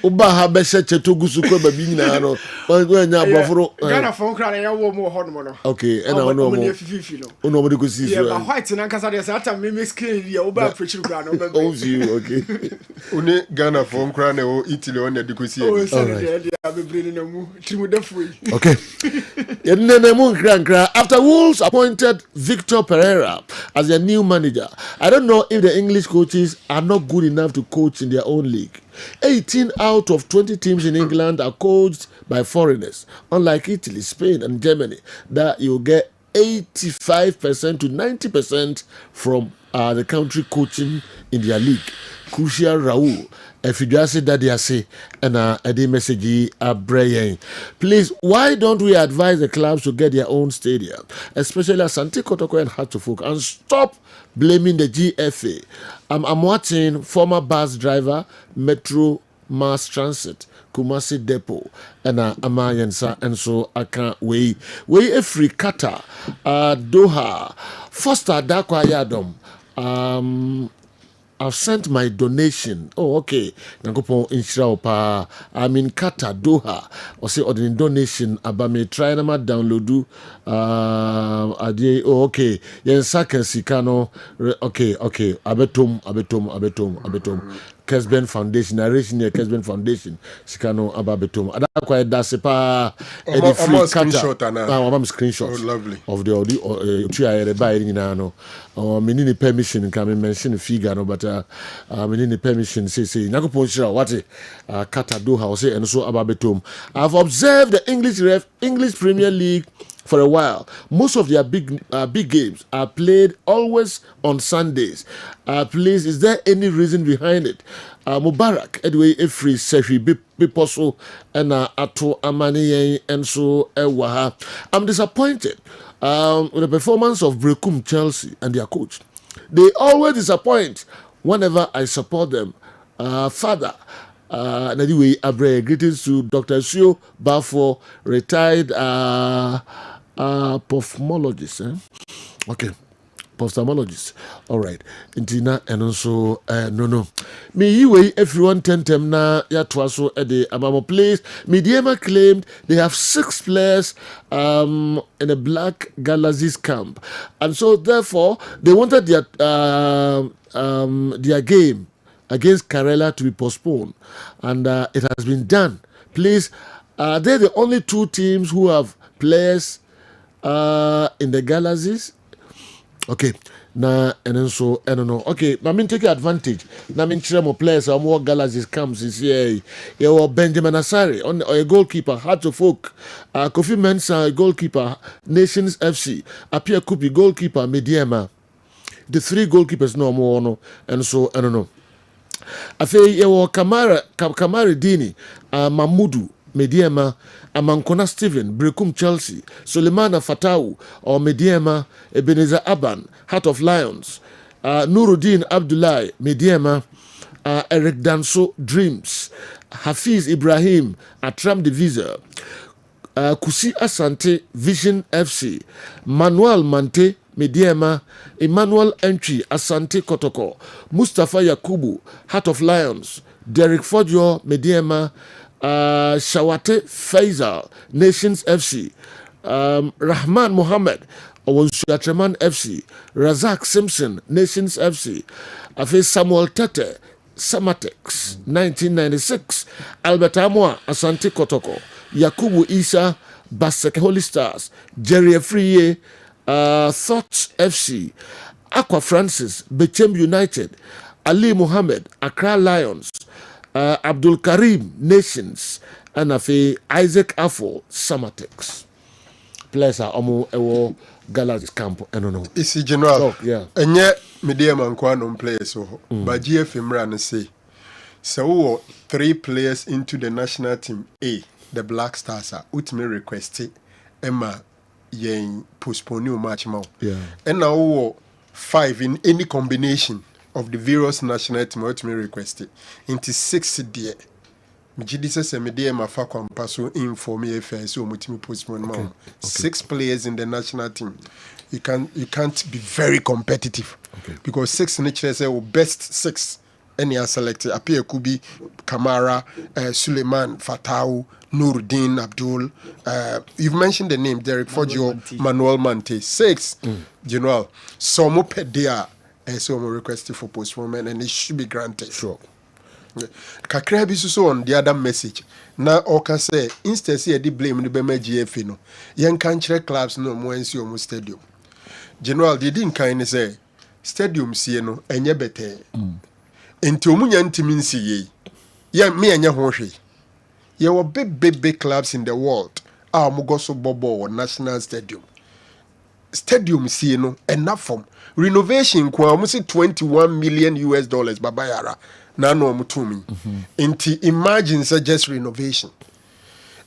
S8: Uba have set to go to Babina.
S10: Ghana phone crying, I want more hormone.
S8: Okay, and I know nobody could see you.
S10: White and Ancasades at a mimic screen, your Uba preaching ground.
S8: Okay.
S9: Only Ghana phone crying, Italy on the Ducusi.
S8: Okay. After Wolves appointed Victor Pereira as their new manager, I don't know if the English coaches are not good enough to coach in their own league. 18 out of 20 teams in England are coached by foreigners, unlike Italy, Spain, and Germany, that you get 85% to 90% from the country coaching in their league. Crucial Raul. If you just say that they say, and a message please, why don't we advise the clubs to get their own stadium, especially Asante Kotoko and Hartlepool, and stop blaming the GFA? I'm watching former bus driver, Metro Mass Transit, Kumasi Depot, and Amayansa, and so I can't wait. We a free Qatar, Doha, Foster Dakwa Yadom. I've sent my donation. Oh, okay. Nankopon inshira opa. I'm in Qatar, Doha. Or say or the donation abame try na ma downloadu. Oh, okay. Yen saka sikano. Okay. Abetom. Kessben Foundation, narration here, Kessben Foundation, Sikano Ababetum. Ada kwa that's pa any free
S9: screenshot and
S8: I'm screenshot.
S9: Oh, lovely.
S8: Of the audio two I buy in no. Me need permission can mention figure no, but me need permission say Nakopo Shira what Qatar Doha or say and so Ababetum. I've observed the English Premier League for a while. Most of their big games are played always on Sundays. Please, is there any reason behind it? Mubarak, anyway, free Sefi Biposo and Ato Amani and so Ewaha. I'm disappointed with the performance of Brecum Chelsea and their coach. They always disappoint whenever I support them. Father, anyway, Abre, greetings to Dr. Sio Bafo, retired ophthalmologist. Okay, ophthalmologist. All right. Intina and also no. Me you everyone tentem na ya twaso ede amamo place. Mediema claimed they have 6 players in a Black Galaxies camp, and so therefore they wanted their game against Karela to be postponed, and it has been done. Please, they're the only 2 teams who have players in the Galaxies. Okay. Na and then so I don't know. Okay, I mean take advantage. Na mean try more players or more Galaxies comes this year. You Benjamin Asare on a goalkeeper, Heart of Oak, Kofi Mensah goalkeeper, Nations FC, Apia Kupi goalkeeper, Mediema. The 3 goalkeepers no more no, and so I don't know. Afei yewo Kamara Dini, Mamudu Mediema, Amankona Steven, Brecum Chelsea, Sulemana Fatau or Mediema, Ebenezer Aban, Heart of Lions, Nuruddin Abdullahi, Mediema, Eric Danso, Dreams, Hafiz Ibrahim, Atram Divisa, Kusi Asante, Vision FC, Manuel Mante, Mediema, Emmanuel Entry, Asante Kotoko, Mustafa Yakubu, Heart of Lions, Derek Fodio, Mediema, Shawate Faisal, Nations FC, Rahman Mohammed, Owonsuatreman FC, Razak Simpson, Nations FC, Afe Samuel Tete, Samatex, 1996, Albert Amwa, Asante Kotoko, Yakubu Isa, Basek Holy Stars, Jerry Afriye, Thoughts FC, Aqua Francis, Bechem United, Ali Mohammed, Accra Lions, Abdul Karim, Nations, and Afe Isaac Afo, Samatex. Players are almost Galaxy camp. I don't know.
S9: It's general.
S8: Yeah.
S9: And yet, media man quantum players so. But GFM ran say. So 3 players into the national team A, the Black Stars are ultimately requested. Emma yen postpone your match now.
S8: Yeah.
S9: And now 5 in any combination of the various national team ultimately requested into 6 there. Mijidisa media mafa kwampa so inform me affairs so mutimi postpone okay. 6 players in the national team. You can't be very competitive because 6 nature say best 6 any are selected. Appear could be Kamara, Suleiman, Fatau, Nuruddin Abdul. You've mentioned the name Derek Fodio, Manuel Mante. 6 general. Some up there and some requested for postponement and it should be granted.
S8: Sure.
S9: Kakra bi so on the other message na oka say instead say the blame the bema GFA no yen kan kire clubs no mo ensi o stadium general they didn't kind say stadium sie no enye bete enti omunya ntimi nsi ye Yeah, me and your you were big clubs in the world. Mugoso Bobo or National Stadium. Stadium see no enough from renovation kwa almost 21 million US dollars babayara na no mutumi. Inti imagine just renovation.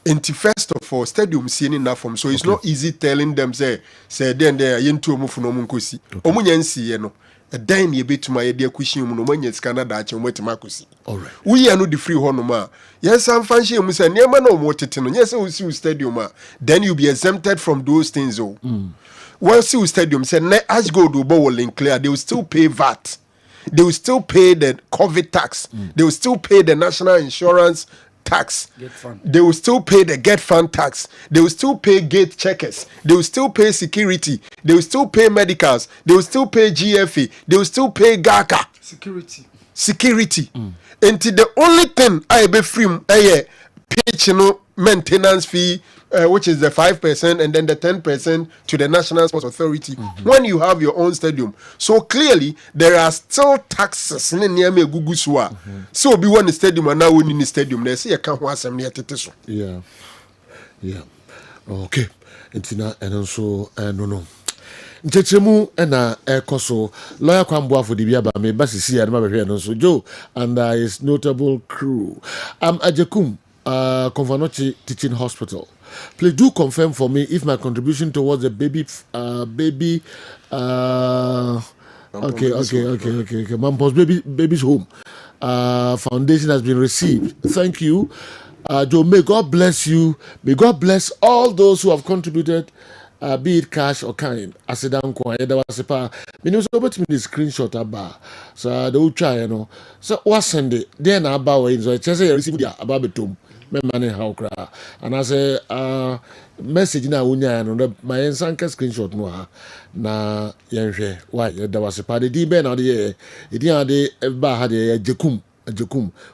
S9: Inti first of all stadium see enough from so it's not easy telling them say then there yintu omu funo munkosi. Omu nyansi no. Dan ye betuma ye de akuhyin mu no manya sika da ache omotima akosi.
S8: Alright.
S9: We are no the free honoma. Yes, I'm fancy mu say niam na omotete no. Yes, we see stadium then you be exempted from those things oh. Well, see stadium said as go do bowl in clear, they will still pay VAT. They will still pay the COVID tax. They will still pay the national insurance tax. They will still pay the get fund tax. They will still pay gate checkers. They will still pay security. They will still pay medicals. They will still pay GFA. They will still pay GACA. Security. Until the only thing I be free pitch maintenance fee, which is the 5% and then the 10% to the National Sports Authority when you have your own stadium. So clearly there are still taxes in near me Google Swa. So be one stadium and now we in the stadium. They say I can't want some near Titiso.
S8: Yeah. Okay. Intina and also no. Nchechemu ena ekoso lawyer kwamboa for the biaba me basi si adama behwe no so Joe and his notable crew. Ajekum Convanochi Teaching Hospital. Please do confirm for me if my contribution towards the Mampos baby's home foundation has been received. Thank you. Joe, may God bless you. May God bless all those who have contributed, be it cash or kind. I said, I'm going to pa. Me so bet me the screenshot about. So they will try, you know. So what Sunday? Then about way so I just say receive the about betum. Me money how cry. And I say message na unya no my ensanka screenshot no ha na yenhwe. Why there was a pa the D ben na the e dey ba ha the Jekum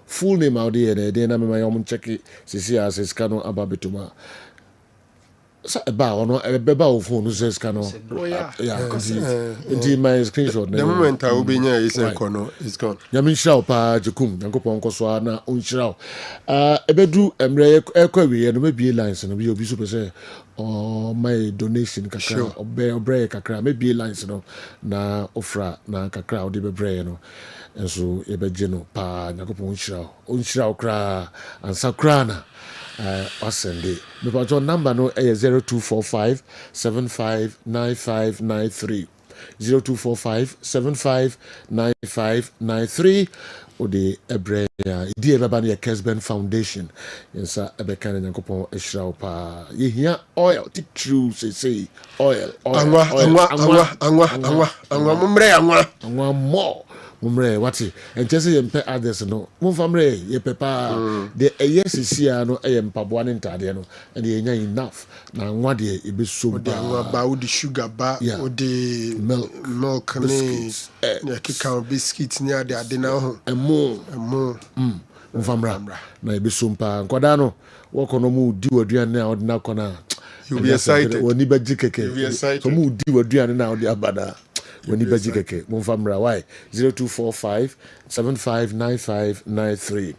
S8: full name out there then I'm my check it see as scano about betuma. Sa ba ono beba o phone says cano indeed my screenshot
S9: the moment I will be near is kono is gone
S8: yamin shao pa Jekum yankopon koso na onshirao ebedu emre ekwawe no mabie lines no bi obi super say my donation kakra obre kakra mabie lines no na ofra na kakra odi bebre no enso ebeje no pa yankopon onshirao kra ansakra na Sunday. Because your number no 0245 759593 0245 759593 or the Ebrea Idea Babani Kessben Foundation. Yes, sir. Ebekan and Yankopon Eshrao Pa. You hear oil, tick true, say oil. Angwa more. Mumre wati enche se yempe others no mumfamre ye pepa the yes is here no mpaboa ne ntade no and ye nya enough na nwa de ebe so
S9: ba odi sugar ba odi milk ne kika biscuits ne ade na ho
S8: emo mumfamra na ebe so mpa nkwada no wokono mu di waduane na odi na kona
S9: you be excited
S8: woni baji keke so mu di waduane na odi abada when you keke mumfamra why 0245 759593.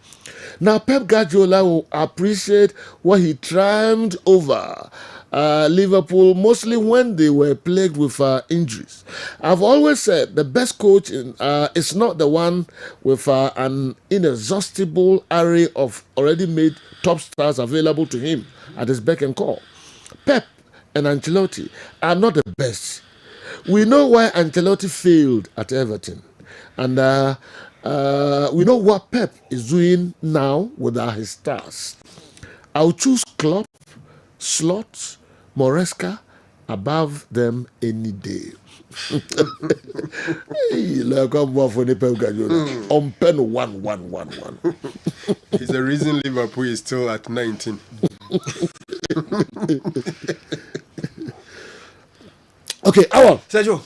S8: Now Pep Guardiola will appreciate what he triumphed over Liverpool mostly when they were plagued with injuries. I've always said the best coach is not the one with an inexhaustible array of already made top stars available to him at his beck and call. Pep and Ancelotti are not the best. We know why Ancelotti failed at Everton. And we know what Pep is doing now with his stars. I'll choose Klopp, Slot, Moresca above them any day. Like I'm for the Pep Guardiola. On pen 1-1-1-1.
S9: It's the reason Liverpool is still at 19.
S8: Okay,
S12: Sergio.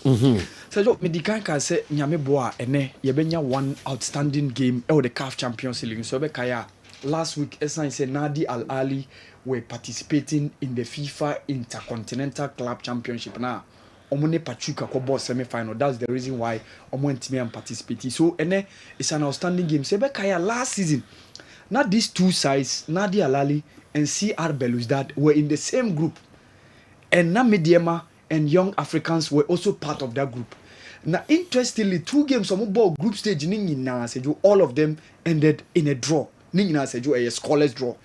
S12: Sergio, Medican can say Nyame Boa ene yebenya one outstanding game the CAF Champions League. So Bekaya last week Esan said Nadi Al Ali were participating in the FIFA Intercontinental Club Championship now. Omone Pachuca ko boss semi-final. That's the reason why Omo Ntimi am participating. So ene it's an outstanding game. So Bekaya last season Now these two sides, Nadia Alali and CR Belouizdad, were in the same group. And Namidiema and Young Africans were also part of that group. Now, interestingly, 2 games on mobile group stage, all of them ended in a draw. A scoreless draw.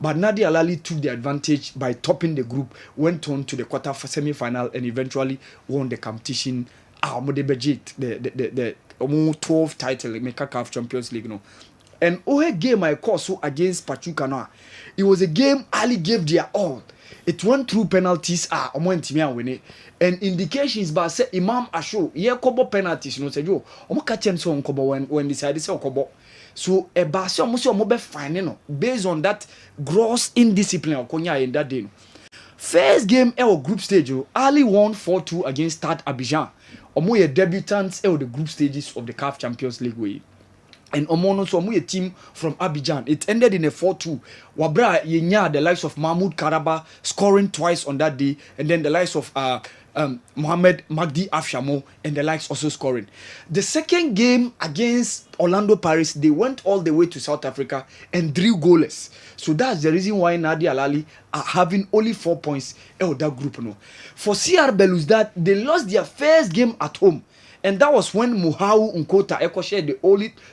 S12: But Nadia Alali took the advantage by topping the group, went on to the quarter semi-final, and eventually won the competition. The 12 title, Meka CAF Champions League. No. And Ohe game I call so against Pachuca Noa. It was a game Ali gave their all. It went through penalties. Win it. And indications by say Imam Asho, kobo penalties. No, say yo, catch him so kobo when decided so kobo. So a basi almost be fine, based on that gross indiscipline of Konya in that day. First game our group stage, Ali won 4-2 against Stade Abidjan. Omo debutants the group stages of the CAF Champions League way. And Omono so a team from Abidjan. It ended in a 4-2. Wabra yenya the likes of Mahmoud Karaba scoring twice on that day, and then the likes of Mohamed Magdi Afshamo and the likes also scoring. The second game against Orlando Pirates, they went all the way to South Africa and drew goalless. So that's the reason why Nadia Alali are having only 4 points in that group. No. For CR Belouizdad, they lost their first game at home. And that was when Muhau Nkota shared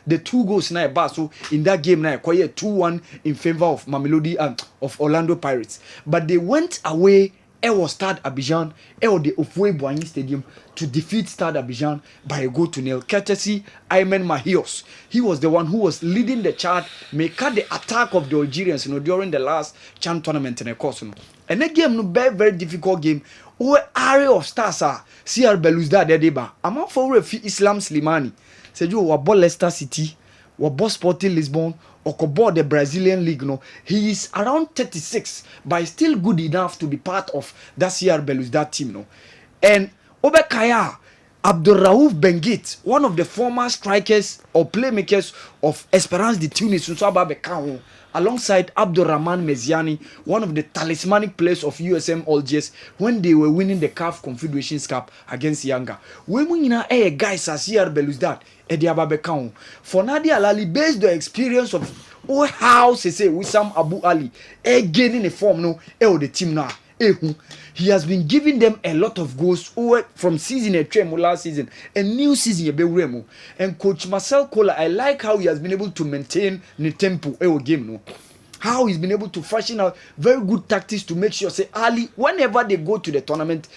S12: the 2 goals na eba. So in that game na 2-1 in favor of Mamelodi of Orlando Pirates. But they went away was Stade Abidjan the Ofwe Boigny Stadium to defeat Stade Abidjan by 1-0. Courtesy Ayman Mahios. He was the one who was leading the charge, make the attack of the Algerians during the last CHAN tournament in the course. And that game very, very difficult game. Where area of stars are CR Belouizdad deba. I'm not for Islam Slimani. Said you were Leicester City, were Sporting Lisbon, or the Brazilian League. No, he is around 36, but still good enough to be part of that CR Belouizdad team. No, and Obekaya Abdurraouf Benguit, one of the former strikers or playmakers of Esperance de Tunis, alongside Abdurrahman Meziani, one of the talismanic players of USM Algiers when they were winning the CAF Confederations Cup against Yanga. When we guys as CR Belouizdad, for Nadia Alali, based the experience of how say Wissam Abu Ali, gaining a form the team now. He has been giving them a lot of goals from season last season and new season. And Coach Marcel Kola, I like how he has been able to maintain the tempo game. How he's been able to fashion out very good tactics to make sure say Ali, whenever they go to the tournament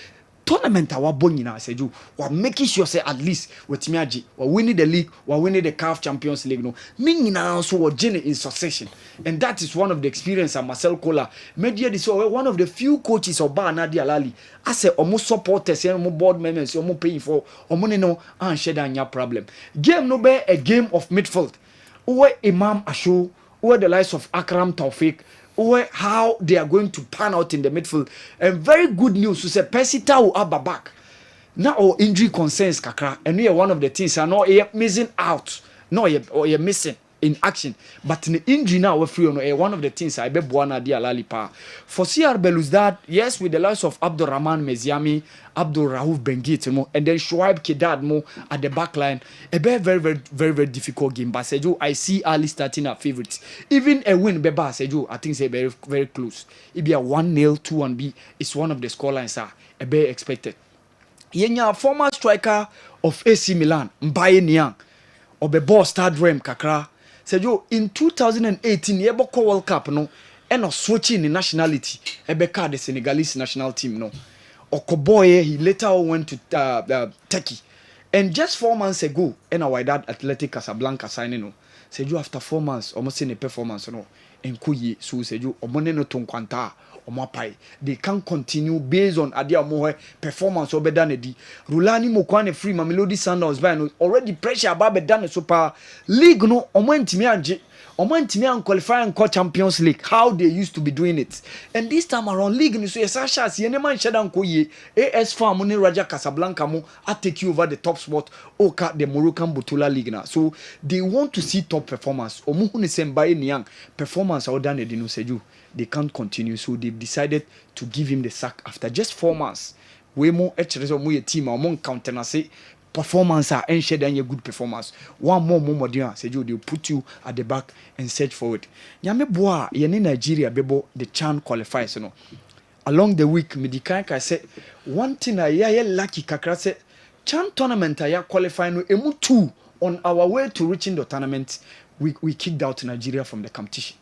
S12: our bonina said you we're making sure say at least with Miaji we're winning the league, we're winning the CAF Champions League. No, meaning also we're in succession, and that is one of the experience of Marcel Kola. Media this one of the few coaches of Nadia Alali. I say almost supporters and board members, almost paying for money no and share that problem. Game no be a game of midfield. Where Imam Asho, where the likes of Akram Taufik, or how they are going to pan out in the midfield. And very good news to say Pesita will have back. Now injury concerns kakra, and we are one of the things are not missing out. No, you're missing in action. But in the injury now we're free on one of the things I bet Buana Dia Lalipa. For CR Belouizdad, yes, with the likes of Abdurrahman Meziami, Abdul Raouf Benguit, and then Shoaib Kedad at the back line. A very, very, very, very, very difficult game. But Sejo, I see Ali starting our favorites. Even a win, Beba Sejo, I think it's very, very close. It be a 1-0, 2-1 it's one of the scorelines are a very expected. Yenya former striker of AC Milan, Mbaye Niang, or the ball start rem kakra. Sejo, in 2018, Yeboko World Cup, and switching in nationality, Ebeka the Senegalese national team, Okoboye, he later went to Turkey. And just 4 months ago, and our dad Athletic Casablanca signing, said you after 4 months, almost in a performance, and Kuyi, so said you, Omoneno Tonquanta, Omapai. They can't continue based on Adia Mohe performance over Danedi. Rulani Mokwane free, Mamelodi Sundowns by already pressure about the Super League, no, Omontimianji. Oman qualify and call Champions League, how they used to be doing it. And this time around, League, so Sasha, Yeneman Shadan Koye, AS Farm, Raja Casablanca, I take you over the top spot, Oka, the Moroccan Butula League now. So they want to see top performance. Omuhuni Sembaye Niang, performance or done Edino Seju. They can't continue, so they've decided to give him the sack after just 4 months. We more HRS or team, among counter say performance and share then your good performance. One more dear, say you they'll put you at the back and search for it. Yame boa yeni Nigeria bebo the CHAN qualifies you know. Along the week Medicanka said one thing I lucky kakra said CHAN tournament I qualify no emu 2 on our way to reaching the tournament we kicked out Nigeria from the competition.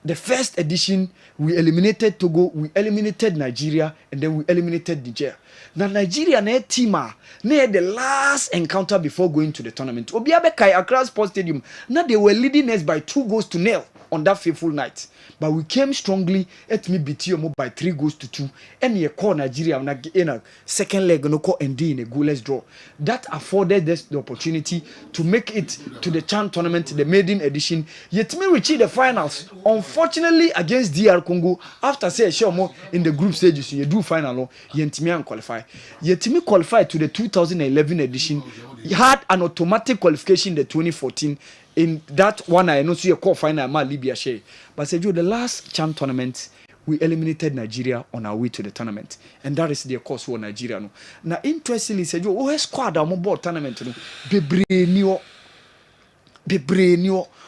S12: The first edition, we eliminated Togo, we eliminated Nigeria, and then we eliminated Niger. Now Nigeria na team na the last encounter before going to the tournament. Obiabe Kai Accra Sports Stadium. Now they were leading us by 2-0 on that fateful night. But we came strongly at me beat you by 3-2. And you call Nigeria in a second leg no call and in a goalless draw. That afforded us the opportunity to make it to the CHAN tournament, the maiden edition. Yet me reach the finals. Unfortunately against DR Congo, after say more in the group stages, you do final, Yentimian qualify. Yetimi qualified to the 2011 edition. He had an automatic qualification in the 2014. In that one, I know see a call final, Libya share. But said the last CHAN tournament, we eliminated Nigeria on our way to the tournament, and that is the course for Nigeria. No, now interestingly, said you, oh, squad am board tournament, no, Bebre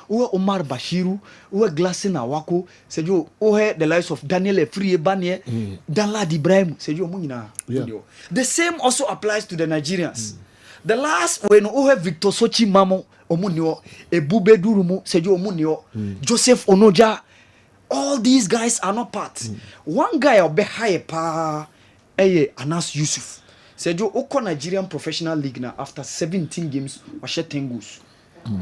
S12: Uwe Omar Bashiru, Uwe Glassin Awako, said you, the lives of Daniel Efrie Banye, Danlad Ibrahim, said you, Munina. The same also applies to the Nigerians. The last, when Uwe Victor Sochi Mamo, Omunio, Ebube Durumu, said you, Omunio, Joseph Onoja, all these guys are not part. One guy will be higher pa, Anas Yusuf. Said you, Oko Nigerian Professional League now, after 17 games, or 10 goals.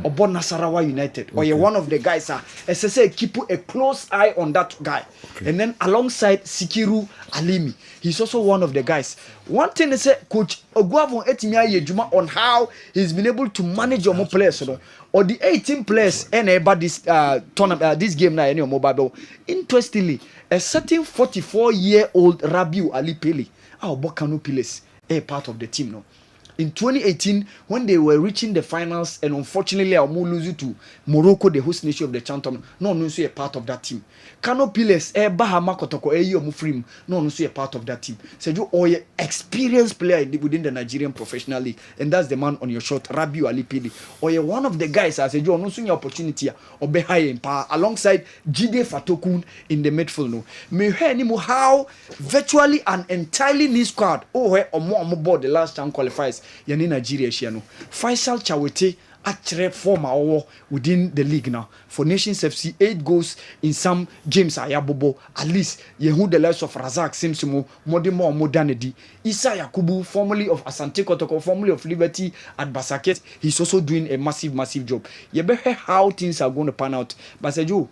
S12: Obo Nasarawa United, or you're one of the guys. As I say, keep a close eye on that guy. Okay. And then alongside Sikiru Alimi, he's also one of the guys. One thing is, Coach Oguavon Etimia Yejuma on how he's been able to manage your more players, you know, or the 18 players and about this tournament, this game now, any mobile. Interestingly, a certain 44-year-old Rabiu Ali Pele, our Bokano Piles, a part of the team now. In 2018, when they were reaching the finals, and unfortunately, I'll lose to Morocco, the host nation of the CHAN tournament. No, no, a part of that team. Kano Piles, Bahama Kotoko, Mufrim, no, no, a part of that team. So you are an experienced player within the Nigerian Professional League, and that's the man on your shot, Rabiu Ali Pili. Or you're one of the guys, I said, you are not seeing your opportunity, or behind in power, alongside Jide Fatokun in the midfield. No, me hear anymore how virtually an entirely new squad, or more board the last CHAN qualifiers. Yani Nigeria Shiano. Faisal Chawete actually former within the league now. For Nations FC, 8 goals in some games ayabobo. At least yehu the likes of Razak Simsimo, Modemo Modernity. Isa Yakubu, formerly of Asante Kotoko, formerly of Liberty at Basaket. He's also doing a massive job. You better how things are going to pan out. But say you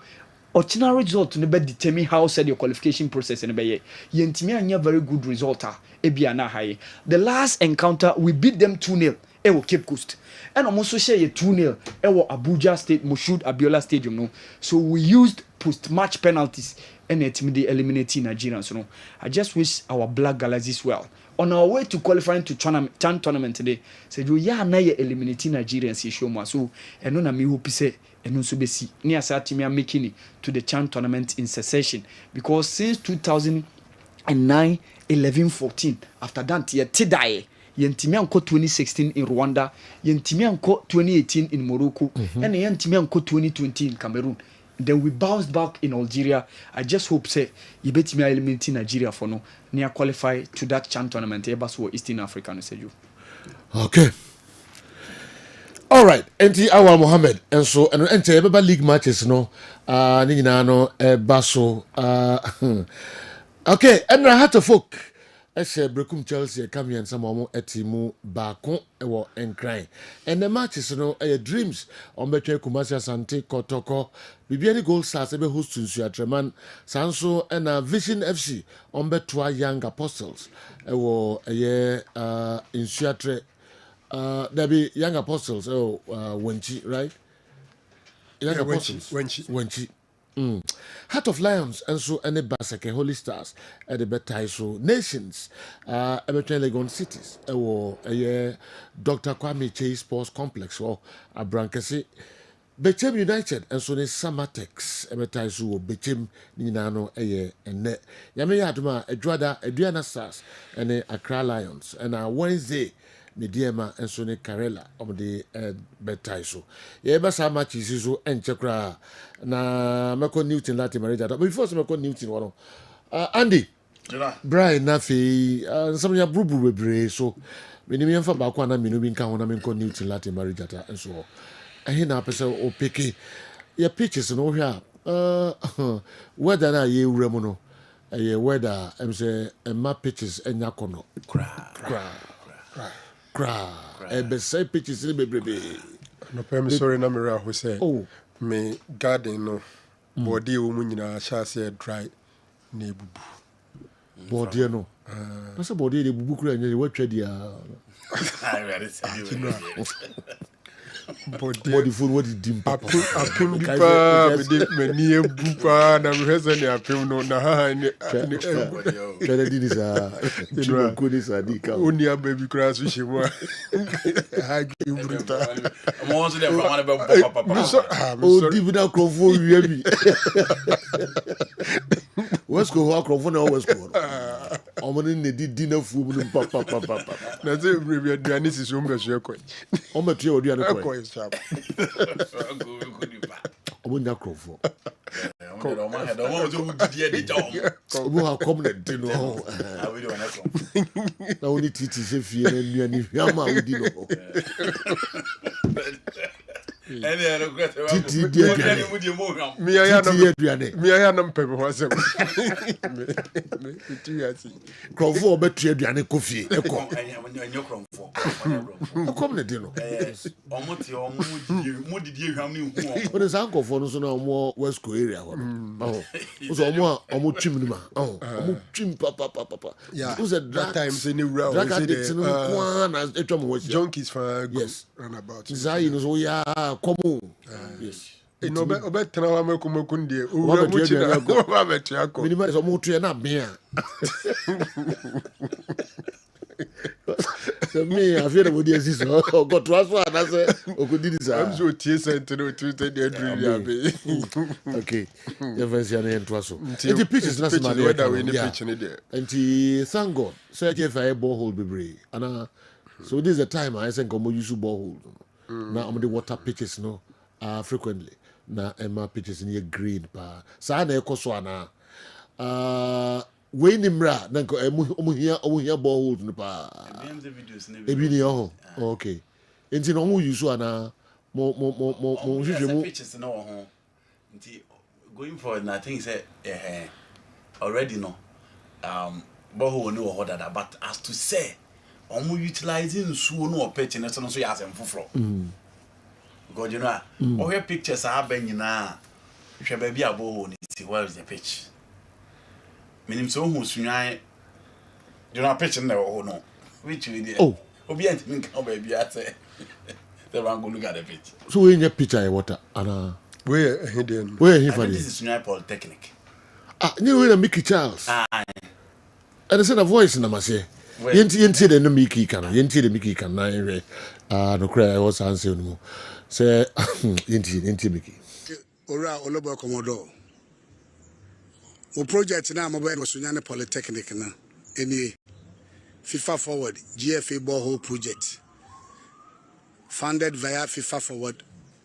S12: ordinary result never determine how said your qualification process in the Yentimi anya very good result. The last encounter we beat them 2-0 ewo Cape Coast and almost share 2-0 ewo Abuja State Moshood Abiola Stadium no. So we used post-match penalties and ultimately eliminating Nigerians. No, I just wish our Black Galaxies well. On our way to qualifying to CHAN tournament today, said you na ye eliminating Nigerians show ma so eno na me hope say eno so besi ni asati me making it to the CHAN tournament in succession because since 2009 11-14 after that yetidai yentimi anko 2016 in Rwanda yentimi anko 2018 in Morocco and yentimi anko 2020 in Cameroon. Then we bounced back in Algeria. I just hope say you bet me eliminating Nigeria for no near qualify to that CHAN tournament for Eastern Africa no say you.
S8: Okay. All right, enti Awa Mohammed and so and enti eba league matches no ni nyina no baso okay, and I had to folk Brekum Chelsea come and some more etimu bakon ewo enkran. And the matches no dreams on between Kumasi Asante Kotoko Bibiani Gold Stars ebe host to Treman Sanso and Vision FC on betwa Young Apostles ewo in Suatre there be Young Apostles Wenchi, right? Young Apostles Wenchi. Heart of Lions and so any Basake Holy Stars at the better so nations between Legon cities Dr. Kwame Chase Sports Complex or Abrankasi Bechem United and so Samatex better so Bechem Ninano and net Yame Yaduma Edwada Adriana Stars and Accra Lions and Wednesday Mediema enso ne Karela omde betai so ye ba sa match so enche kra na meko Newton lati marriage but before so meko Newton wono Andy Brian na fe some ya brubru bebre so menimi yemfa ba kwa na minu bi nka ho na menko Newton lati marriage ata enso ehe na pese o peke ya pitches no hwa weather na ye wura mu no ye weather em say emma pitches enya kono cra be say pitches ni bebrebe
S9: no pem sorry na me who say me garden no body wo mu nyina sha say dry na ebubu
S8: body no na say body de bubu kura nya watwa dia body food what did dim papa
S9: apim bi pa me de mani ebu pa na me hese ne apim no na ha ni
S8: tell di sa you go this adika
S9: oni ababi kura so hye mo ha gi bruta
S11: mo so dem from be papa
S8: o di bi na krofo wi bi west go wa krofo na west go omo ni di na fu mu papa
S9: na ze bi aduane si so mbe so ekoi
S8: o ma tue oduane ko
S9: sharp
S8: obunya krofo
S11: obu
S8: ha come na di no na oni titi se fie na nuani hwama odi no
S11: ene ya regrete
S8: titi di aduane
S9: mi aya na mpe ho asem me titi asi
S8: krofo obetu aduane kofie eko
S11: enyo krofo
S8: come na di no
S11: omuti omudidi ehwam ni hu
S8: o de san kofo no so na omo west coast area ho no so omo twim ni ma omo twim papa
S9: who's that time say ni wura
S8: o say the na etwam ho
S9: junkies for run about
S8: zai no so ya komo yes
S9: no be tena wa meku ndie owura mu chi na wa betu akọ
S8: minimum so mo tu na bia so me I feel about this so got transfer na say okudi this
S9: I'm so tie center no Tuesday dey dream ya be
S8: okay the verse ya na ento so the pitches na some na
S9: weather we need pitch ni there
S8: and thank God so if I borehole bebre and so this is the time I say come use borehole na am the water pitches no frequently na emma pitches ni green pa sa na ekoso ana we nimra na ko omuhia borehole no pa ebi ni ho okay enti no mu use ana mo hwehwemu
S11: pitches no ho nti going forward na I think say already no borehole no ho dada but as to say omu utilizing nsuo no pitch no so ya asem foforo because you know all your pictures are ben nyina hwe ba bi abo ni see where is the pitch minim so hu sunwan you know pitch no no which we there obi ant min kan ba bi ate the one go look at the pitch
S8: so we need picture water ana
S9: we hidden
S11: this is sunwan polytechnic
S8: ni we na Mickey Charles and say the voice na mase yenti de no Mickey kan yenti de Mickey kan na we no cry was answer no say yenti Mickey
S18: ora olobo komodo o project na mobile no Sunyane Polytechnic na eni FIFA Forward GFA borehole project funded via FIFA Forward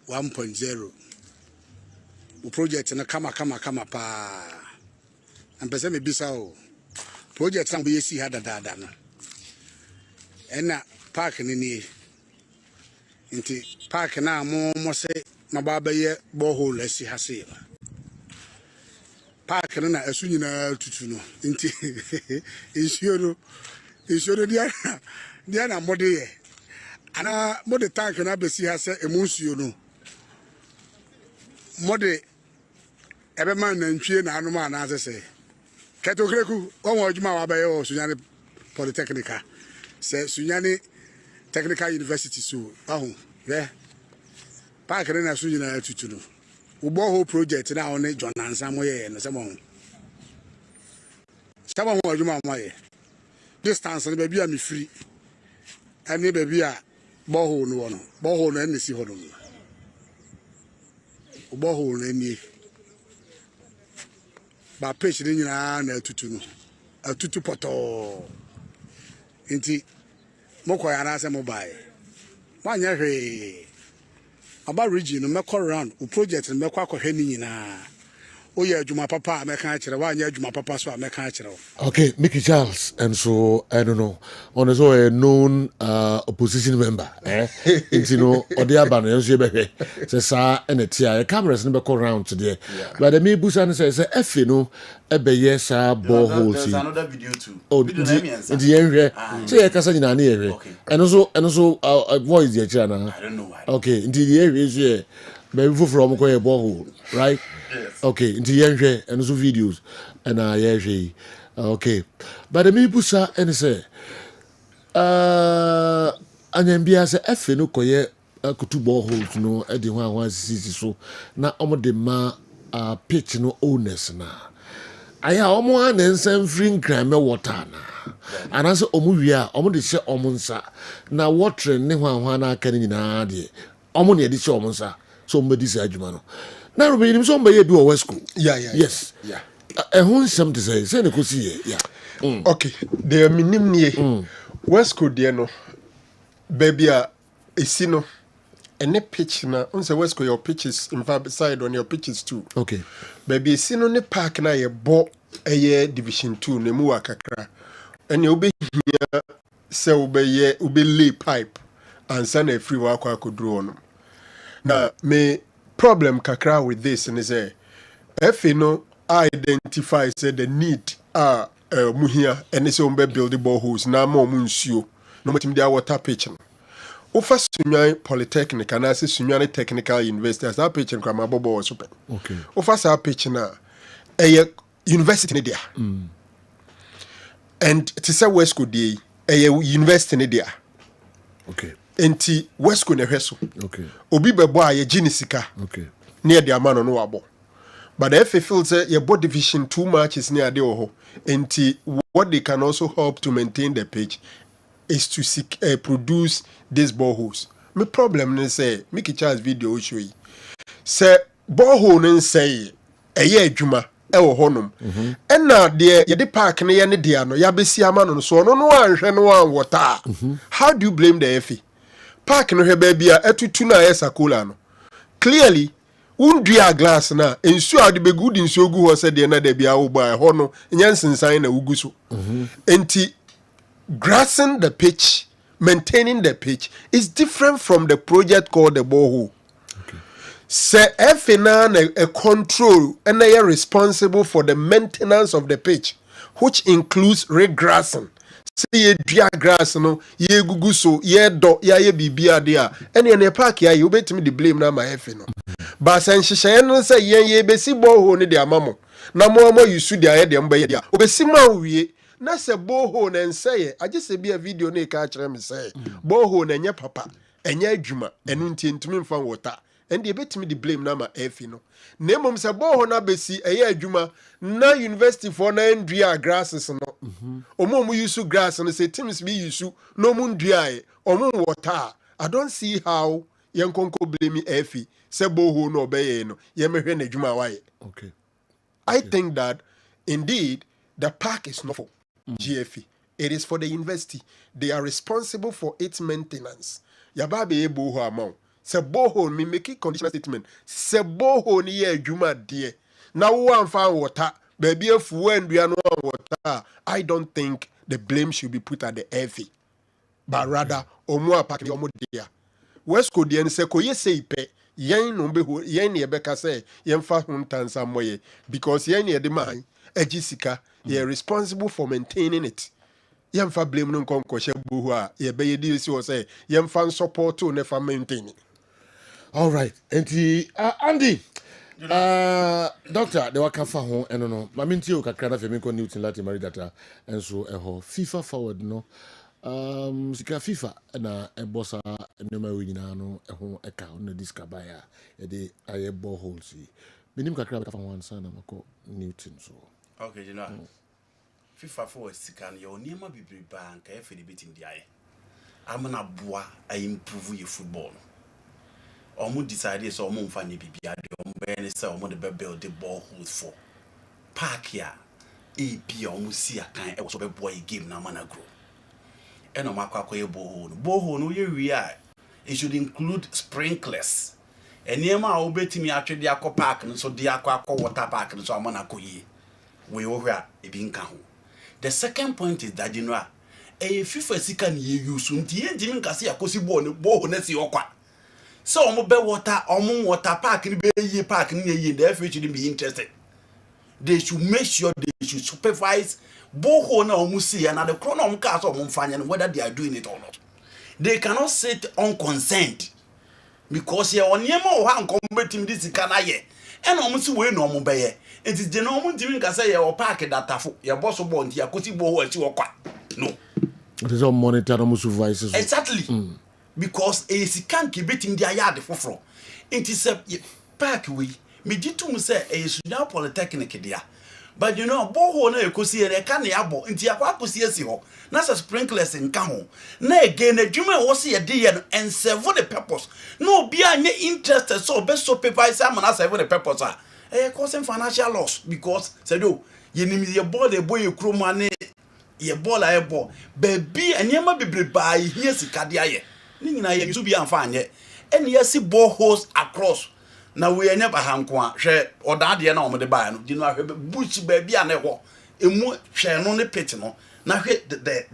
S18: 1.0 o project na kama pa ampese me bisa o project na be si hada dada no ena park ni nti park na mo se mababa ye borehole asi hase park na asu nyina tutu no nti insuoro dia na mode ye ana mode tank na besi hase emunsuo no mode ebe man na ntwie na anu ma na asese ketokreku onwo adwuma wa ba ye o Sunyane Polytechnic se Sunyane Technical University so ahu park na asu nyina tutu no borehole project na on John Ansamo ye no samo ho adwuma mo ye distance na bia me free ani bia borehole no no borehole na nsi ho no borehole na ni ba pitch ni nyina na atutu no atutu poto nti moko ya na se mobile wanya hwe aba region no meko round o project no meko akohwe ni nyina oye adwuma papa ameka akire wanya adwuma papa so ameka akire.
S8: Okay, Mickey Charles, and so I don't know. On also a known opposition member, you know, or the Alban, says, and a tear cameras never call round today. But the me Busan says, F, you know, a yes, borehole.
S11: There's another video too.
S8: Oh, the area, say a Cassan in area, and also a voice, the channel.
S11: I don't know why.
S8: Okay, into the area is here, maybe from a borehole, right?
S11: Yes.
S8: Okay, into the area, and also videos, and I okay, but the me busa and say, anyambia say efe no koye kutu boreholes no e de ho sisi so na omo de ma pitch no owners na aya omo anensan free nkran me water na anase omo wi a omo de hye omo nsa na water ne ho na aka ni nyina de omo ne de hye omo nsa so omo di sa adwuma no na robe ni so omo ye bi o west school yes ehun some to say ne ko see yeah.
S9: Okay, the minim nie West Coast there no baby esi no ene pitch na on say West Coast your pitches in fact side on your pitches too.
S8: Okay.
S9: Baby esi no ne park na ye bo eye division 2 ne mu akakra. Ene obehia se ube lay pipe and send a free work akodru on. Na me problem kakra with this and say if you know identify say the need muhia and say umbe build the boreholes na mo nsuo no matim dia water pitch no ofa Sunyan Polytechnic and say Sunyan Technical University as that pitch and krama bobo was super
S8: okay
S9: ofa sa pitch na university ne dia and to say West Coast dey university ne dia
S8: okay
S9: enti West Coast ne hweso
S8: okay
S9: obi bebo a ye ginisika
S8: okay
S9: near the amano no wabo. But if it feels your body division too much is near the oho, and what they can also help to maintain the pitch is to seek produce these boreholes. My problem is say make a chance video show you. Say borehole and say a year juma honum. And now dear the park near the diano yabesi amano so no one water. How do you blame the FA? Park no he baby etu tuna esa kulano. Clearly undua glass na ensu ade be good ensu gu ho se de na da bia wo ba ho no nyansensan na wugu so enti grassing the pitch, maintaining the pitch is different from the project called the borehole. Okay. Say FNA a control and they are responsible for the maintenance of the pitch, which includes regrassing. Say ye dua grass no ye gugu so ye do ye bibia de a ene ne park ya you betimi the blame na my FNA no. But sen hyehyɛ no sɛ ye besi borehole ne de amamo na mo yusu de ayɛ de mbɛyɛ de obesi ma wie na sɛ borehole na nsɛyɛ agye sɛ bi a video na ka kyerɛ me sɛ borehole na nyɛ papa ɛnyɛ adwuma ɛno nti ntumi mfa water ɛnde ebetimi de blame na ma afi no na mmom sɛ borehole na besi ɛyɛ adwuma na university for na ndua grasses no omo yusu grass no sɛ teams bi yusu no mu ndua omo water I don't see how yenkonko blame afi se boho no obey no yemehwe na dwuma waye.
S8: Okay.
S9: I think that indeed the park is not for GFE. It is for the university. They are responsible for its maintenance. Yababe boho amount. Se boho me make it conditional statement. Se boho ni ye dwuma de. Na wo amfa water, baby efu endua no water. I don't think the blame should be put at the FA. But rather omo park the omo dia. West Coast se ko ye sei pe yen no be yen ne be ka say yen fa huntansa moye because yen ne de man agisika ye responsible for maintaining it. Yen fa blame no konko hye bohu a ye be ye di si o say yen fa support to ne fa maintain.
S8: All right. Enti Andy doctor, they were kafa ho eno no. Ma minti o kakra na femi ko Newton Lati Mari data enso eho FIFA forward no. Sika FIFA na ebosa enema winyina no eho eka no discover ya e de aye boreholes yi minim kakra ka fa ho ansa na mako Newton so
S11: okay you know FIFA for sika no your niema bibiri bank e fe de betim di aye amana boa I improve your football omo decide so omo mfa ne bibia de omo be ne say omo de build the boreholes for park ya e bia omo si akan e so be boy game na mana grow ɛna ɔmo akɔ akɔyɛ borehole no yɛ wie a it should include sprinklers nneɛma a wobɛtumi atwe de akɔ park no so de akɔ water park no so ama na akɔ yie wei wɔ hɔ a ebi nka ho. The second point is that FIFA sika ni use nti yɛntimi nkase yakosi borehole na si ɔkwa so ɔmo bɛ water park ni bɛ yie park ni yie the FH should be interested. They should make sure they should supervise borehole na ɔmo see and the crown ɔmo kaa so ɔmo mfanya whether they are doing it or not. They cannot sit unconcerned because ye oniema o ha nkom betim di sika na ye ena omo si we no omo beye it is the no omo ntimi nka say ye o park datafo ye boss bo nti akoti bo ho achi wokwa no
S8: it is all monitor omo supervise
S11: exactly because e sika nke betim di ayade foforo nti se park we me ditum say e Sudan Polytechnic dia. But borehole na ekosi e ka na yabo nti akwa akosi esi ho na sa sprinklers nka ho na again adwuma wo se ye de ye no and serve the purpose no obi anye interested so be supervise am na serve the purpose causing financial loss because said ye nim ye board e boy kroma ne ye ball a ebo baby anyama bebre ba ye sika de aye ni nyina ye so bi amfa anye ene ye si boreholes across na we anya ba hanko a hwe odade na omde ba no di no ahwe bush ba bia na ho emu hwe no ne pitch no na hwe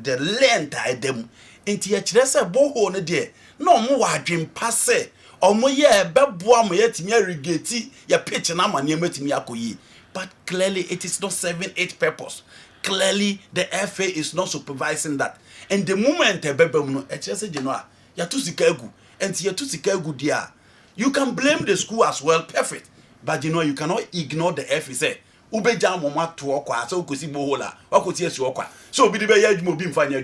S11: the length I dem enti ya kire se borehole ne de na omo wa adwen pase omo ye beboa mo yetimi irrigate ya pitch na amane matimi akoyi but clearly it is not serving its purpose. Clearly the FA is not supervising that and the moment e bebam no e kire se je no a ya to sika egu enti ya to sika egu dia. You can blame the school as well, perfect. But you cannot ignore the F. Say, Ube jam mama to okwa, so kusi bohola, or kusi okwa. So be the way you move in fine I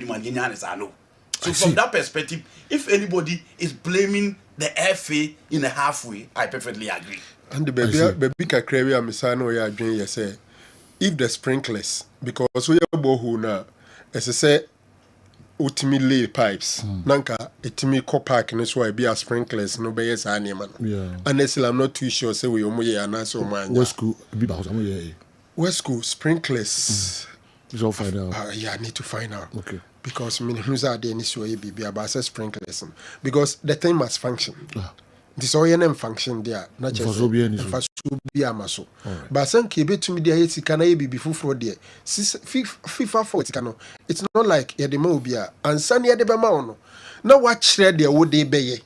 S11: know. So from that perspective, if anybody is blaming the FA in a halfway, I perfectly agree.
S9: And the baby kakrewi amisano ya dream you say, if the sprinklers, because we are borehole now, as I say. Ultimate lay pipes. Nanka etimi co park no so be as sprinklers no be yes animal. Yeah. Honestly, I'm not too sure say we omoye anaso man.
S8: West school be house am
S9: West school sprinklers.
S8: You all find out.
S9: Yeah, I need to find out.
S8: Okay.
S9: Because who's are the initial be about sprinklers because the thing must function. This all your name function there. Not just be amaso. But some keep to me there it's can be before for there. FIFA for it cano. It's not like Yadimobia and Sunny Adebamano. Now what share there would they be?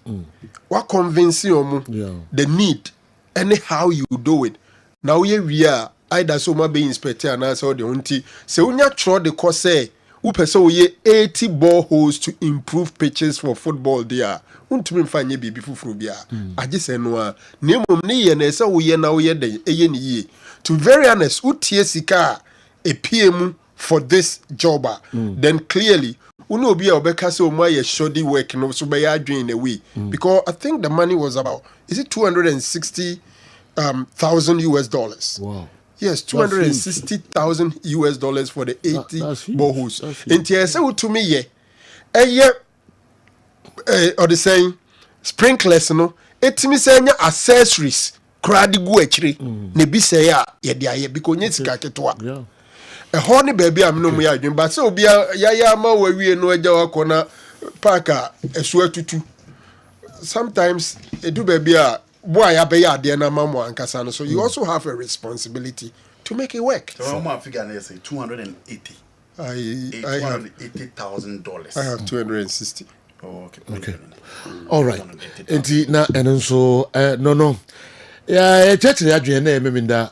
S9: What convince you the need anyhow you do it. Now here we are either so much be inspector and answer the auntie. So when you try the course say Upeso ye 80 boreholes to improve pitches for football there. Untumi mfanye bibi fufuru bia. Aje se no a nemom ne ye na ese wo ye na wo ye den eye ne ye. To be very honest, utie sika e PM for this job. Then clearly uno obi a obeka se omo ye shoddy work no so be ya adwen in a way because I think the money was about is it 260 thousand US dollars. Wow. Yes, $260,000 US dollars for the 80 boreholes. Enti ese utumi ye or the saying sprinklers no etimi say nya accessories crowd gu akire na bi say ya ye de aye because nya sika ketwa ho ne baby am no mu ya adwen but say obi ya ma wawie no agya wakona parka esu atutu sometimes edu baby a boy abeya ade na mamo ankasa no so you also have a responsibility to make it work.
S11: So my figure is say 280.
S9: I have
S11: $280,000.
S9: I have 260.
S11: Oh, okay.
S8: Okay. All right. Enti na enso no. Ya church ya adwen na ememinda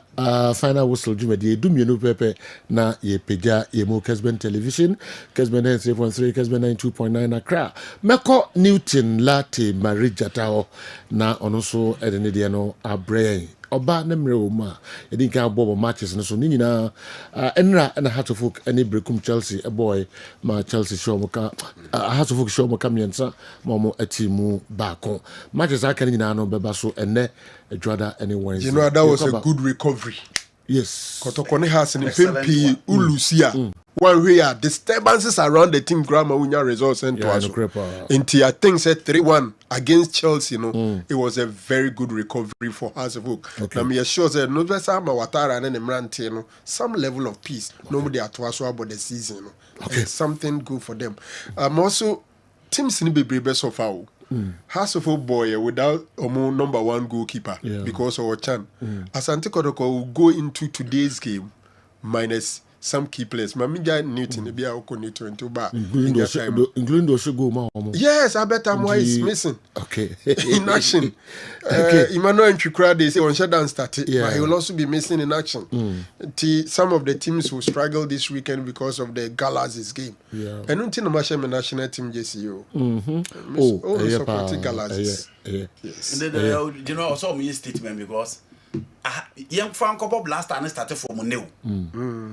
S8: final whistle jumadi edumienu pepe na ye peja ye mo Kessben television Kessben 3.3 Kessben 92.9 Accra meko Newton Late Marijata na ono so edene de no abre oba na mre wo ma yedi kan bobo matches no so ni nyina enra na Hatofok any brekum Chelsea a boy ma Chelsea show mo ka Hatofok show mo kamiensa mo atimu baako matches aka nyina no beba so enne Edwada any Wednesday.
S9: You know that was a good recovery.
S8: Yes.
S9: Kotokone has an pempi ulusia one way disturbances around the team grammar unya results and into I think said 3-1 against Chelsea, it was a very good recovery for Hazehook. Now me sure that no better Watara and Emrante, some level of peace. Nobody at was about the season. Something good for them. Also teams in be best of all. Hazehook boy without number one goalkeeper because of our Chan. Asante Kotoko will go into today's game minus some key players. Mamija Newton be our connector into bar.
S8: Including those go ma.
S9: Yes, I bet I'm why is missing. Okay. In action. Emmanuel Nchukra they say on shutdown started, but he will also be missing in action. Some of the teams will struggle this weekend because of the Galas game. And until the national team JCO. Supporting Galas.
S11: Yes. You know, also me statement because young Franco Blaster and started from new.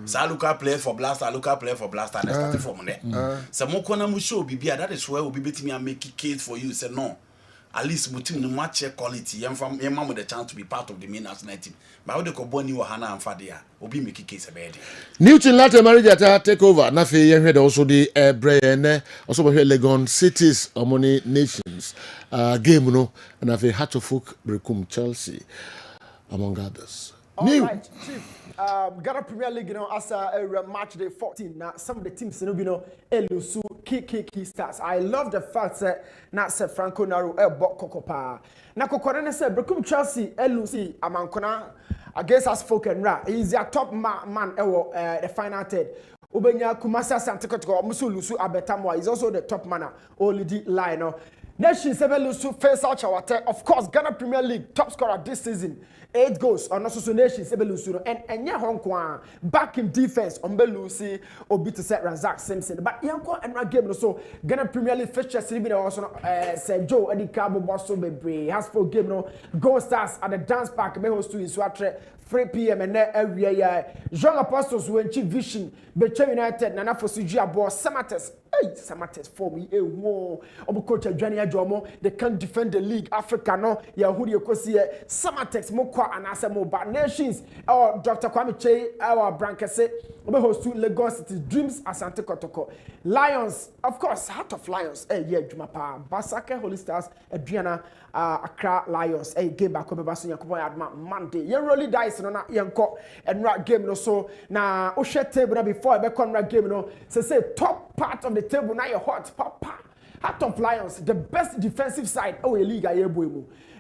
S11: Saluka play for Blaster, Luka play for Blaster and started from there. Some more corner show be that is where will be beating me and make case for you. Say no. At least mutim no match quality. Young from your mom with the chance to be part of the main national team. But how the Coboni or Hannah and Fadia will be making case about it.
S8: Newton Latte Marriage take over. Nafi you heard also the Brian also here Legon Cities Omoni Nations game no and Nafi Hatchofuk Brekum Chelsea. Among others.
S10: All right, Chief. Ghana Premier League, as a match day 14. Now, some of the teams, Elusu, key stars. I love the fact that not say Franco Naru, bought Kokopa. Now, Kokorene said, Brekum Chelsea, Elusi, Amankona, against us folk and Ra. He's their top man, the final third. Ubenya Kumasa Santikotko, Musu Lusu Abetamwa. He's also the top man, Olidi Lionel. Nation 7 Lusu face out Chawate. Of course, Ghana Premier League top scorer this season. 8 goals on also Nation 7 Lusu. And Hong Kong back in defense on Belusi or beat to set Razak Simpson. But Yanko and Ragame so Ghana Premier League fixture Silvina also said Joe Eddie Cabo Bosso Bebre has for game no Gold Stars at the dance park may host to in Swatre 3 p.m. and every year. Young Apostles who achieve vision, Beche United, Nana for Sujia Boss, Samates. Hey, Samates for me, a war. Coach Jania Jomo, they can't defend the league. Africa, no, Yahudi Okosie, Samatex, Mokwa, and Asamo, but Nations, our Dr. Kwame Che, our Brankase, we host to Lagos City Dreams, Asante Kotoko. Lions, of course, Heart of Lions, yeah, Jumapa, Basake, Holy Stars, Adriana, Accra Lions, game back over Basu Yakubo Adma Monday. You really dice no na yanko and rat game no so na Oshe table before I become rat game no say top part of the table now you're hot papa. Heart of Lions, the best defensive side oh a league a year boy.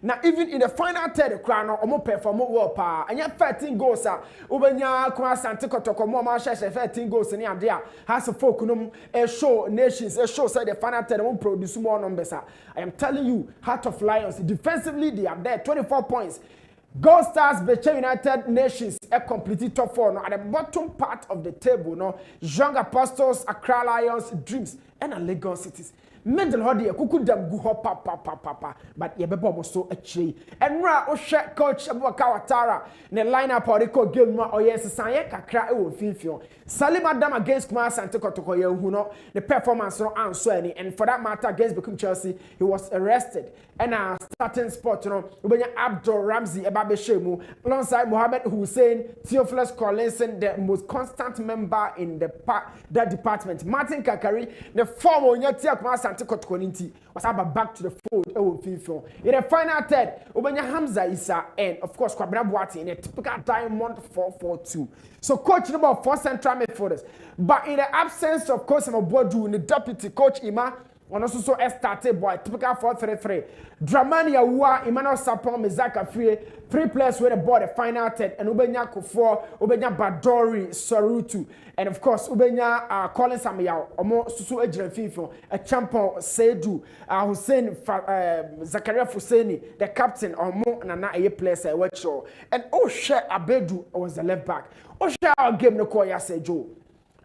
S10: Now even in the final third crown omo perform well pa and 13 goals ubenya kwa Asante Kotoko mo ma 13 goals ni ade a has folk no show Nations show say the final third won produce more numbers. I am telling you, Heart of Lions defensively they are there 24 points. Gold Stars, Beche United, Nations, a complete top 4 no, at the bottom part of the table. No, Young Apostles, Accra Lions, Dreams, and a Lagos Cities. Mental hodi kuku dem gu ho papa but ye bebo mo so achiri enra o hwe coach Abubakar Watara ne lineup or game no o yes sanye kakra e wo finfio Salim Adam against Kuma Asante Kotoko ye hu no the performance no anso any and for that matter against Bekum Chelsea he was arrested and a starting spot no ubenya Abdul Ramsey eba be shemu alongside Mohammed Hussein Theophilus Collinson the most constant member in that department Martin Kakari the former Onyatia Kuma Asante Kotoko was about back to the fold in the final third ubenya Hamza Isa and of course Kwabena Boateng in a typical diamond 4-4-2 so coach number 4 central midfielders but in the absence of coach Mabodu in the deputy coach Ima on also so started boy typical 4-3-3 Dramani Awuwa Emmanuel Sapon Mezaka Free 3 players with the ball the final third and ubenya Kofo ubenya Badori Sorutu and of course ubenya Colin Samuel omo susu ejira fifo a champion Seydou Hussein Zakaria Fuseni the captain omo nana aye players e watcho and Oshe Abedu was the left back Oshe game no call ya Sejo.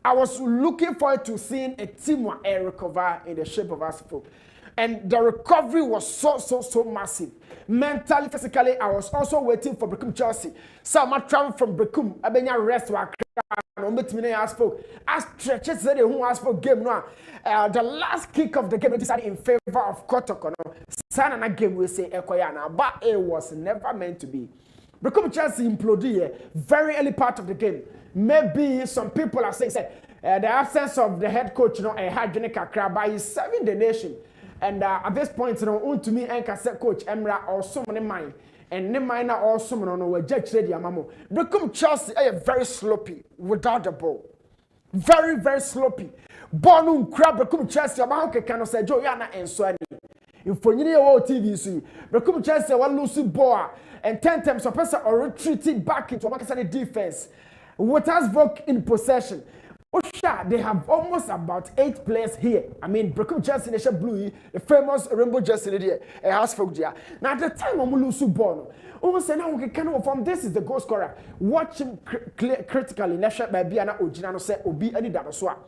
S10: I was looking forward to seeing a team recover in the shape of Asfo. And the recovery was so massive. Mentally, physically, I was also waiting for Brekum Chelsea. So I'm traveling from Brekum. I've been rest to Asfo. As stretches said who Asfo game now. The last kick of the game decided in favor of Kotoko. Sana game we say Ekoyana, but it was never meant to be. Brekum Chelsea imploded here, very early part of the game. Maybe some people are saying, The absence of the head coach, had Jenny Kakra, but he's serving the nation. And at this point, to me, and coach Emra or so many mine. And Nemina also were judge ready, Amamo. Become Chelsea very sloppy without the ball. Very, very sloppy. Bonum crab become Chelsea, Amaka can say Joanna and Swani. If for you know TV, become Chelsea, one lose ball, and 10 times a person or retreated back into a defense. What has Vok in possession? Osha, they have almost about 8 players here. I mean, Brooklyn Chelsea Nation Blue, the famous rainbow jersey there, a house folk there. Now, at the time, I'm lose ball. Almost now we can from this is the goal scorer. Watch him critically. Nasha by Biana Ojinano said, Obi any dinosaur.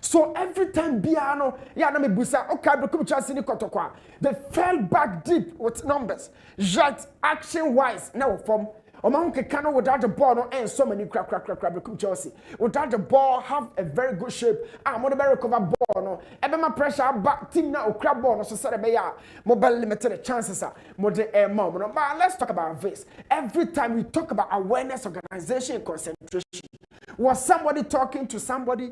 S10: So every time Biano, me busa, okay, Brooklyn Chelsea Nikotokwa, they fell back deep with numbers. Just action wise, now from. Omanke Kano without the ball no and so many crap Chelsea. Without the ball have a very good shape. More the recover ball no. Ebema pressure back team now crab ball no so say be ya mobile limited chances more the mom no. But let's talk about this. Every time we talk about awareness, organization, and concentration, was somebody talking to somebody?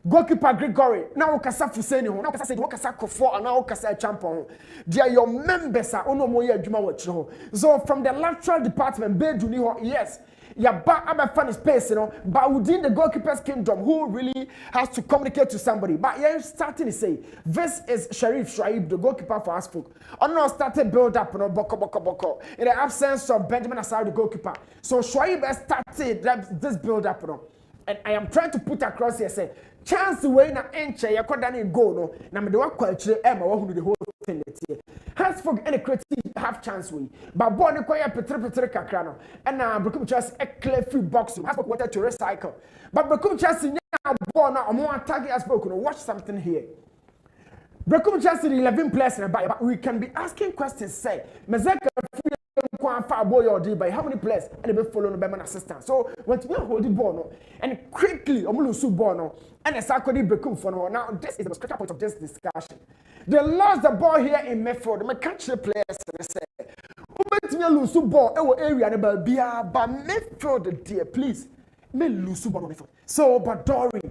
S10: Goalkeeper Gregory, now Kasa Fuseni, now Kasa Kasa Kofo, and now Kasa Champon. They are your members, are ono moya Juma Wacho. So from the lateral department, Beduni, yes, yeah, but I'm a funny space, but within the goalkeeper's kingdom, who really has to communicate to somebody. But yeah, starting to say, this is Sharif Shaib, the goalkeeper for us folk. On now started build up, boko. In the absence of Benjamin Asari, the goalkeeper. So Shaib has started this build up, and I am trying to put across here, say, chance way na enche ya kwada ni goal no na me de wakwa chire e ma wahunu the whole thing there has for any creative half chance way but ball ni kwaya petre kakra no and na Brooklyn Chelsea a clear free box has for wanted to recycle but Brooklyn Chelsea now ball na omo attack as for watch something here. Brooklyn Chelsea 11 players in but we can be asking questions say Mezeka how many players and they follow no assistant. So when we hold the ball no, and quickly lose ball no, and a Sakodi Bekum for no. Now this is the critical point of this discussion. They lost the ball here in midfield. They catch the players and say, "Who me lose ball? Ewo area ne ball bia, but midfield dear, please, me lose ball midfield." So Badori,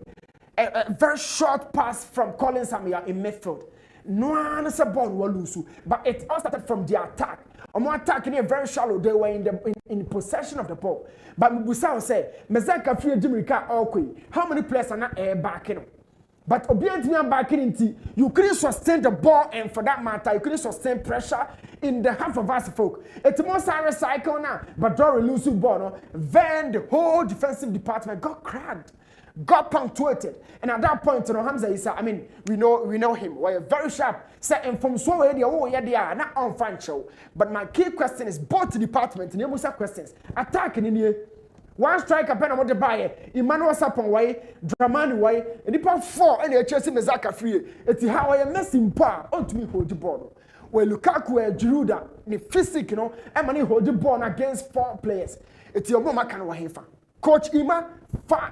S10: a very short pass from Collins Samia in midfield. No one is a ball will lose, but it all started from the attack. Attacking a very shallow, they were in possession of the ball. But Musa said, Mezaka free Jimrika Okwi. How many players are not backing? But obediently backing into you couldn't sustain the ball, and for that matter, you couldn't sustain pressure in the half of us folk. It's more recycle now, but Dory lose ball, no? Then the whole defensive department got cracked. Got punctuated, and at that point, Hamza Isa, I mean, we know him. We're very sharp. Set and from so area, they are not on fan show. But my key question is both departments. And Musa questions attacking in here. One striker pen on the buyer, Emmanuel Sapon way, Dramani way, and the 4 and the Chelsea Mezaka free. It's how I am messing part on to me hold the ball. Well, Lukaku and Giroud, the physical, and money hold the ball against 4 players. It's your mama can wahifa. Coach Ima,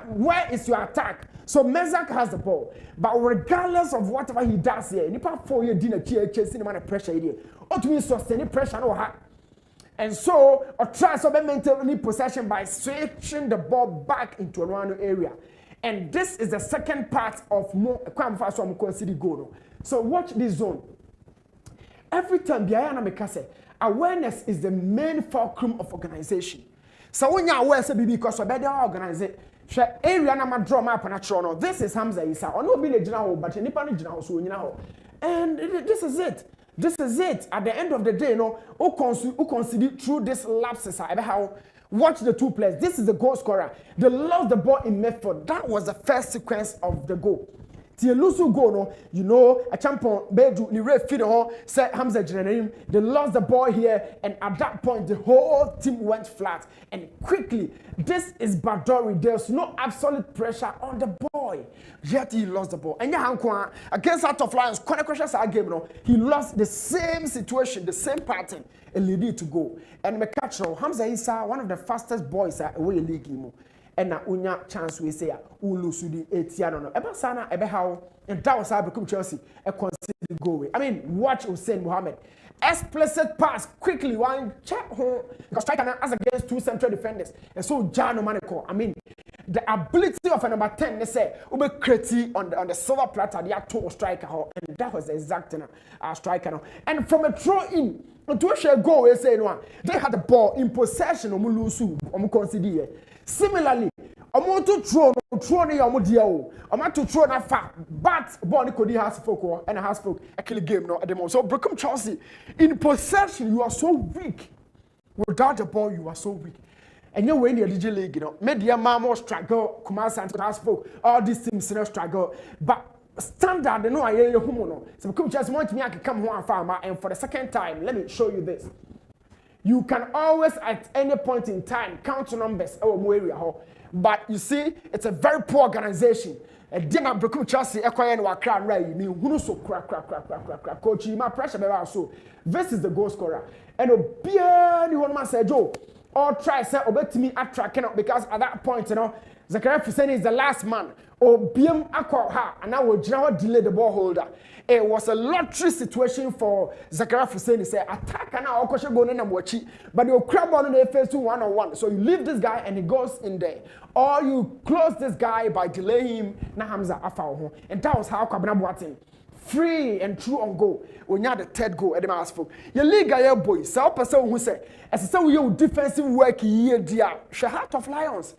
S10: where is your attack? So Mezak has the ball, but regardless of whatever he does here, Nipa 4 year dinner chasing him under pressure here. Or to me sustain pressure no hat. And so or try to maintain possession by switching the ball back into a random area. And this is the second part of more quite fast from consider goal. So watch this zone. Every time Biayana Mekase, awareness is the main fulcrum of organization. So when you are aware, because we better organize it. Area na draw map na no. This is Hamza Isa. Ono be le gina ho, but nipa no gina ho so nyina ho. And this is it. This is it. At the end of the day, no, who consider through this lapses how watch the 2 players. This is the goal scorer. They lost the ball in midfield. That was the first sequence of the goal. Tielusu go no, you know, a champion Bedu ni ref feed ho said Hamza Generim. They lost the ball here, and at that point the whole team went flat. And quickly, this is Badori. There's no absolute pressure on the boy. Yet he lost the ball. And yeah, against Out of Lions, game, no, he lost the same situation, the same pattern, and lead to go. And Mekacho, Hamza Isa, one of the fastest boys away league. And na unya chance we say ulu sudi etiano no eba sana ebe how and that was how become Chelsea a consider goal. I mean, watch Hussein Mohammed explicit pass quickly one check home because striker as against 2 central defenders and so Jano Maneko. I mean, the ability of a number 10, they say, ube create on the silver platter, they are two striker, and that was the exact striker. And from a throw in, to a goal, they say, no, they had the ball in possession, or lose, or consider. Similarly, I'm to throw near Omodio. I'm to throw that far, but Bonnie Cody has folk and has folk a kill game no at the moment. So Brooklyn Chelsea, in possession, you are so weak. Without the ball, you are so weak. And you're winning the DJ League, you know. Media Mamo struggle, Kumasi and has folk, all these teams struggle. But standard, you know, I hear you homo. So Brooklyn Chelsea want me to come home and farmer, and for the second time, let me show you this. You can always, at any point in time, count numbers or area. But you see, it's a very poor organization. A dinner Brooklyn Chelsea, Equine, Wakran, Ray, me, who so crack. Coach, my pressure, so this is the goal scorer. And anyone must say, Joe, or try say, obey me at track, because at that point, you know, Zachariah Fuseni is the last man. Or BM Akwa, and I will delay the ball holder. It was a lottery situation for Zachariah Fuseni. Say attack and now Okosha go in and watch it, but you crab on the face to 1-on-1. So you leave this guy and he goes in there, or you close this guy by delaying him. Na Hamza Afao, and that was how Kwabena Boateng free and true on goal. When you had the third goal at the Masfo, your league guy boy. So person who say as so you defensive work here, dear Shahat of Lions.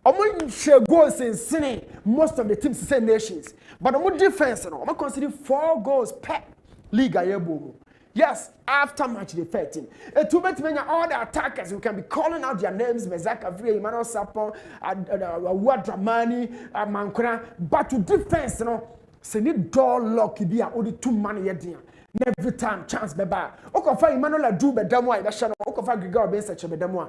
S10: Omo share goals in Sine, most of the teams say nations. But omo defense no, omo consider 4 goals per league ayebo. Yes, after match the 13. To bet many all the attackers who can be calling out their names, Mezaka Vri, Emmanuel Sapon, Wadramani, Mankona, but to defense no, say need door lock be only 2 man here. Every time chance beba. Okofa Emmanuel do bedamo I beshano. Okofa Grigor ben such a bedamo.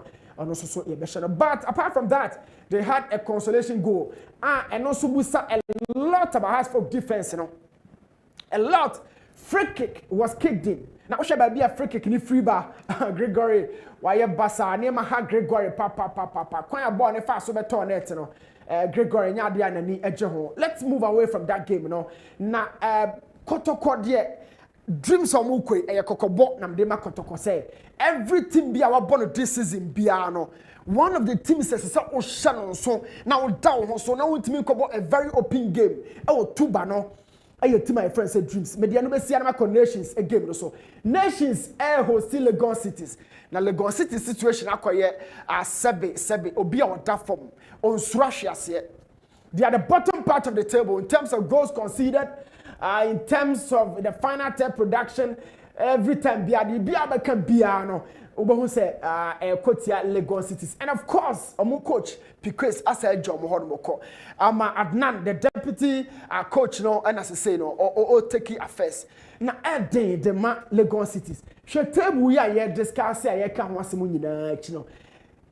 S10: So but apart from that, they had a consolation goal. And also Busa a lot about Hasbrook defense, you know. A lot. Free kick was kicked in. Now should be a free kick in the free bar. Gregory, why you basa near my heart Gregory papa. Quite born a fast over tornet, you know. Gregory Nyadian and Ejeho. Let's move away from that game, you know. Now Kotoko dear. Dreams of Mukwe a Kokobo Namdema Kotoko say every team be our born this season Biano. One of the teams says so Shannon so now down so now with me a very open game. Oh two bano. I team my friends said dreams. Mediano Messiana Nations a game so. Nations air host Legon cities. Now Legon City situation acquire Sebe Obi on that form on Srashias yet. They are the bottom part of the table in terms of goals conceded. In terms of the final third production, every time Biabi can Biano, Ubo say Kotia Legon cities. And of course, coach Piquet as a job Mohormoko. Adnan, the deputy coach no and as I say no or taking affairs. Now day the Legon cities. Shetem we are here discussing I can once munina, you know.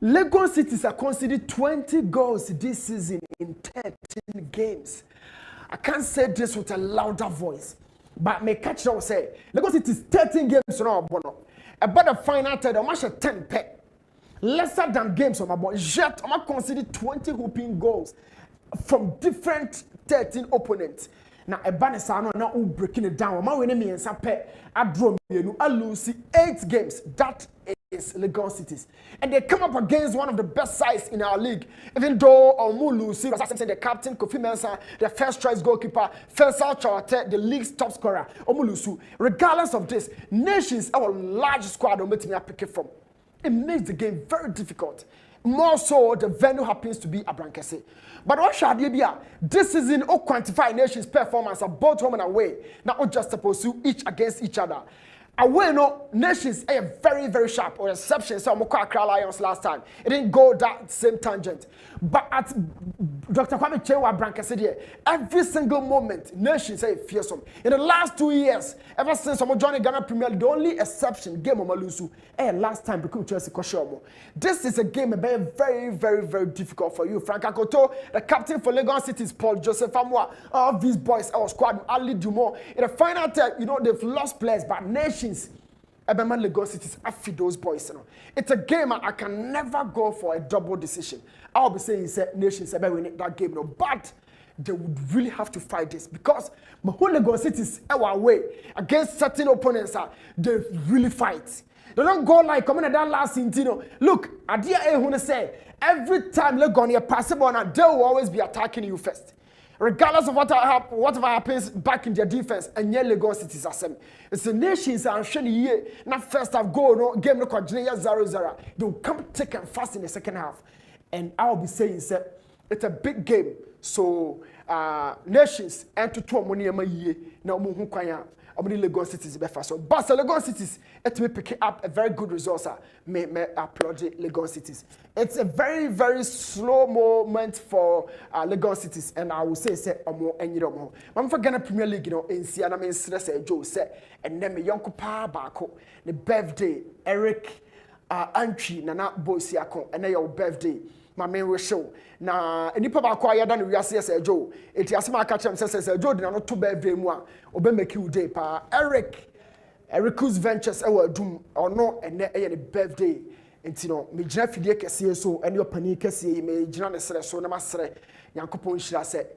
S10: Legon cities are considered 20 goals this season in 13 games. I can't say this with a louder voice, but may catch you say, because it is 13 games now, about the final third, I'm actually 10 pet. Lesser than games on my boy. Yet, I'm consider 20 whooping goals from different 13 opponents. Now, a banner now breaking it down. My winning me and Sape, I draw me, I lose 8 games. That is Legon cities. And they come up against one of the best sides in our league. Even though Omulu, the captain, Kofi Mensah, the first choice goalkeeper, Faisal Chawate, the league's top scorer, Omulusu. Regardless of this, Nations, our large squad, will make me pick it from. It makes the game very difficult. More so, the venue happens to be Abrankese. But what shall be? This season, all quantify Nations' performance of both home and away. Now, not just supposed to each against each other. Away, no, Nations are very, very sharp, or exception. So, Accra Lions last time. It didn't go that same tangent. But at Dr. Kwame Chewa Branca said here, every single moment, Nations are fearsome. In the last 2 years, ever since Johnny Ghana Premier League, the only exception, game of Malusu, last time, because Chelsea Koshomo. This is a game very, very, very difficult for you. Frank Akoto, the captain for Legon Cities, Paul Joseph Amwa, all these boys, our squad, Ali Dumont. In the final third, you know, they've lost players, but Nations, Eberman Legon Cities, I feed those boys. You know. It's a game I can never go for a double decision. I'll be saying Nations are winning that game, no, but they would really have to fight this because Legon Cities are away against certain opponents. They really fight. They don't go like coming at that last Intino. Look, Adia Ehune say every time Legon you pass it on, they will always be attacking you first. Regardless of whatever happens back in their defense, and yet Lagos City is assembly. It's the nations are showing here. Not first half goal, no game, no continue 0-0. They will come thick and fast in the second half. And I'll be saying, sir, it's a big game. So, nations and to 2 money a year. Now, Muhukwaya. Lagos Cities befa so but Lagos Cities it may pick up a very good result may applaud Lagos Cities. It's a very very slow moment for Lagos Cities and I will say omo enyiromo mam for Ghana Premier League in Siana men stress Joe say and then me yonko pa baako the birthday Eric Antwi Nana Bosiako and your birthday my main show na enipa ba kwa yada no wiase say Joe eti asema aka chem say Joe de na no to birthday mu a obe make you day pa Ericus Ventures ewa dum ono ene eye ne birthday enti no me gina fidie kese so ene opani kese me gina ne sere so na masere yankopon hira say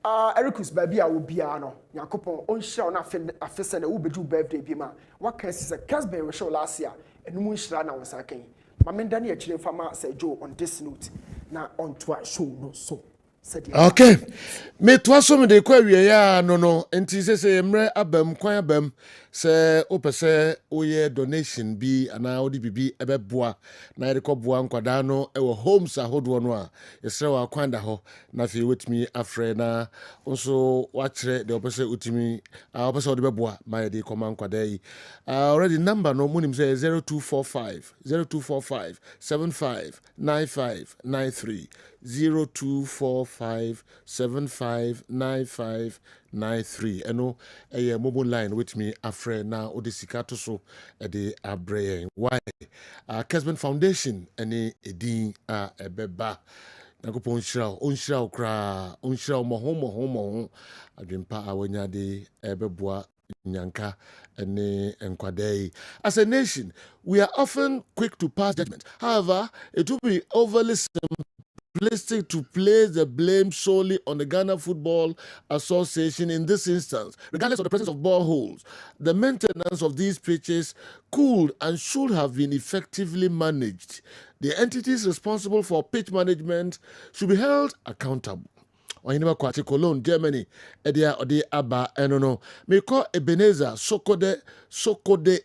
S10: Ericus baby a wo bia no yankopon on hira na afese na wo bedu birthday bi ma waka say Kessben we show last year enu mu hira na wonsa kan Mamenda ni achire fama say Joe on this note na on to a show no so
S8: okay me to aso me de kwa wie ya no enti se emre abam kwan abam se opese oye donation bi ana odi bibi ebeboa na yede koboa nkwada no ewo homes ahodo no a yesre wa kwanda ho na fi wetimi afre na nso wachire de opese utimi opese odi beboa ma yede koma nkwada yi already number no munim say 0245 759593 0245759593 eno mobile line with me afre na odisika to so de abrey why Kessben Foundation any edin ebeba nakopon onhira kra onhira mo adwempa awanya de ebeboa nyanka ene enkwadai. As a nation, we are often quick to pass judgment. However, it would be overly simplistic to place the blame solely on the Ghana Football Association in this instance. Regardless of the presence of boreholes, the maintenance of these pitches could and should have been effectively managed. The entities responsible for pitch management should be held accountable. Oyinba Kwati Cologne, Germany, Edia Ode Aba Enono. Meko Ebenezer Sokode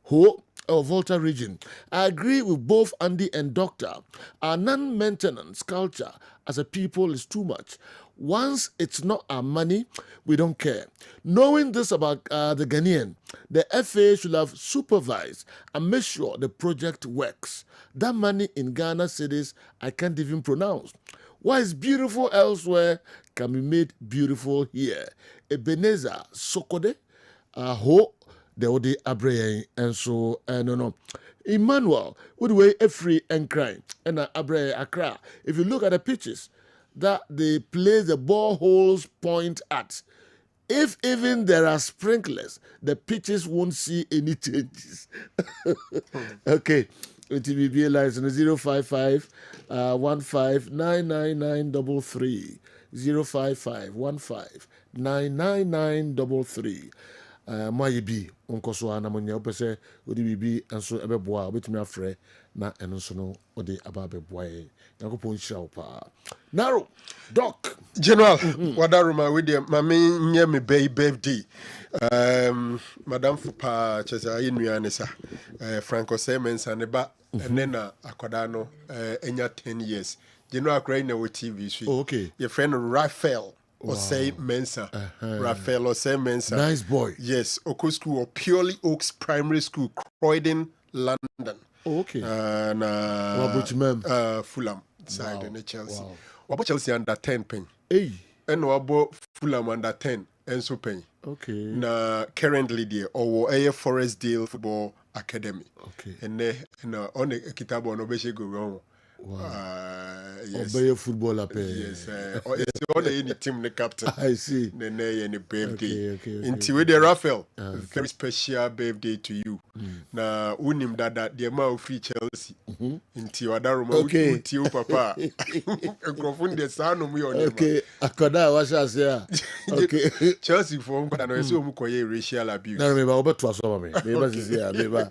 S8: Ho of Volta region. I agree with both Andy and Doctor. Our non-maintenance culture as a people is too much. Once it's not our money, we don't care. Knowing this about the Ghanaian, the FA should have supervised and made sure the project works. That money in Ghana cities, I can't even pronounce. What is beautiful elsewhere can be made beautiful here. Ebenezer Sokode, Ho, the Ode Abreye, and so, no. Emmanuel, would weigh a free and crying, and Abreye Accra. If you look at the pitches that they play the boreholes point at, if even there are sprinklers, the pitches won't see any changes. Okay. TBB license 055 1599933 055 1599933 Mayibi onkoso anamonya opese odi bibi enso ebeboa obetumi afre na eno so no odi ababeboa e yakopon hira pa naro doc
S9: general wadaruma with them mama nye me birthday madam fupa chesa yinua ne sa Franco Siemens and ba nena akoda no enya 10 years general akra na wo TV so
S8: okay
S9: your friend Raphael or say Mensa Raphael or say Mensa
S8: nice boy
S9: yes Oko School or Purely Oaks Primary School Croydon London
S8: okay
S9: na Fulham side in Chelsea wabo Chelsea under 10 pen and wabo Fulham under 10 enso pen
S8: okay
S9: na currently there or a Forest Dale Football Academy
S8: okay
S9: and on the kitabo no be go wrong Yes.
S8: Obey footballer pay.
S9: Yes. It's all any team the captain.
S8: I see.
S9: The any birthday.
S8: Okay.
S9: Into with the Raphael. Very special birthday to you. Na unim dada the amount free Chelsea. Into Wadaruma uti papa. Ekrofun de sano mu on.
S8: Okay. Akoda what shall say? Okay.
S9: Chelsea for and I so mu koye racial abuse.
S8: No, me ba obe to aso me. Me ba sisi ya, me ba.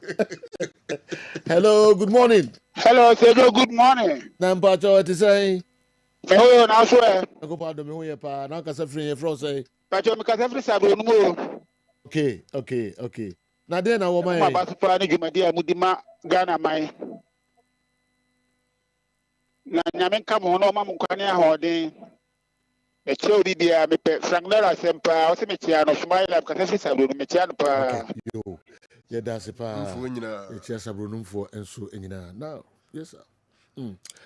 S8: Hello, good morning.
S19: Hello, Sejo, good morning.
S8: Nampa cho what say?
S19: Me ho na so e.
S8: Ako pa do me ho ye pa, na ka sa free ye from say.
S19: Pa cho me ka sa free sabro no mo.
S8: Okay. Na dey na wo man.
S19: Ma ba so pa ni jumadi a mudima Ghana mai. Na nyame ka mo no ma mo kwane ahoden. Me che odi bia me pe Frank Lara sempa, o se me chia no smile life ka sa free sabro no me chia no pa.
S8: Okay, yo. Yeah, that's it pa. E chia sabro no mfo enso enyina. Now, yes sir.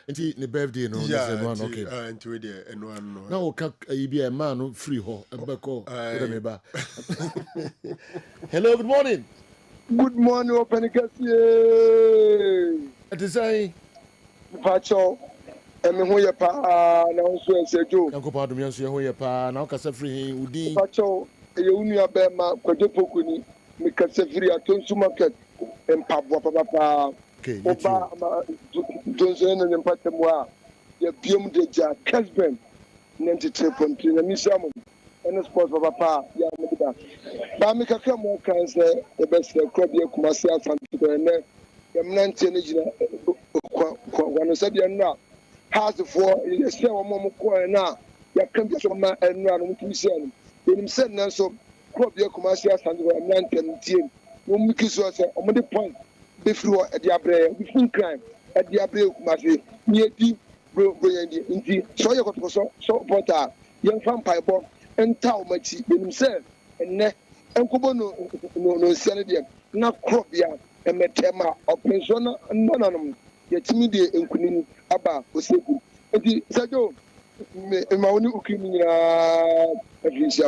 S8: Nti ne birthday no say no okay.
S9: Nti we dey eno no.
S8: Na o ka be a man no free ho ebeko me ba. Hello, good morning.
S20: Good morning, Open Kessben.
S8: It is say
S20: Pacho. Me ho ye pa na so Sejo.
S8: Yanko pa do me so ye ho ye pa na o ka sa free udi.
S20: Pacho e unu aba ma kwaje pokuni me ka sa free atonsu market empabo papa.
S8: Okay,
S20: Oba Johnson and Empatemwa, your Pium de Ja, Kessben, 93.3, and Missamum, and a sport of Papa, Yamada. Bamika Kamo can say the best crop your commercial fund to the net, the 19 one said you're not. Has the four, you say one more coin now, you can get some man and run with Michelle. When him said so, crop your commercial fund to the 19, no Mickey was on the point. Before at the abre, before crime at the abre, Masi, near deep, bro, indeed. So you got so porter, young vampire bomb, and Tau Machi, in himself, and ne, and Kubono, no sanity, not crop ya, and Metema, or Pensiona, and none yet me de in Kunin, Abba, was able. And the Sajo, my only Ukimina, at least,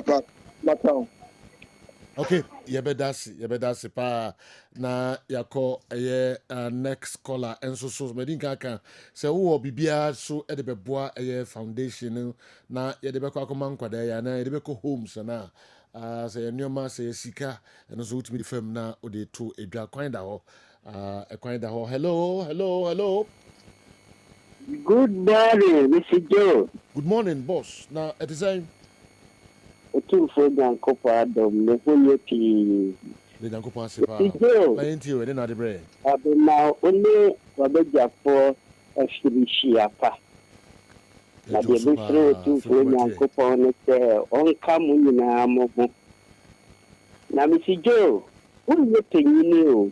S20: Matau.
S8: Okay, yebedasi pa na yako next caller enso so medinka kan se wo bibia so e de beboa foundation na ye de beko akoma nkwada ya na ye de beko homes na se enoma se sika eno so utimi fam na o de to edwa kwan da ho hello
S21: Good morning, Mr. Joe.
S8: Good morning, boss. Na at the same
S21: Otumfo Nyankopo Adam ne hoye pi.
S8: Le Nyankopo asepa. Bayenti we na de bre.
S21: Abema only wabeja for ashirishia. Na de befro Otumfo Nyankopo ne se onka mu nyina amogo. Na Mr. Joe, uye penyini o.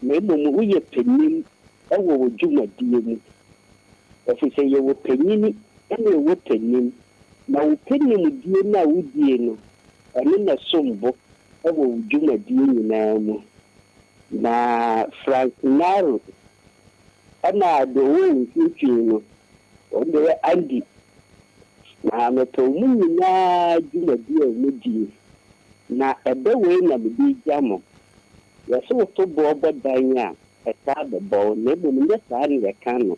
S21: Me mo uye penyini ewo wodwumadie mu. Efise ye wo penyini ene wo penyini. Na upeni mudie na udie no ene na sombo ewo udwumadie nyinaa mu na Frank Naro ana do won fifi no onde Andy na meto mu nyinaa dwumadie mudie na ebe we na bibi jamo yaso to bo bodan a eta de bo na ebo mu nesa ari re kan no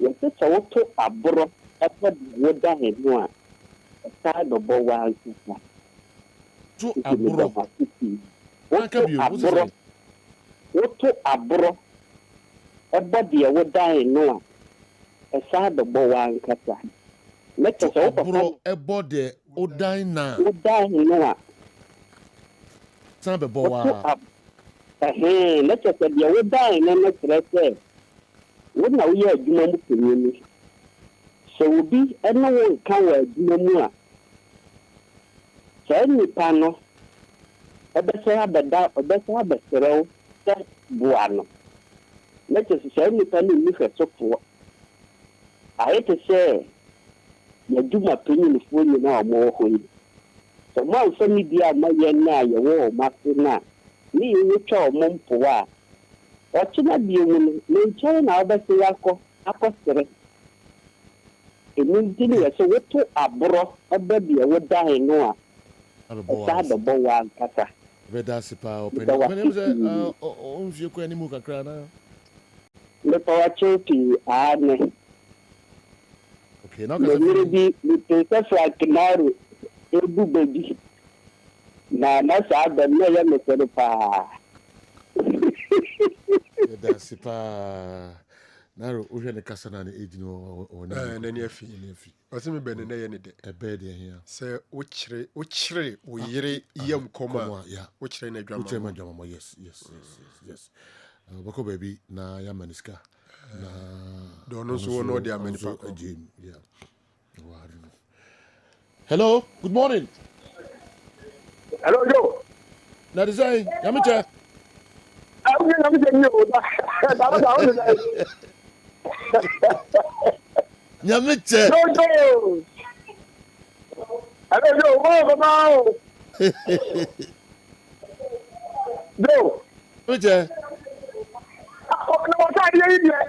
S21: yaso to to aboro ebe woda he no a side of Bowa
S8: to abro.
S21: What to abro? A body a would die no. A side of Bowa and Cata. Let us open
S8: a body or die now.
S21: Would die no.
S8: Some Bowa.
S21: Let us say you would die and let's say. What now we are doing community. So be anyone can wear no Sani pano, obese abesero, se buano. Let us say ni pano ni fesofo. I hate to say, you do my opinion if you know more holy. So more funny dear my na your war master na. Me you chow mum for wa. What should I be a woman? No China obese akosere. It means dinner so what to abro, a baby, a would die no. Sada Bowa and Kata.
S8: Vedasipa open. My name is on you any muka crana.
S21: The power choki, Anne,
S8: Okay, now
S21: maybe the flag now ebu baby. Na sa da me ya me so pa.
S8: That's pa. Naro uhwe ne kasa na age no oni.
S9: Nani afi. Ose me bene na ye ne de.
S8: Ebe de here.
S9: Say wo kyere wo yere yam koma. Wo kyere na dwama.
S8: Wo kyere na dwama. Yes. Bako baby na ya maniska. Na
S9: dono so wono de amanipa ko.
S8: Yeah. Hello, good morning.
S20: Hello, Joe.
S8: Na design, yamiche. Yamiche.
S20: Joe. Hello, Joe. Wow, Joe.
S8: Yamiche.
S20: No,